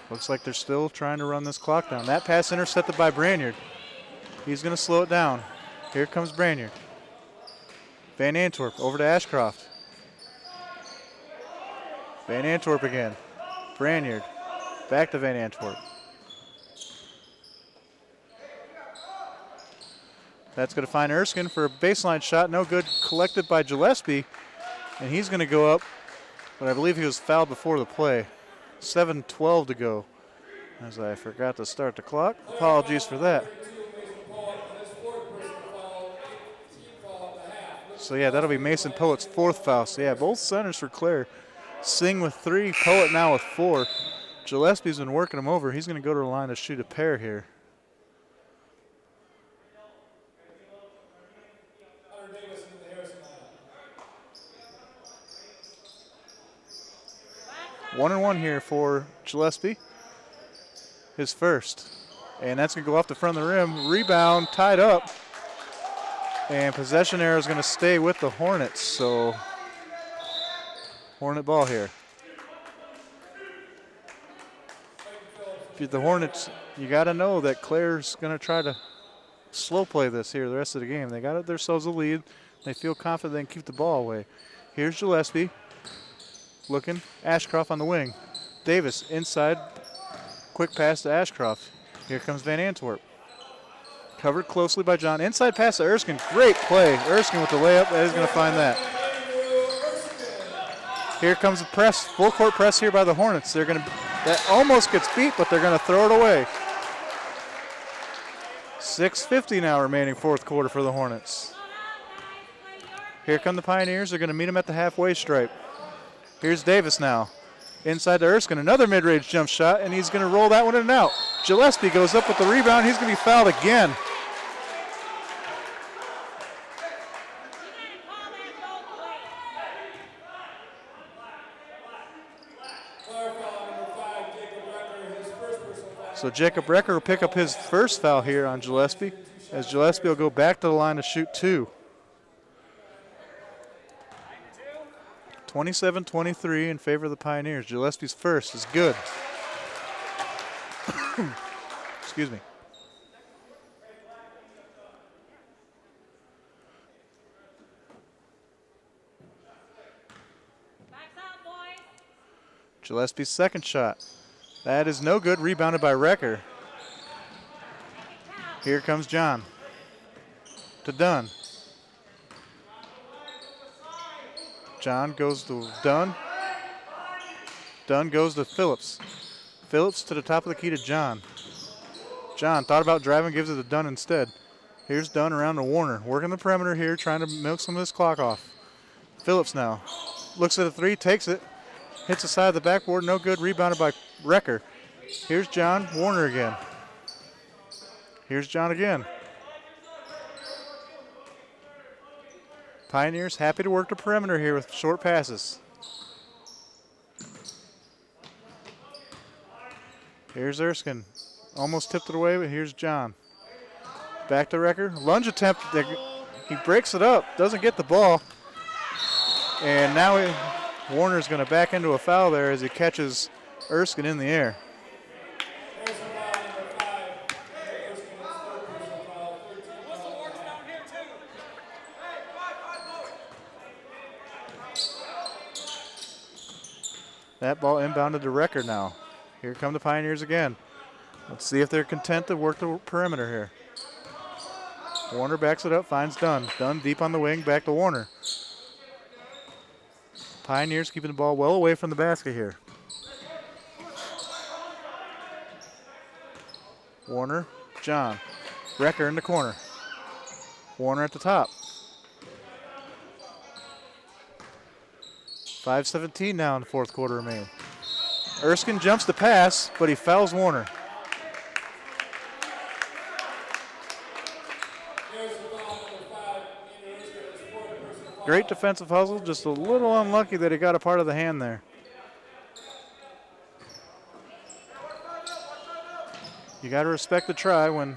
Looks like they're still trying to run this clock down. That pass intercepted by Branyard. He's going to slow it down. Here comes Branyard. Van Antwerp over to Ashcroft. Van Antwerp again. Branyard. Back to Van Antwerp. That's going to find Erskine for a baseline shot. No good. Collected by Gillespie. And he's going to go up. But I believe he was fouled before the play. 7:12 to go. As I forgot to start the clock. Apologies for that. So yeah, that'll be Mason Poet's 4th foul. So yeah, both centers for Clare. Singh with 3, Poet now with 4. Gillespie's been working him over. He's going to go to the line to shoot a pair here. One and one here for Gillespie. His first. And that's going to go off the front of the rim. Rebound tied up. And possession arrow is going to stay with the Hornets. So Hornet ball here. If you're the Hornets, you got to know that Clare's going to try to slow play this here the rest of the game. They got themselves a lead. They feel confident they can keep the ball away. Here's Gillespie looking. Ashcroft on the wing. Davis inside. Quick pass to Ashcroft. Here comes Van Antwerp. Covered closely by John. Inside pass to Erskine. Great play. Erskine with the layup. That is going to find that. Here comes the press. Full court press here by the Hornets. They're going to. That almost gets beat, but they're going to throw it away. 6:50 now remaining 4th quarter for the Hornets. Here come the Pioneers. They're going to meet them at the halfway stripe. Here's Davis now. Inside to Erskine. Another mid-range jump shot, and he's going to roll that one in and out. Gillespie goes up with the rebound. He's going to be fouled again. So Jacob Recker will pick up his first foul here on Gillespie, as Gillespie will go back to the line to shoot 2. 27-23 in favor of the Pioneers. Gillespie's first is good. Excuse me. Gillespie's second shot. That is no good. Rebounded by Recker. Here comes John. To Dunn. John goes to Dunn. Dunn goes to Phillips. Phillips to the top of the key to John. John thought about driving, gives it to Dunn instead. Here's Dunn around to Warner. Working the perimeter here, trying to milk some of this clock off. Phillips now. Looks at a 3, takes it. Hits the side of the backboard, no good. Rebounded by Recker. Here's John. Warner again. Here's John again. Pioneers happy to work the perimeter here with short passes. Here's Erskine. Almost tipped it away, but here's John. Back to Recker. Lunge attempt. He breaks it up. Doesn't get the ball. And now Warner's going to back into a foul there as he catches Erskine in the air. That ball inbounded to Recker now. Here come the Pioneers again. Let's see if they're content to work the perimeter here. Warner backs it up, finds Dunn. Dunn deep on the wing, back to Warner. Pioneers keeping the ball well away from the basket here. Warner, John. Recker in the corner. Warner at the top. 5:17 now in the 4th quarter remaining. Erskine jumps the pass, but he fouls Warner. Great defensive hustle, just a little unlucky that he got a part of the hand there. You got to respect the try when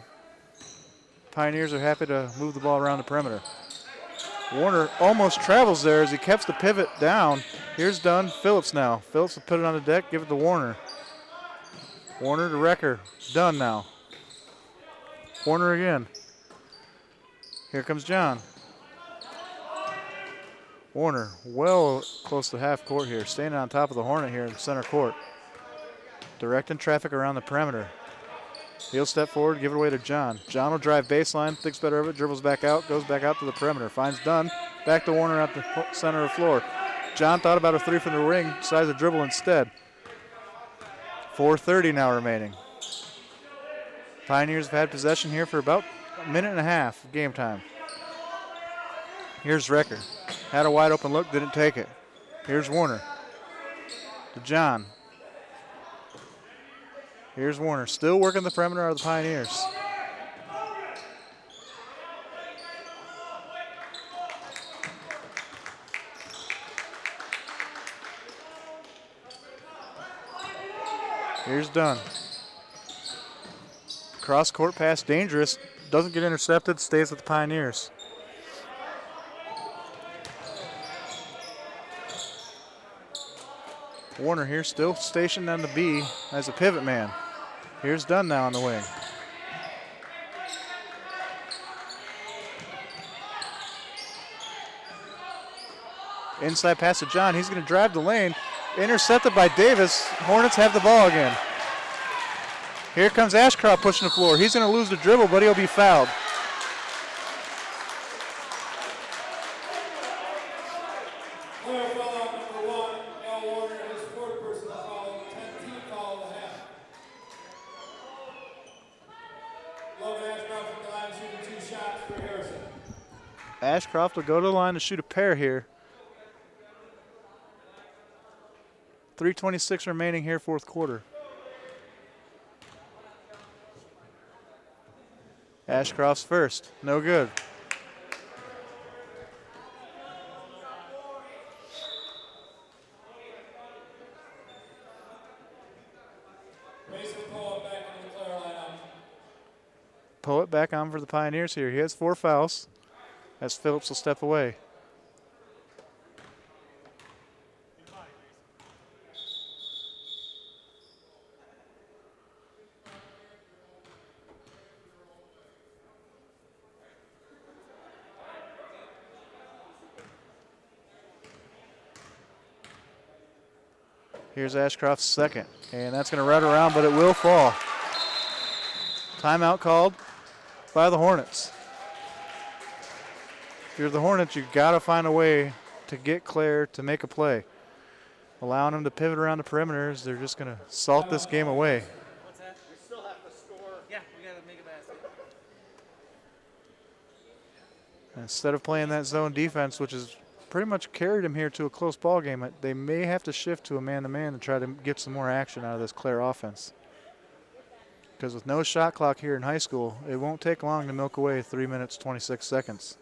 Pioneers are happy to move the ball around the perimeter. Warner almost travels there as he keeps the pivot down. Here's Dunn. Phillips now. Phillips will put it on the deck, give it to Warner. Warner to Recker. Dunn now. Warner again. Here comes John. Warner well close to half court here, standing on top of the Hornet here in center court. Directing traffic around the perimeter. He'll step forward, give it away to John. John will drive baseline, thinks better of it, dribbles back out, goes back out to the perimeter. Finds Dunn, back to Warner at the center of the floor. John thought about a three from the ring, decides to dribble instead. 4:30 now remaining. Pioneers have had possession here for about a minute and a half of game time. Here's Recker. Had a wide open look, didn't take it. Here's Warner. To John. Here's Warner, still working the perimeter of the Pioneers. Here's Dunn. Cross court pass, dangerous. Doesn't get intercepted, stays with the Pioneers. Warner here still stationed on the B as a pivot man. Here's Dunn now on the wing. Inside pass to John. He's going to drive the lane. Intercepted by Davis. Hornets have the ball again. Here comes Ashcroft pushing the floor. He's going to lose the dribble, but he'll be fouled. Clare foul out number 1. Al Warner, his fourth personal foul, 10-team foul of the half. Logan Ashcroft at the line shooting 2 shots for Harrison. Ashcroft will go to the line to shoot a pair here. 3:26 remaining here, fourth quarter. Ashcroft's first, no good. Mason Poet back into the Clare lineup. Poet back on for the Pioneers here. He has 4 fouls as Phillips will step away. Here's Ashcroft's second, and that's going to run around, but it will fall. Timeout called by the Hornets. If you're the Hornets, you've got to find a way to get Clare to make a play. Allowing them to pivot around the perimeters, they're just going to salt this game away. What's that? We still have to score. Yeah, we got to make a basket. Instead of playing that zone defense, which has pretty much carried them here to a close ball game, they may have to shift to a man-to-man to try to get some more action out of this Clare offense. Because with no shot clock here in high school, it won't take long to milk away 3 minutes, 26 seconds.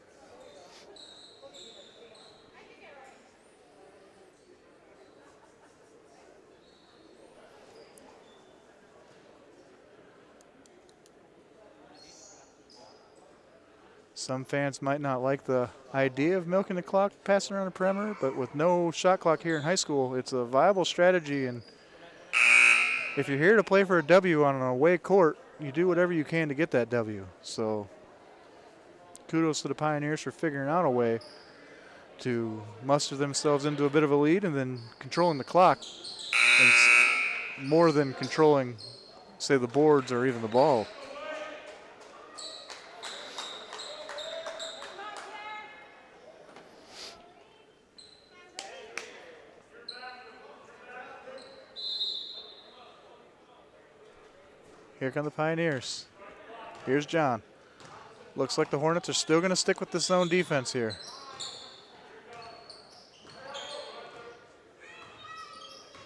Some fans might not like the idea of milking the clock, passing around the perimeter, but with no shot clock here in high school, it's a viable strategy. And if you're here to play for a W on an away court, you do whatever you can to get that W. So kudos to the Pioneers for figuring out a way to muster themselves into a bit of a lead, and then controlling the clock. And it's more than controlling, say, the boards or even the ball. Here come the Pioneers. Here's John. Looks like the Hornets are still going to stick with the zone defense here.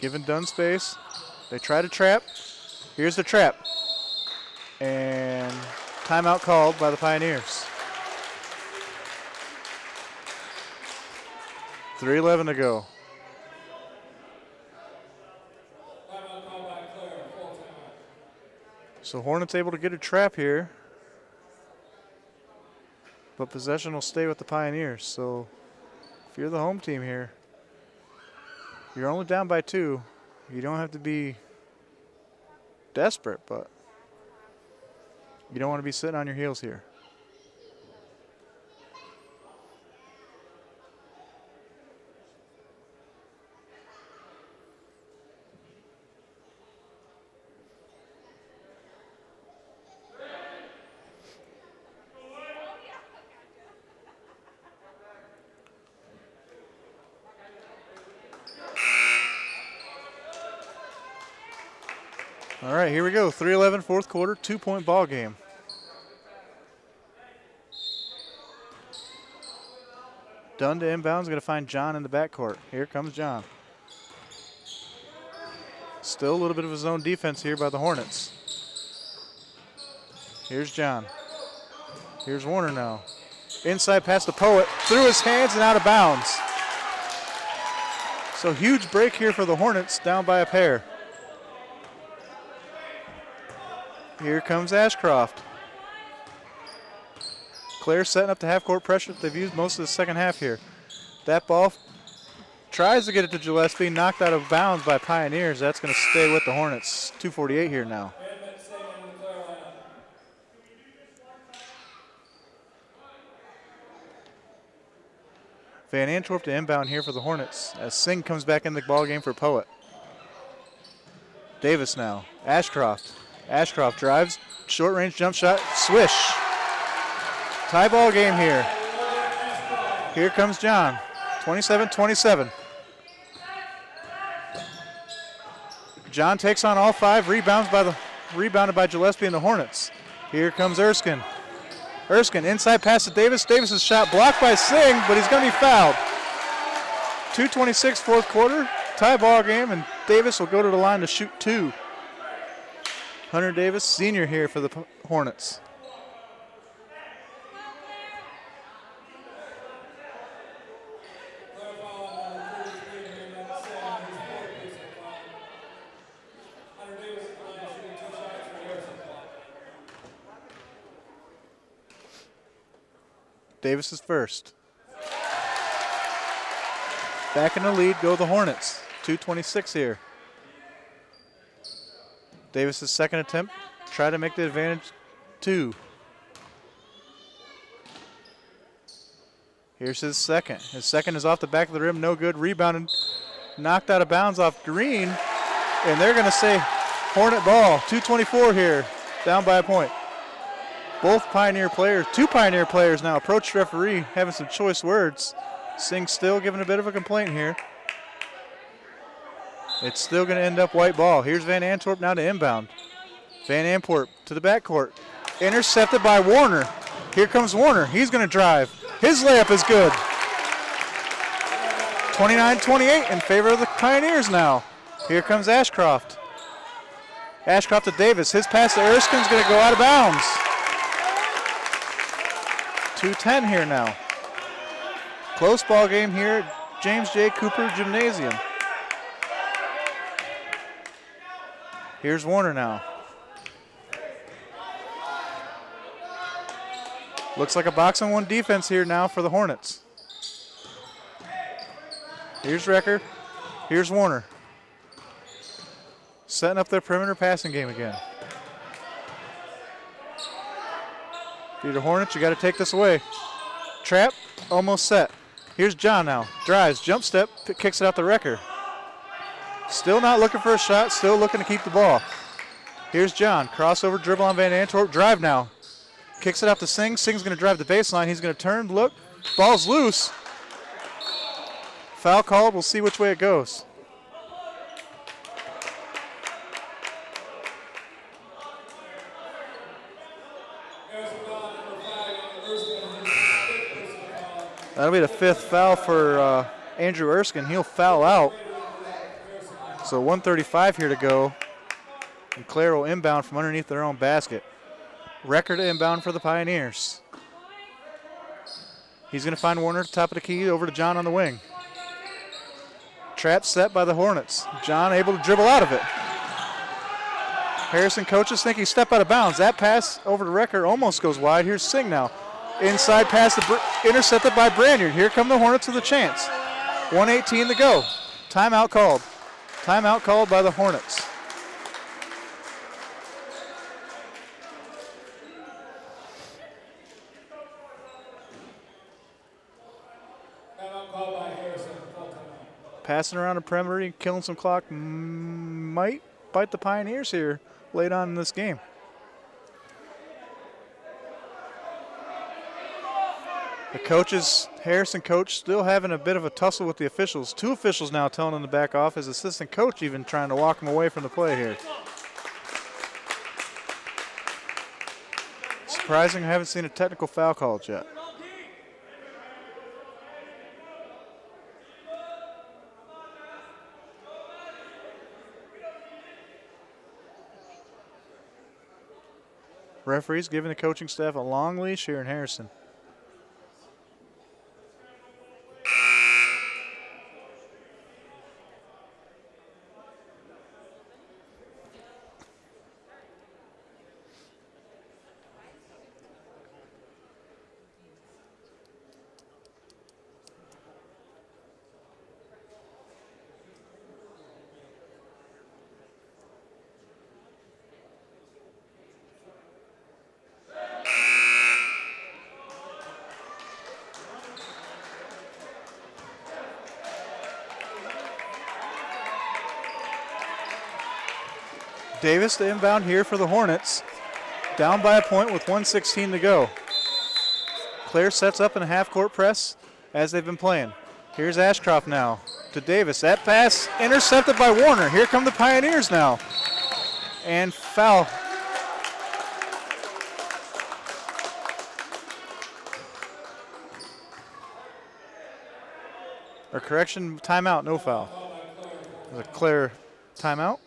Giving Dunn space. They try to trap. Here's the trap. And timeout called by the Pioneers. 3:11 to go. So Hornets able to get a trap here, but possession will stay with the Pioneers. So if you're the home team here, you're only down by 2. You don't have to be desperate, but you don't want to be sitting on your heels here. All right, here we go. 3:11 fourth quarter, 2-point ball game. Dunn to inbounds, going to find John in the backcourt. Here comes John. Still a little bit of a zone defense here by the Hornets. Here's John. Here's Warner now. Inside pass to Poet, through his hands and out of bounds. So huge break here for the Hornets, down by a pair. Here comes Ashcroft. Clare setting up the half-court pressure that they've used most of the second half here. That ball tries to get it to Gillespie, knocked out of bounds by Pioneers. That's going to stay with the Hornets. 2:48 here now. Van Antwerp to inbound here for the Hornets as Singh comes back in the ball game for Poet. Davis now. Ashcroft. Ashcroft drives. Short range jump shot. Swish. Tie ball game here. Here comes John. 27-27. John takes on all five. Rebounded by Gillespie and the Hornets. Here comes Erskine. Erskine, inside pass to Davis. Davis's shot blocked by Singh, but he's going to be fouled. 2:26 fourth quarter, tie ball game, and Davis will go to the line to shoot two. Hunter Davis, senior here for the Hornets. Davis is first. Back in the lead go the Hornets. 2:26 here. Davis's second attempt. Try to make the advantage two. Here's his second. His second is off the back of the rim. No good. Rebounded. Knocked out of bounds off Green. And they're going to say Hornet ball. 2:24 here. Down by a point. Both Pioneer players, two Pioneer players now approach referee, having some choice words. Singh still giving a bit of a complaint here. It's still going to end up white ball. Here's Van Antwerp now to inbound. Van Antwerp to the backcourt. Intercepted by Warner. Here comes Warner. He's going to drive. His layup is good. 29-28 in favor of the Pioneers now. Here comes Ashcroft. Ashcroft to Davis. His pass to Erskine's going to go out of bounds. 2:10 here now. Close ball game here at James J. Cooper Gymnasium. Here's Warner now. Looks like a box-on-one defense here now for the Hornets. Here's Recker. Here's Warner. Setting up their perimeter passing game again. Peter Hornets, you got to take this away. Trap, almost set. Here's John now. Drives, jump step, kicks it out to Recker. Still not looking for a shot, still looking to keep the ball. Here's John. Crossover dribble on Van Antwerp. Drive now. Kicks it out to Singh. Singh's going to drive the baseline. He's going to turn, look. Ball's loose. Foul called. We'll see which way it goes. That'll be the fifth foul for Andrew Erskine. He'll foul out. So 1:35 here to go. And Clare will inbound from underneath their own basket. Record inbound for the Pioneers. He's going to find Warner at the top of the key, over to John on the wing. Trap set by the Hornets. John able to dribble out of it. Harrison coaches think he stepped out of bounds. That pass over to Recker almost goes wide. Here's Singh now. Inside pass intercepted by Branyard. Here come the Hornets with a chance. 1:18 to go. Timeout called. Timeout called by the Hornets. Passing around the perimeter, killing some clock, might bite the Pioneers here late on in this game. The coaches, Harrison coach, still having a bit of a tussle with the officials. Two officials now telling him to back off. His assistant coach even trying to walk him away from the play here. surprising I haven't seen a technical foul called yet. Referees giving the coaching staff a long leash here in Harrison. Davis to inbound here for the Hornets. Down by a point with 1:16 to go. Clare sets up in a half-court press as they've been playing. Here's Ashcroft now to Davis. That pass intercepted by Warner. Here come the Pioneers now. And foul. Or correction, timeout, no foul. There's a Clare timeout.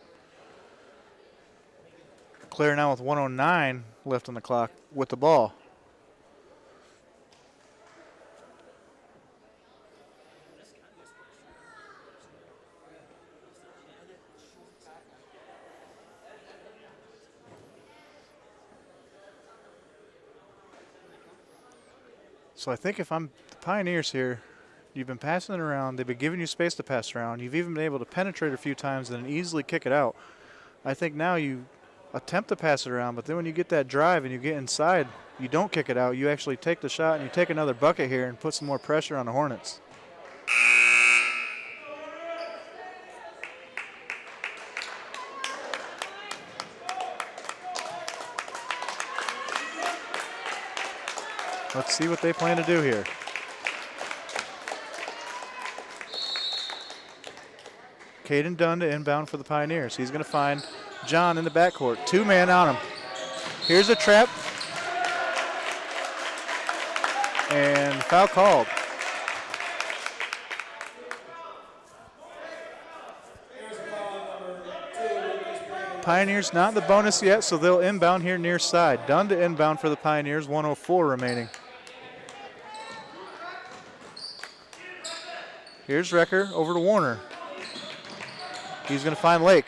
Clare now with 1:09 left on the clock with the ball. So I think if I'm the Pioneers here, you've been passing it around. They've been giving you space to pass around. You've even been able to penetrate a few times and then easily kick it out. I think now you attempt to pass it around, but then when you get that drive and you get inside, you don't kick it out. You actually take the shot and you take another bucket here and put some more pressure on the Hornets. Let's see what they plan to do here. Caden Dunn to inbound for the Pioneers. He's going to find John in the backcourt. Two-man on him. Here's a trap. And foul called. Pioneers not in the bonus yet, so they'll inbound here near side. Dunn to inbound for the Pioneers, 1:04 remaining. Here's Recker over to Warner. He's going to find Lake.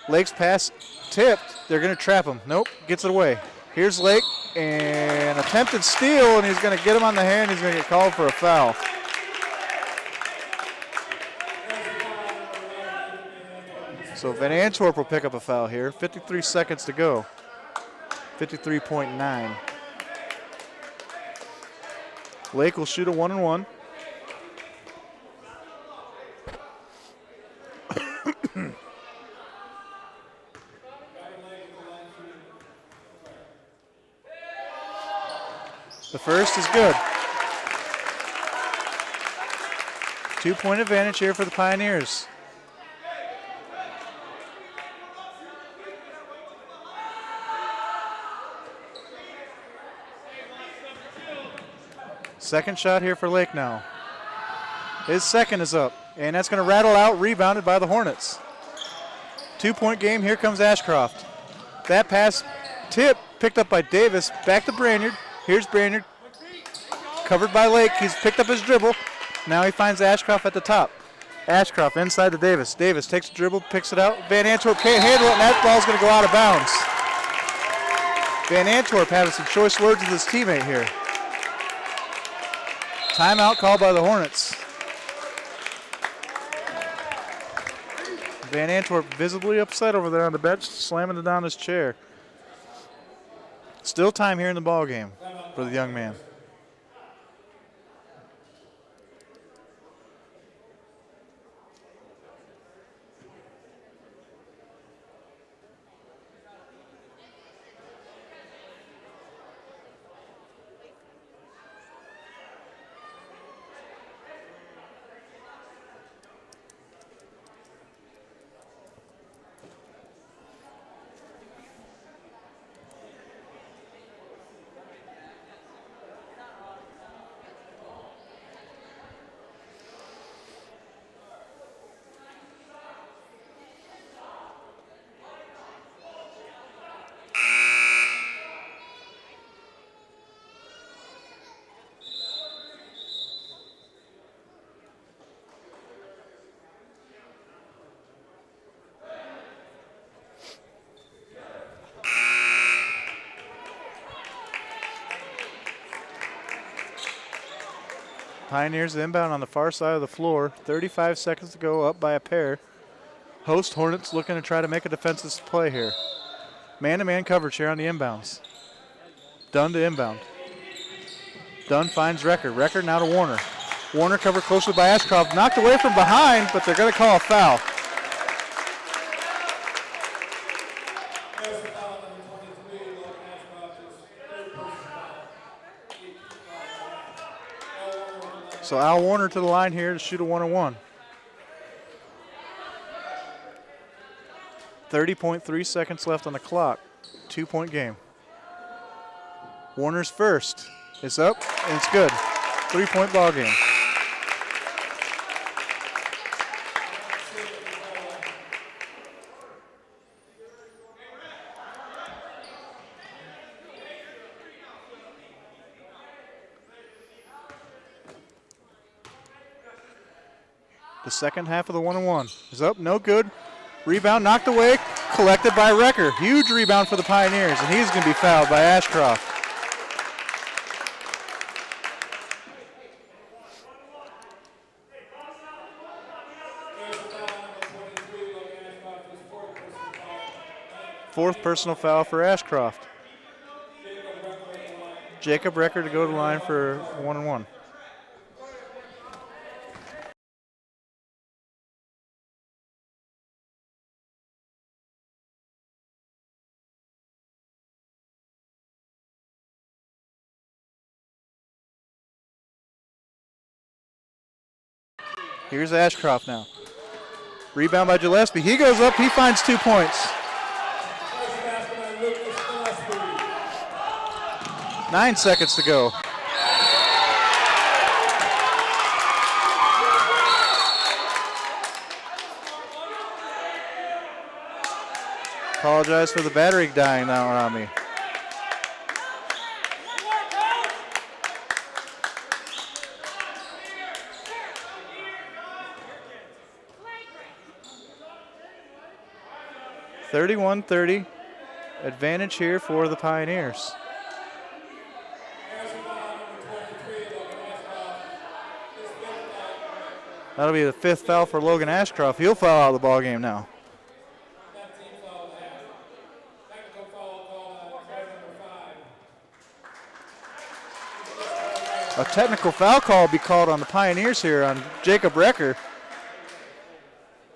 Lake's pass tipped. They're going to trap him. Nope, gets it away. Here's Lake, and attempted steal, and he's going to get him on the hand. He's going to get called for a foul. So Van Antwerp will pick up a foul here. 53 seconds to go. 53.9. Lake will shoot a 1-and-1. The first is good. 2-point advantage here for the Pioneers. Second shot here for Lake now. His second is up, and that's going to rattle out, rebounded by the Hornets. 2-point game, here comes Ashcroft. That pass tip picked up by Davis, back to Branyard. Here's Branyard, covered by Lake. He's picked up his dribble. Now he finds Ashcroft at the top. Ashcroft inside to Davis. Davis takes the dribble, picks it out. Van Antwerp can't handle it, and that ball's going to go out of bounds. Van Antwerp having some choice words with his teammate here. Timeout called by the Hornets. Van Antwerp visibly upset over there on the bench, slamming it down his chair. Still time here in the ball game for the young man. Pioneers inbound on the far side of the floor. 35 seconds to go, up by a pair. Host Hornets looking to try to make a defensive play here. Man-to-man coverage here on the inbounds. Dunn to inbound. Dunn finds Recker. Recker now to Warner. Warner covered closely by Ashcroft. Knocked away from behind, but they're going to call a foul. So Al Warner to the line here to shoot a 1-on-1. 30.3 seconds left on the clock. 2-point game. Warner's first. It's up, and it's good. 3-point ball game. The second half of the 1-on-1 is up, no good. Rebound knocked away, collected by Recker. Huge rebound for the Pioneers, and he's going to be fouled by Ashcroft. Fourth personal foul for Ashcroft. Jacob Recker to go to the line for 1-on-1. Here's Ashcroft now. Rebound by Gillespie. He goes up, he finds 2 points. 9 seconds to go. Apologize for the battery dying now on me. (31-30) advantage here for the Pioneers. That'll be the 5th foul for Logan Ashcroft. He'll foul out of the ball game now. A technical foul call will be called on the Pioneers here on Jacob Recker.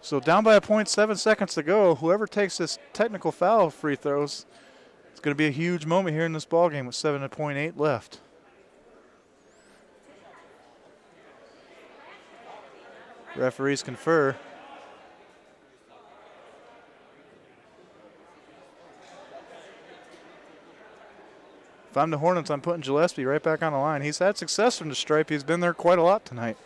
So down by a point, 7 seconds to go. Whoever takes this technical foul free throws, it's going to be a huge moment here in this ball game with 7.8 left. Referees confer. If I'm the Hornets, I'm putting Gillespie right back on the line. He's had success from the stripe. He's been there quite a lot tonight.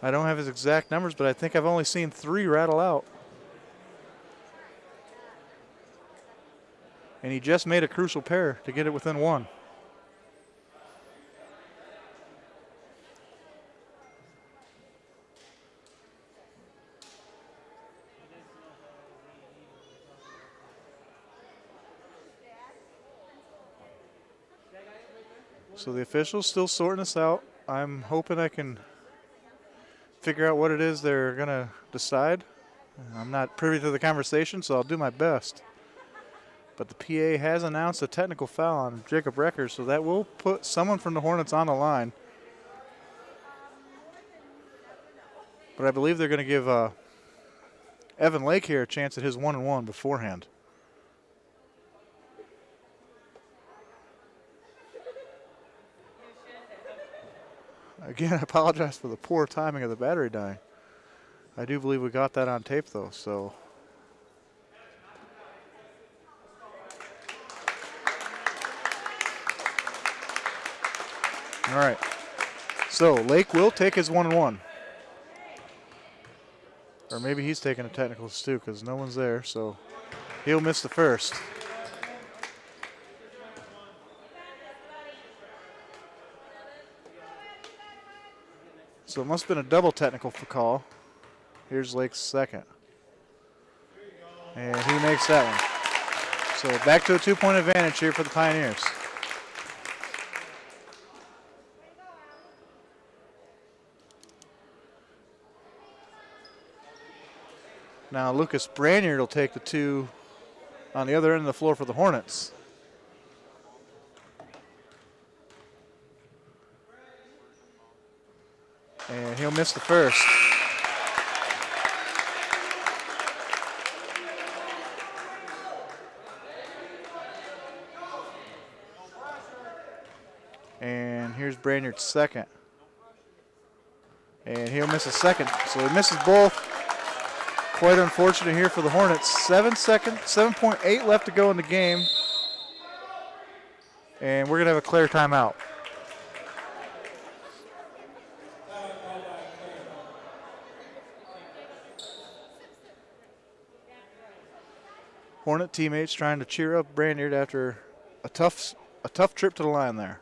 I don't have his exact numbers, but I think I've only seen 3 rattle out. And he just made a crucial pair to get it within 1. So the officials still sorting this out. I'm hoping I can figure out what it is they're going to decide. I'm not privy to the conversation, so I'll do my best. But the PA has announced a technical foul on Jacob Recker, so that will put someone from the Hornets on the line. But I believe they're going to give Evan Lake here a chance at his 1-on-1 beforehand. Again, I apologize for the poor timing of the battery dying. I do believe we got that on tape, though, so. All right. So Lake will take his 1-on-1. Or maybe he's taking a technicals too, because no one's there, so he'll miss the first. So it must have been a double technical call. Here's Lake's second. And he makes that one. So back to a 2-point advantage here for the Pioneers. Now Lucas Branyard will take the 2 on the other end of the floor for the Hornets. And he'll miss the first. And here's Branyard's second. And he'll miss a second. So he misses both. Quite unfortunate here for the Hornets. 7.8 left to go in the game. And we're going to have a Clare timeout. Hornet teammates trying to cheer up Branyard after a tough trip to the line there.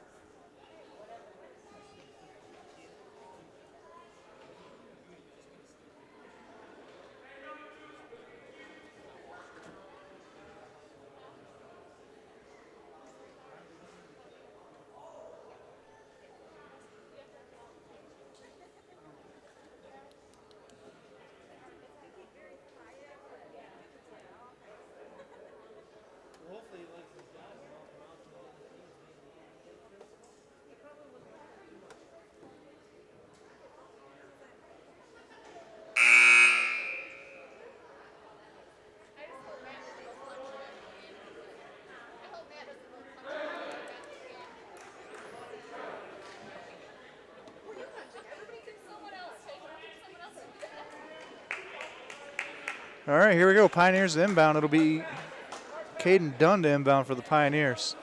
All right, here we go. Pioneers inbound. It'll be Caden Dunn to inbound for the Pioneers.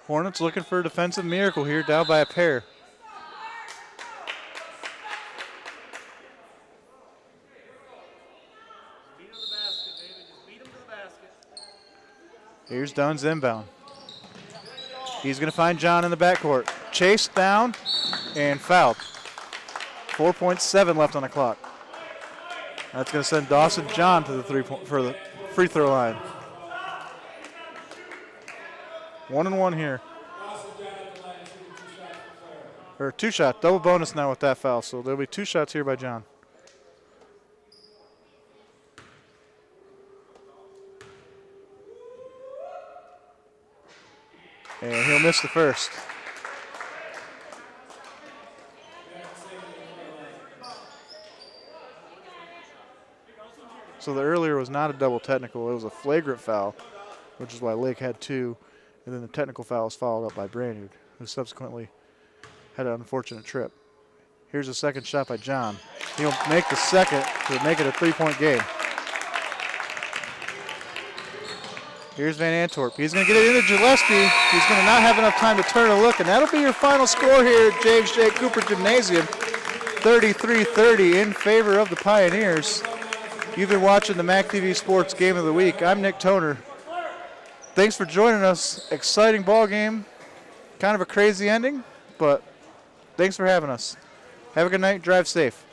Hornets looking for a defensive miracle here, down by a pair. Here's Dunn's inbound. He's going to find John in the backcourt. Chased down and fouled. 4.7 left on the clock. That's going to send Dawson John to the free throw line. 1-and-1 here. Or 2 shot, double bonus now with that foul. So there'll be 2 shots here by John. And he'll miss the first. So the earlier was not a double technical, it was a flagrant foul, which is why Lake had 2. And then the technical foul was followed up by Branyard, who subsequently had an unfortunate trip. Here's a second shot by John. He'll make the second to make it a 3-point game. Here's Van Antwerp. He's going to get it into Gillespie. He's going to not have enough time to turn and look, and that'll be your final score here at James J. Cooper Gymnasium. 33-30 in favor of the Pioneers. You've been watching the MAC TV Sports Game of the Week. I'm Nick Toner. Thanks for joining us. Exciting ball game. Kind of a crazy ending, but thanks for having us. Have a good night. Drive safe.